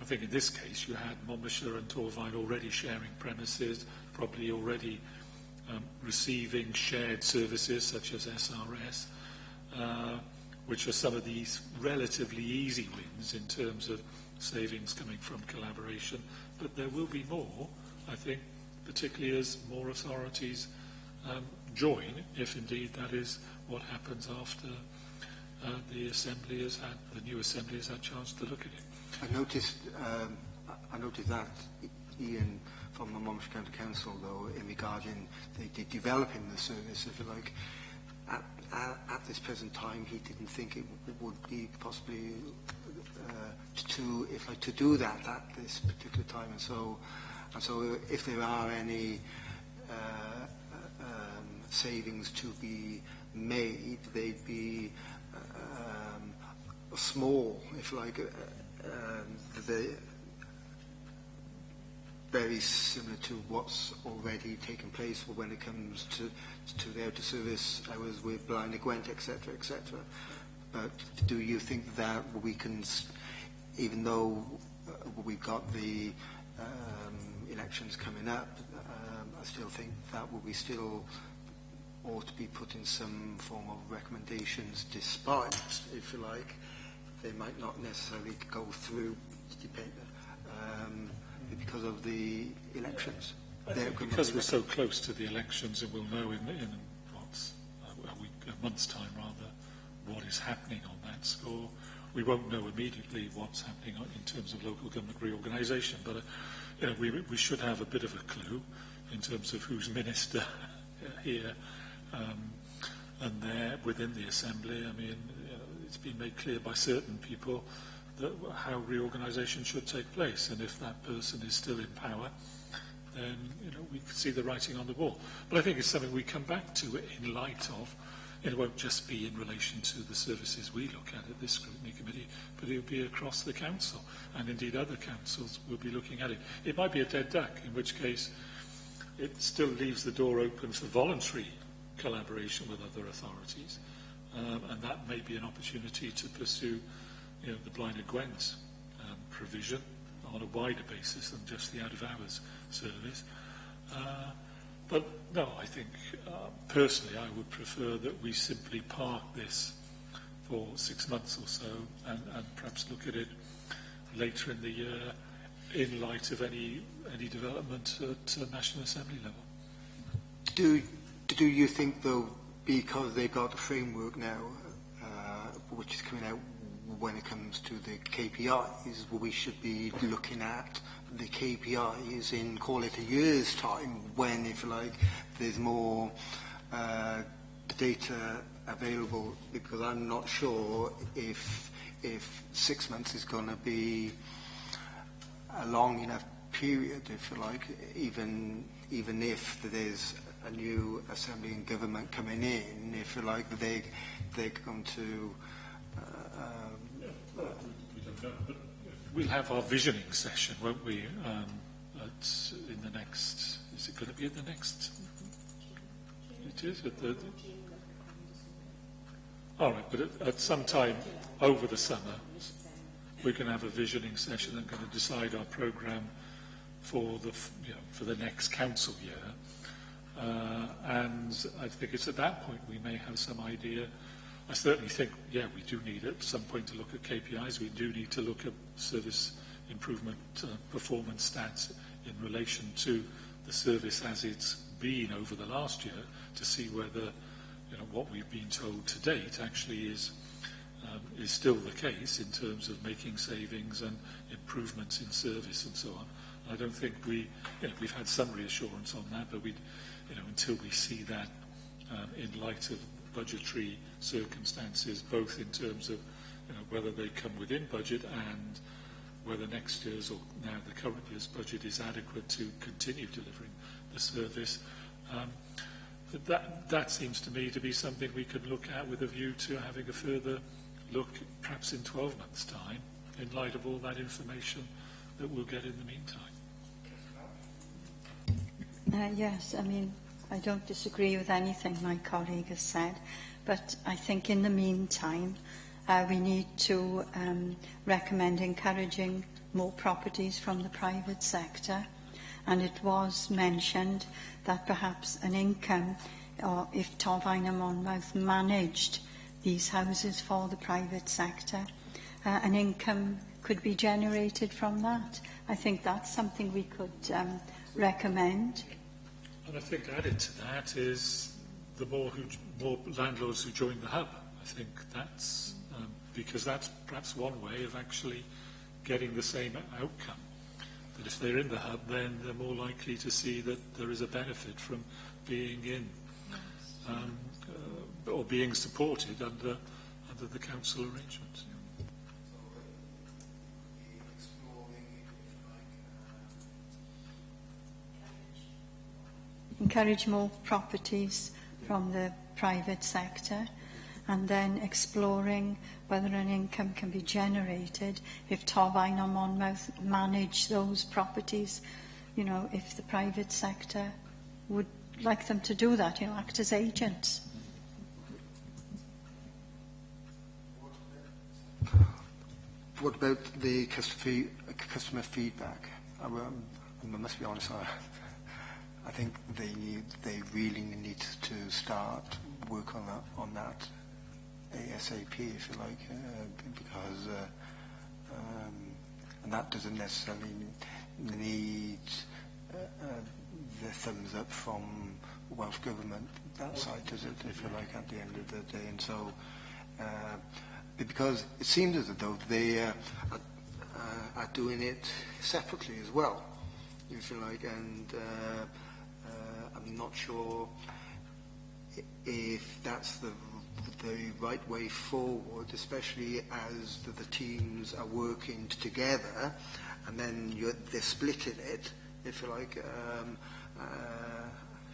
I think in this case you had Monmouthshire and Torvine already sharing premises, probably already receiving shared services such as SRS, which are some of these relatively easy wins in terms of savings coming from collaboration. But there will be more, I think, particularly as more authorities join, if indeed that is what happens after the new Assembly has had a chance to look at it. I noticed that, Ian, from the Monmouthshire County Council, though, in regarding developing the service, if you like, at this present time, he didn't think it would be possibly to do that at this particular time, and so if there are any savings to be made, they'd be small, if you like, very similar to what's already taken place when it comes to the outer service hours with Blind Gwent, etc., etc. But do you think that we can, even though we've got the elections coming up, I still think that we still ought to be put in some form of recommendations, despite, if you like, they might not necessarily go through, because of the elections. Because we're so close to the elections, and we'll know in a month's time rather what is happening on that score. We won't know immediately what's happening in terms of local government reorganisation, but we should have a bit of a clue in terms of who's minister here and there within the Assembly. I mean, it's been made clear by certain people that how reorganisation should take place, and if that person is still in power, then we can see the writing on the wall. But I think it's something we come back to in light of. It won't just be in relation to the services we look at this scrutiny committee, but it will be across the council, and indeed other councils will be looking at it. It might be a dead duck, in which case it still leaves the door open for voluntary collaboration with other authorities, and that may be an opportunity to pursue the Blind and Gwent provision on a wider basis than just the out-of-hours service. But no, I think personally I would prefer that we simply park this for 6 months or so and perhaps look at it later in the year in light of any development at National Assembly level. Do you think, though, because they've got a framework now, which is coming out when it comes to the KPIs, we should be looking at the KPIs in, call it, a year's time, when, if you like, there's more data available? Because I'm not sure if 6 months is going to be a long enough period, if you like, even if there's a new Assembly and Government coming in, if you like, they're going to... we don't know, but we'll have our visioning session, won't we, in the next... Is it going to be in the next... It is at the... All right, but at some time over the summer, we're going to have a visioning session and going to decide our programme for the next council year. And I think it's at that point we may have some idea. I certainly think, we do need at some point to look at KPIs. We do need to look at service improvement performance stats in relation to the service as it's been over the last year, to see whether what we've been told to date actually is still the case in terms of making savings and improvements in service and so on. I don't think we've had some reassurance on that, but until we see that in light of budgetary circumstances, both in terms of whether they come within budget and whether next year's or now the current year's budget is adequate to continue delivering the service, that seems to me to be something we could look at with a view to having a further look, perhaps in 12 months' time, in light of all that information that we'll get in the meantime. Yes, I mean, I don't disagree with anything my colleague has said, but I think in the meantime we need to recommend encouraging more properties from the private sector, and it was mentioned that perhaps an income, or if Torfaen and Monmouth managed these houses for the private sector, an income could be generated from that. I think that's something we could recommend. And I think added to that is the more landlords who join the hub. I think that's because that's perhaps one way of actually getting the same outcome. That if they're in the hub, then they're more likely to see that there is a benefit from being in or being supported under the council arrangements. Encourage more properties from the private sector, and then exploring whether an income can be generated if Torfaen or Monmouth manage those properties. If the private sector would like them to do that, act as agents. What about the customer feedback? I must be honest, I think they really need to start work on that ASAP, if you like, because and that doesn't necessarily need the thumbs up from Welsh Government, that side, does it, if you like, at the end of the day. And so, because it seems as though they are doing it separately as well, if you like, and I'm not sure if that's the right way forward, especially as the teams are working together, and then they're splitting it, if you like.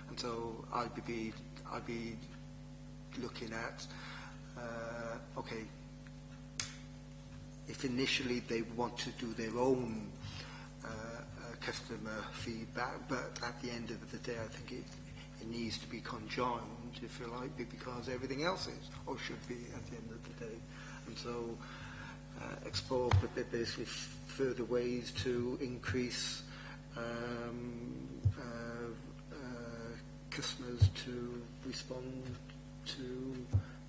And so I'd be looking at, okay, if initially they want to do their own customer feedback, but at the end of the day, I think it needs to be conjoined, if you like, because everything else is, or should be, at the end of the day. And so explore basically further ways to increase customers to respond to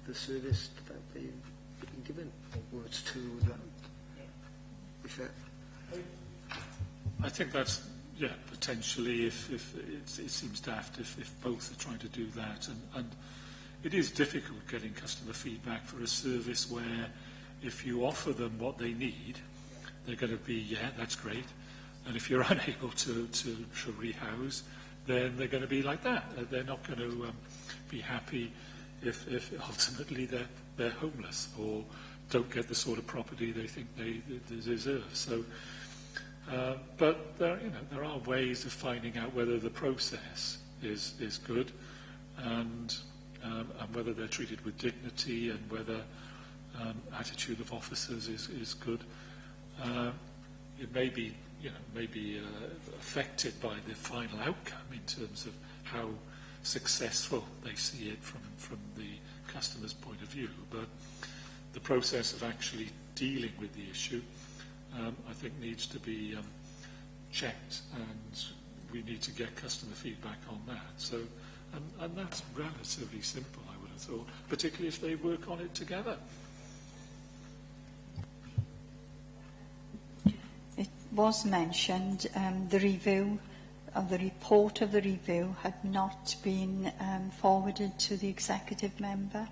the service that they've been given, or words to that effect. I think that's, potentially, if it seems daft if both are trying to do that. And it is difficult getting customer feedback for a service where if you offer them what they need, they're going to be, that's great. And if you're unable to rehouse, then they're going to be like that. They're not going to be happy if ultimately they're homeless or don't get the sort of property they think they deserve. So, but there are ways of finding out whether the process is good, and whether they're treated with dignity, and whether attitude of officers is good. It may be affected by the final outcome in terms of how successful they see it from the customer's point of view, but the process of actually dealing with the issue, I think, needs to be checked, and we need to get customer feedback on that. So, and that's relatively simple, I would have thought, particularly if they work on it together. It was mentioned the review, the report of the review had not been forwarded to the executive member.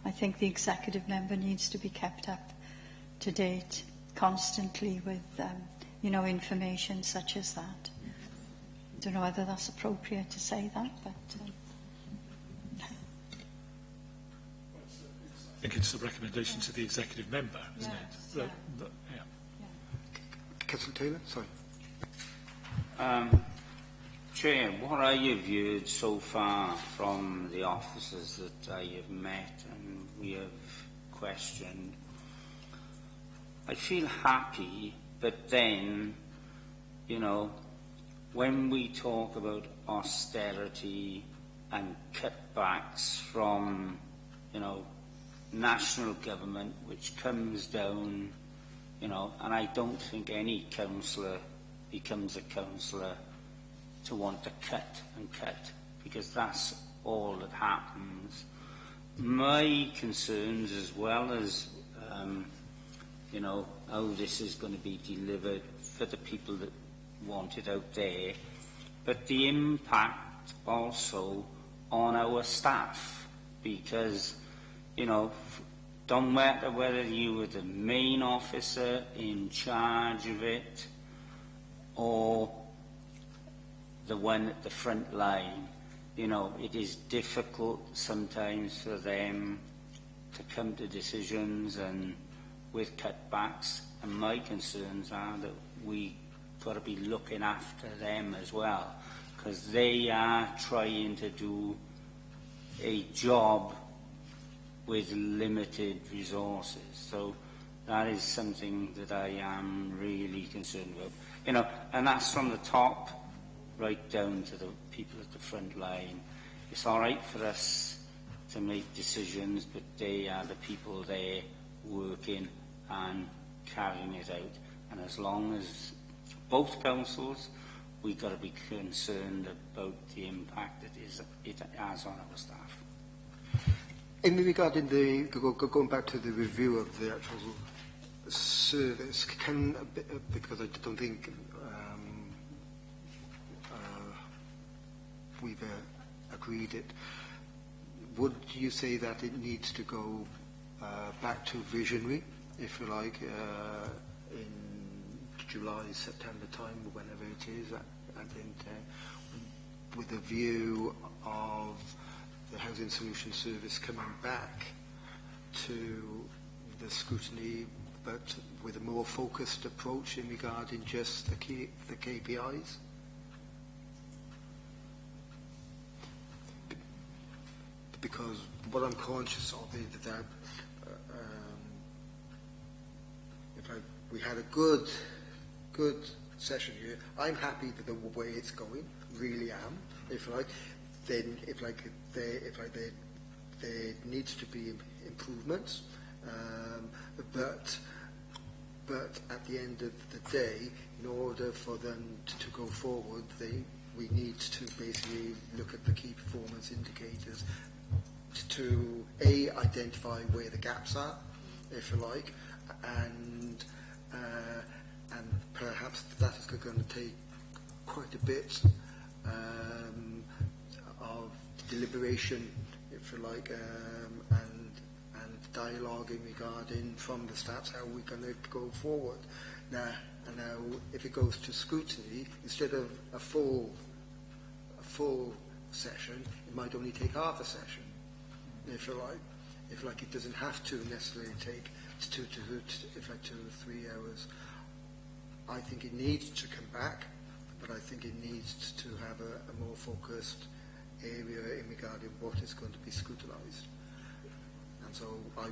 I think the executive member needs to be kept up to date constantly with, information such as that. I don't know whether that's appropriate to say that, but... I think it's a recommendation to the executive member, isn't it? Councillor Taylor, sorry. Chair, what I have heard so far from the officers that I have met and we have questioned, I feel happy, but then, when we talk about austerity and cutbacks from, national government, which comes down, and I don't think any councillor becomes a councillor to want to cut and cut, because that's all that happens. My concerns, as well as, how this is going to be delivered for the people that want it out there, but the impact also on our staff, because, don't matter whether you were the main officer in charge of it or the one at the front line, it is difficult sometimes for them to come to decisions and with cutbacks, and my concerns are that we got to be looking after them as well, because they are trying to do a job with limited resources. So that is something that I am really concerned about. And that's from the top right down to the people at the front line. It's all right for us to make decisions, but they are the people there working and carrying it out. And as long as both councils, we've got to be concerned about the impact it has on our staff. In regarding going back to the review of the actual service, because I don't think we've agreed it, would you say that it needs to go back to visionary, if you like, in July, September time, whenever it is, with a view of the Housing Solution Service coming back to the scrutiny, but with a more focused approach in regarding just the KPIs. Because what I'm conscious of is that we had a good session here. I'm happy with the way it's going, really am. There needs to be improvements, but at the end of the day, in order for them to go forward, we need to basically look at the key performance indicators to identify where the gaps are, if you like, and perhaps that is going to take quite a bit of deliberation, if you like, and dialoguing regarding from the stats how we're going to go forward. Now, if it goes to scrutiny, instead of a full session, it might only take half a session. If you like, it doesn't have to necessarily take 2 to 3 hours. I think it needs to come back, but I think it needs to have a more focused area in regarding what is going to be scrutinised. And so I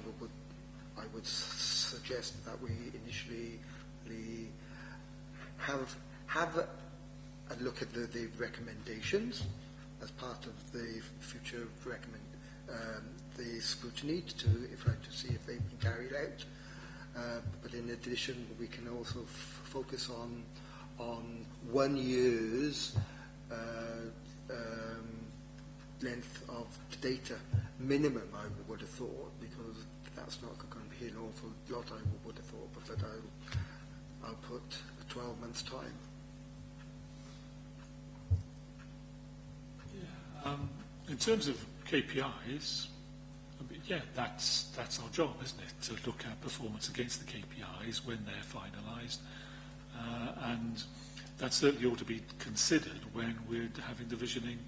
would suggest that we initially have a look at the recommendations as part of the future the scrutiny to see if they've been carried out. But in addition, we can also focus on 1 year's length of data minimum, I would have thought, because that's not going to be an awful lot, I would have thought, but that I'll put 12 months' time. Yeah. In terms of KPIs, yeah, that's our job, isn't it? To look at performance against the KPIs when they're finalised, and that certainly ought to be considered when we're having the visioning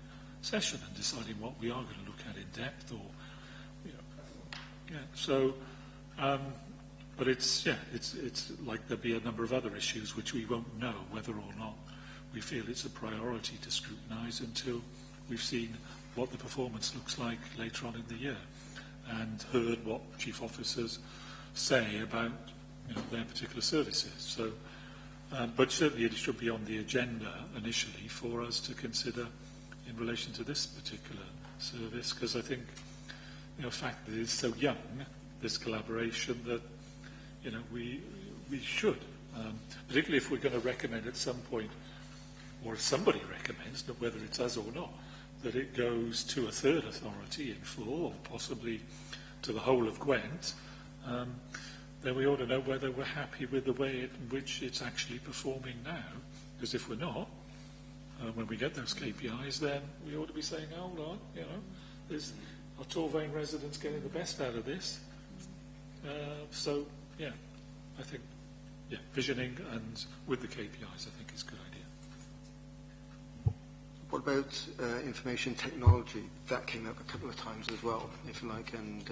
session and deciding what we are going to look at in depth, or So, but it's like there'll be a number of other issues which we won't know whether or not we feel it's a priority to scrutinise until we've seen what the performance looks like later on in the year, and heard what chief officers say about their particular services. So, but certainly it should be on the agenda initially for us to consider in relation to this particular service, because I think the fact that it's so young, this collaboration, that we should, particularly if we're going to recommend at some point, or if somebody recommends, whether it's us or not, that it goes to a third authority in full, or possibly to the whole of Gwent, then we ought to know whether we're happy with the way in which it's actually performing now. Because if we're not, when we get those KPIs, then we ought to be saying, hold on, are Torvane residents getting the best out of this? So, yeah, I think, visioning and with the KPIs, I think is a good idea. What about information technology? That came up a couple of times as well, if you like, and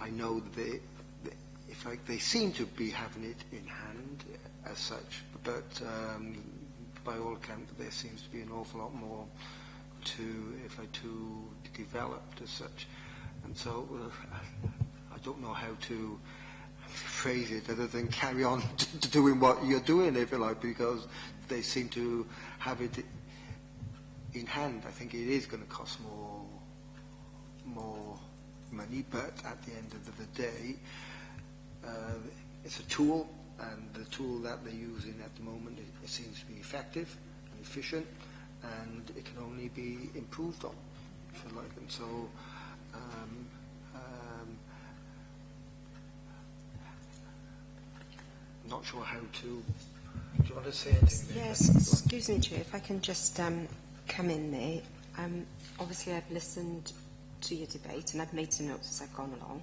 I know that they seem to be having it in hand as such, but by all accounts, there seems to be an awful lot more to develop as such, and so I don't know how to phrase it other than carry on doing what you're doing, if you like, because they seem to have it in hand. I think it is going to cost more money, but at the end of the day, it's a tool, and the tool that they're using at the moment, it seems to be effective and efficient, and it can only be improved on, if you like. And so, I'm not sure how to. Do you want to say anything? Yes, excuse me, Chair, if I can just come in there. Obviously, I've listened to your debate and I've made some notes as I've gone along.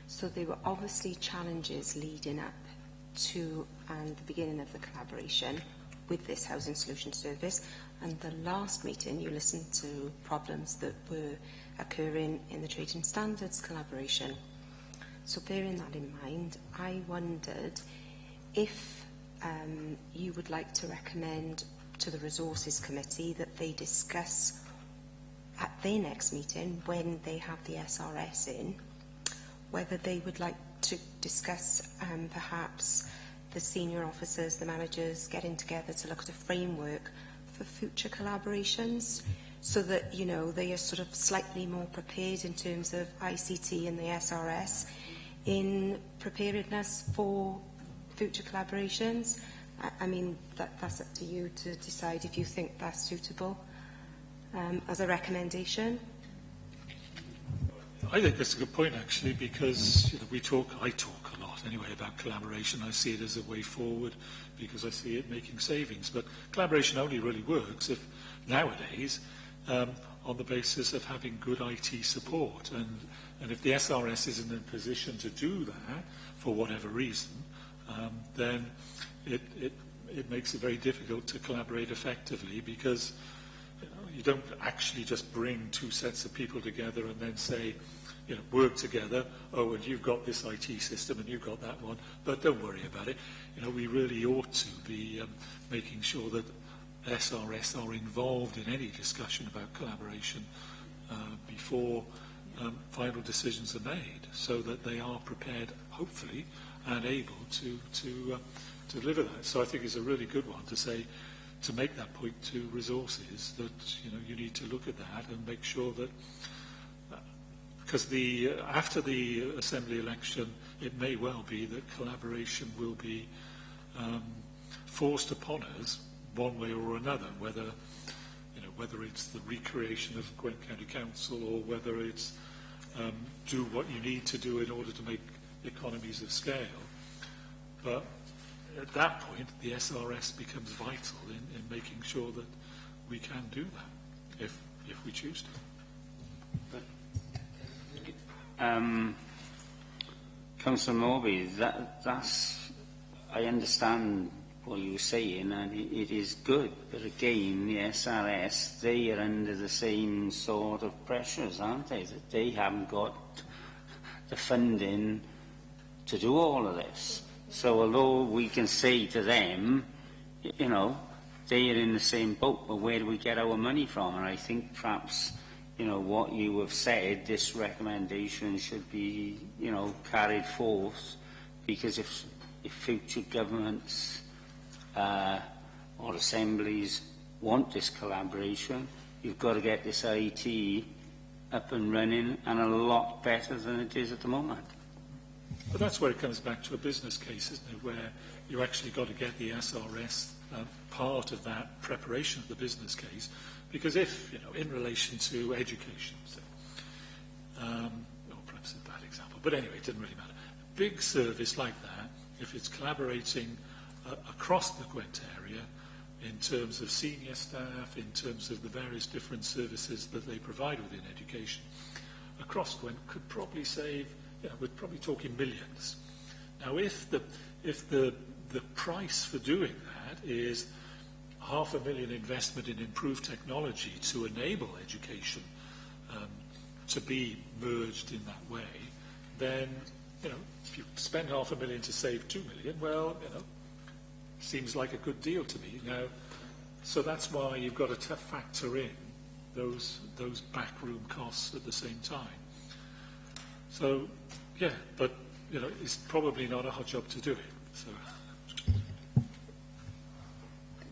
So there were obviously challenges leading up to and the beginning of the collaboration, with this Housing Solution Service, and the last meeting you listened to problems that were occurring in the Trading Standards collaboration. So bearing that in mind, I wondered if you would like to recommend to the Resources Committee that they discuss at their next meeting, when they have the SRS in, whether they would like to discuss perhaps the senior officers, the managers getting together to look at a framework for future collaborations, so that, you know, they are sort of slightly more prepared in terms of ICT and the SRS in preparedness for future collaborations. I mean, that's up to you to decide if you think that's suitable as a recommendation. I think that's a good point, actually, because I talk a lot anyway about collaboration. I see it as a way forward because I see it making savings. But collaboration only really works if nowadays on the basis of having good IT support. And if the SRS isn't in a position to do that for whatever reason, then it makes it very difficult to collaborate effectively, because you don't actually just bring two sets of people together and then say, work together. Oh, and you've got this IT system and you've got that one, but don't worry about it. We really ought to be making sure that SRS are involved in any discussion about collaboration before final decisions are made, so that they are prepared, hopefully, and able to deliver that. So I think it's a really good one to say, to make that point to Resources, that you need to look at that and make sure that, because after the Assembly election, it may well be that collaboration will be forced upon us one way or another, whether it's the recreation of Gwent County Council, or whether it's do what you need to do in order to make economies of scale. But at that point, the SRS becomes vital in making sure that we can do that, if we choose to. Councillor Morby, that's, I understand what you were saying, and it is good, but again, the SRS, they are under the same sort of pressures, aren't they? That they haven't got the funding to do all of this. So although we can say to them, they are in the same boat, but where do we get our money from? And I think perhaps, what you have said, this recommendation should be, carried forth, because if future governments or assemblies want this collaboration, you've got to get this IT up and running, and a lot better than it is at the moment. But that's where it comes back to a business case, isn't it, where you actually got to get the SRS part of that preparation of the business case, because if, in relation to education, say, perhaps a bad example, but anyway, it didn't really matter. A big service like that, if it's collaborating across the Gwent area in terms of senior staff, in terms of the various different services that they provide within education, across Gwent could probably save, we're probably talking millions. Now, if the price for doing that is $500,000 investment in improved technology to enable education to be merged in that way, then if you spend $500,000 to save $2 million, well, seems like a good deal to me. Now, so that's why you've got to factor in those backroom costs at the same time. So, yeah, but it's probably not a hard job to do it. So,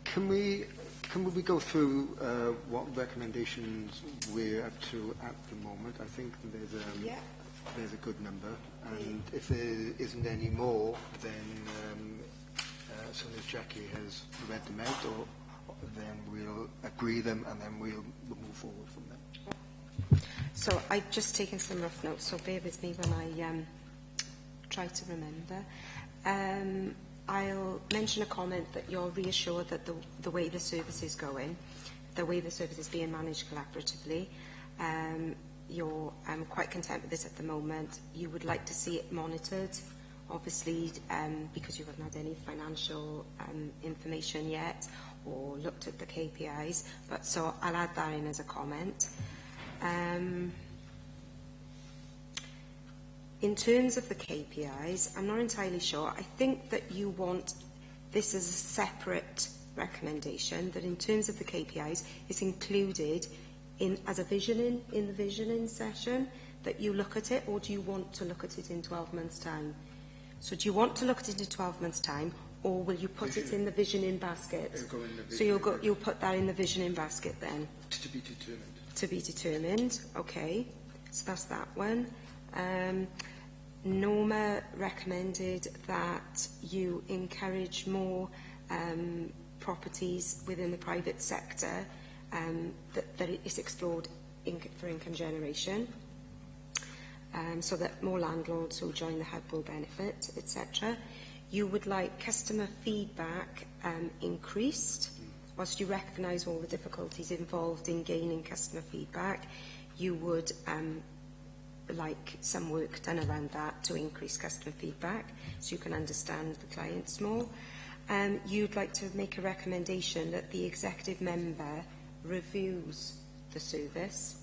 can we go through what recommendations we're up to at the moment? I think there's a good number, and if there isn't any more, then as soon as Jackie has read them out, then we'll agree them, and then we'll move forward from there. So I've just taken some rough notes, so bear with me when I try to remember. I'll mention a comment that you're reassured that the way the service is going, the way the service is being managed collaboratively, you're quite content with this at the moment. You would like to see it monitored obviously, because you haven't had any financial information yet or looked at the KPIs, but so I'll add that in as a comment. In terms of the KPIs, I'm not entirely sure. I think that you want this as a separate recommendation, that in terms of the KPIs, it's included as a visioning in the visioning session, that you look at it, or do you want to look at it in 12 months' time? So do you want to look at it in 12 months' time, or will you put it in the visioning basket? So you'll put that in the visioning basket then? To be determined. To be determined, okay. So that's that one. Norma recommended that you encourage more properties within the private sector that it is explored for income generation, so that more landlords who join the hub will benefit, etc. You would like customer feedback increased. Whilst you recognise all the difficulties involved in gaining customer feedback, you would like some work done around that to increase customer feedback so you can understand the clients more. You'd like to make a recommendation that the executive member reviews the service.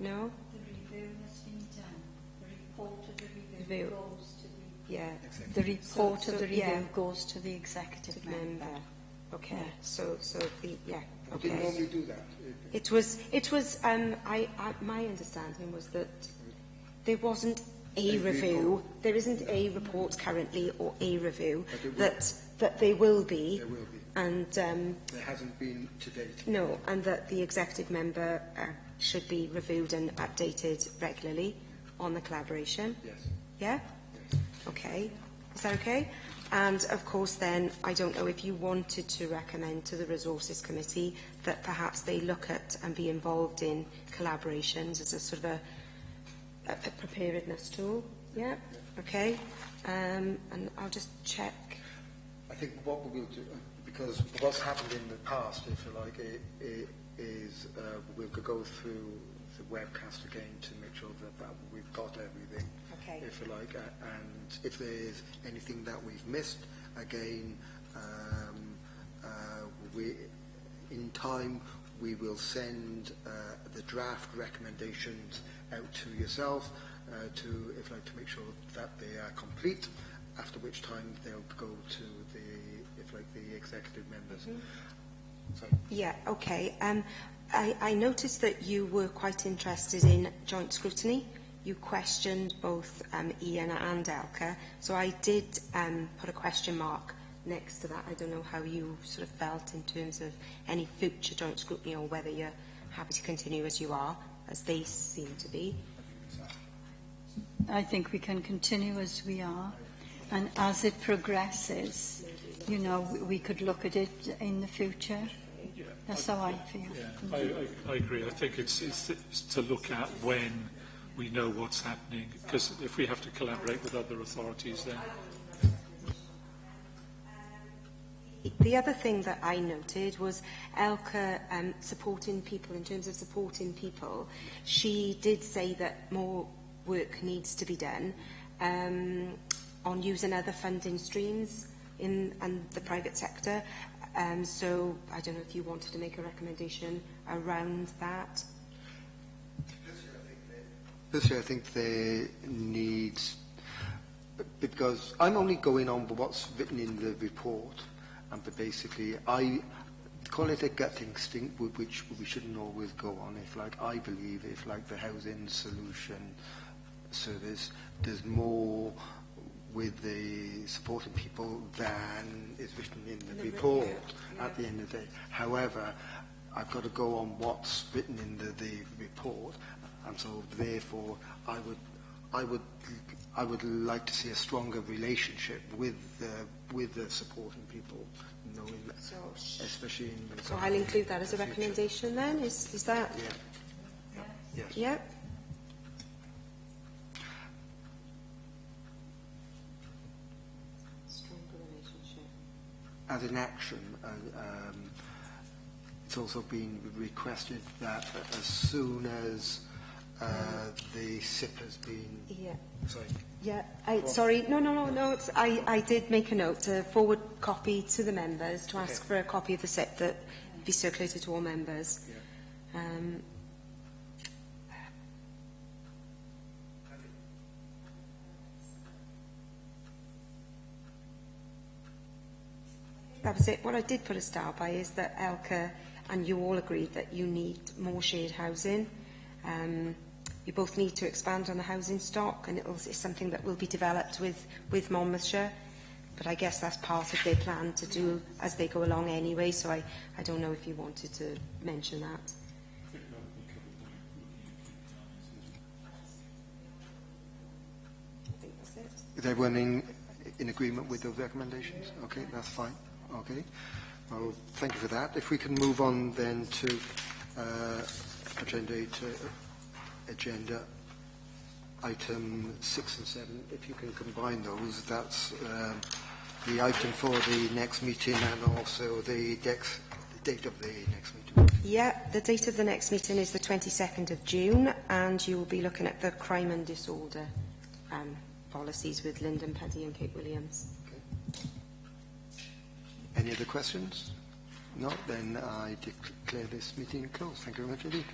No? The review has been done. The report of the review goes to the... Yeah. The report of the review goes to the executive member. Okay. Yeah. So the, yeah. Okay. Did normally do that? It was, my understanding was that there wasn't a review. There isn't a report currently or a review. That there will be. There will be. And there hasn't been to date. No, and that the executive member should be reviewed and updated regularly on the collaboration. Yes. Yeah? Yes. Okay. Is that okay? And of course then, I don't know if you wanted to recommend to the Resources Committee that perhaps they look at and be involved in collaborations as a sort of a preparedness tool. Yeah? Okay. And I'll just check. I think what we will do, because what's happened in the past, if you like, is we'll go through the webcast again to make sure that we've got everything, okay. If you like, and if there's anything that we've missed, again, in time we will send the draft recommendations out to yourself to, if you like, to make sure that they are complete. After which time they'll go to the executive members. So. Yeah, okay. I noticed that you were quite interested in joint scrutiny. You questioned both Ian and Elka, so I did put a question mark next to that. I don't know how you sort of felt in terms of any future joint scrutiny, or whether you're happy to continue as you are, as they seem to be. I think we can continue as we are. And as it progresses, you know, we could look at it in the future. Yeah, That's how I feel. Yeah, I agree. I think it's to look at when we know what's happening, because if we have to collaborate with other authorities, then... The other thing that I noted was Elka supporting people. In terms of supporting people, she did say that more work needs to be done on using other funding streams in the private sector. So I don't know if you wanted to make a recommendation around that. Personally, I think there needs, because I'm only going on with what's written in the report, but basically I call it a gut instinct, which we shouldn't always go on. If like I believe, if like the housing solution service does more with the supporting people than is written in the report at the end of the day. However, I've got to go on what's written in the report, and so therefore I would like to see a stronger relationship with the supporting people, knowing that, especially in the... So I'll include that as a recommendation then. Is that? Yeah. Yes. Yeah. As an action, it's also been requested that as soon as the SIP has been... Yeah. Sorry. Yeah, sorry, no. I did make a note to forward copy to the members to ask for a copy of the SIP that be circulated to all members. Yeah. That was it. What I did put a star by is that Elka and you all agreed that you need more shared housing. You both need to expand on the housing stock, and it's something that will be developed with Monmouthshire. But I guess that's part of their plan to do as they go along anyway, so I don't know if you wanted to mention that. I think that's it. Is everyone in agreement with those recommendations? Okay, that's fine. Okay. Well, thank you for that. If we can move on then to agenda item 6 and 7. If you can combine those, that's the item for the next meeting and also the date of the next meeting. Yeah, the date of the next meeting is the 22nd of June, and you will be looking at the crime and disorder policies with Lyndon Puddy and Kate Williams. Okay. Any other questions? No? Then I declare this meeting closed. Thank you very much indeed.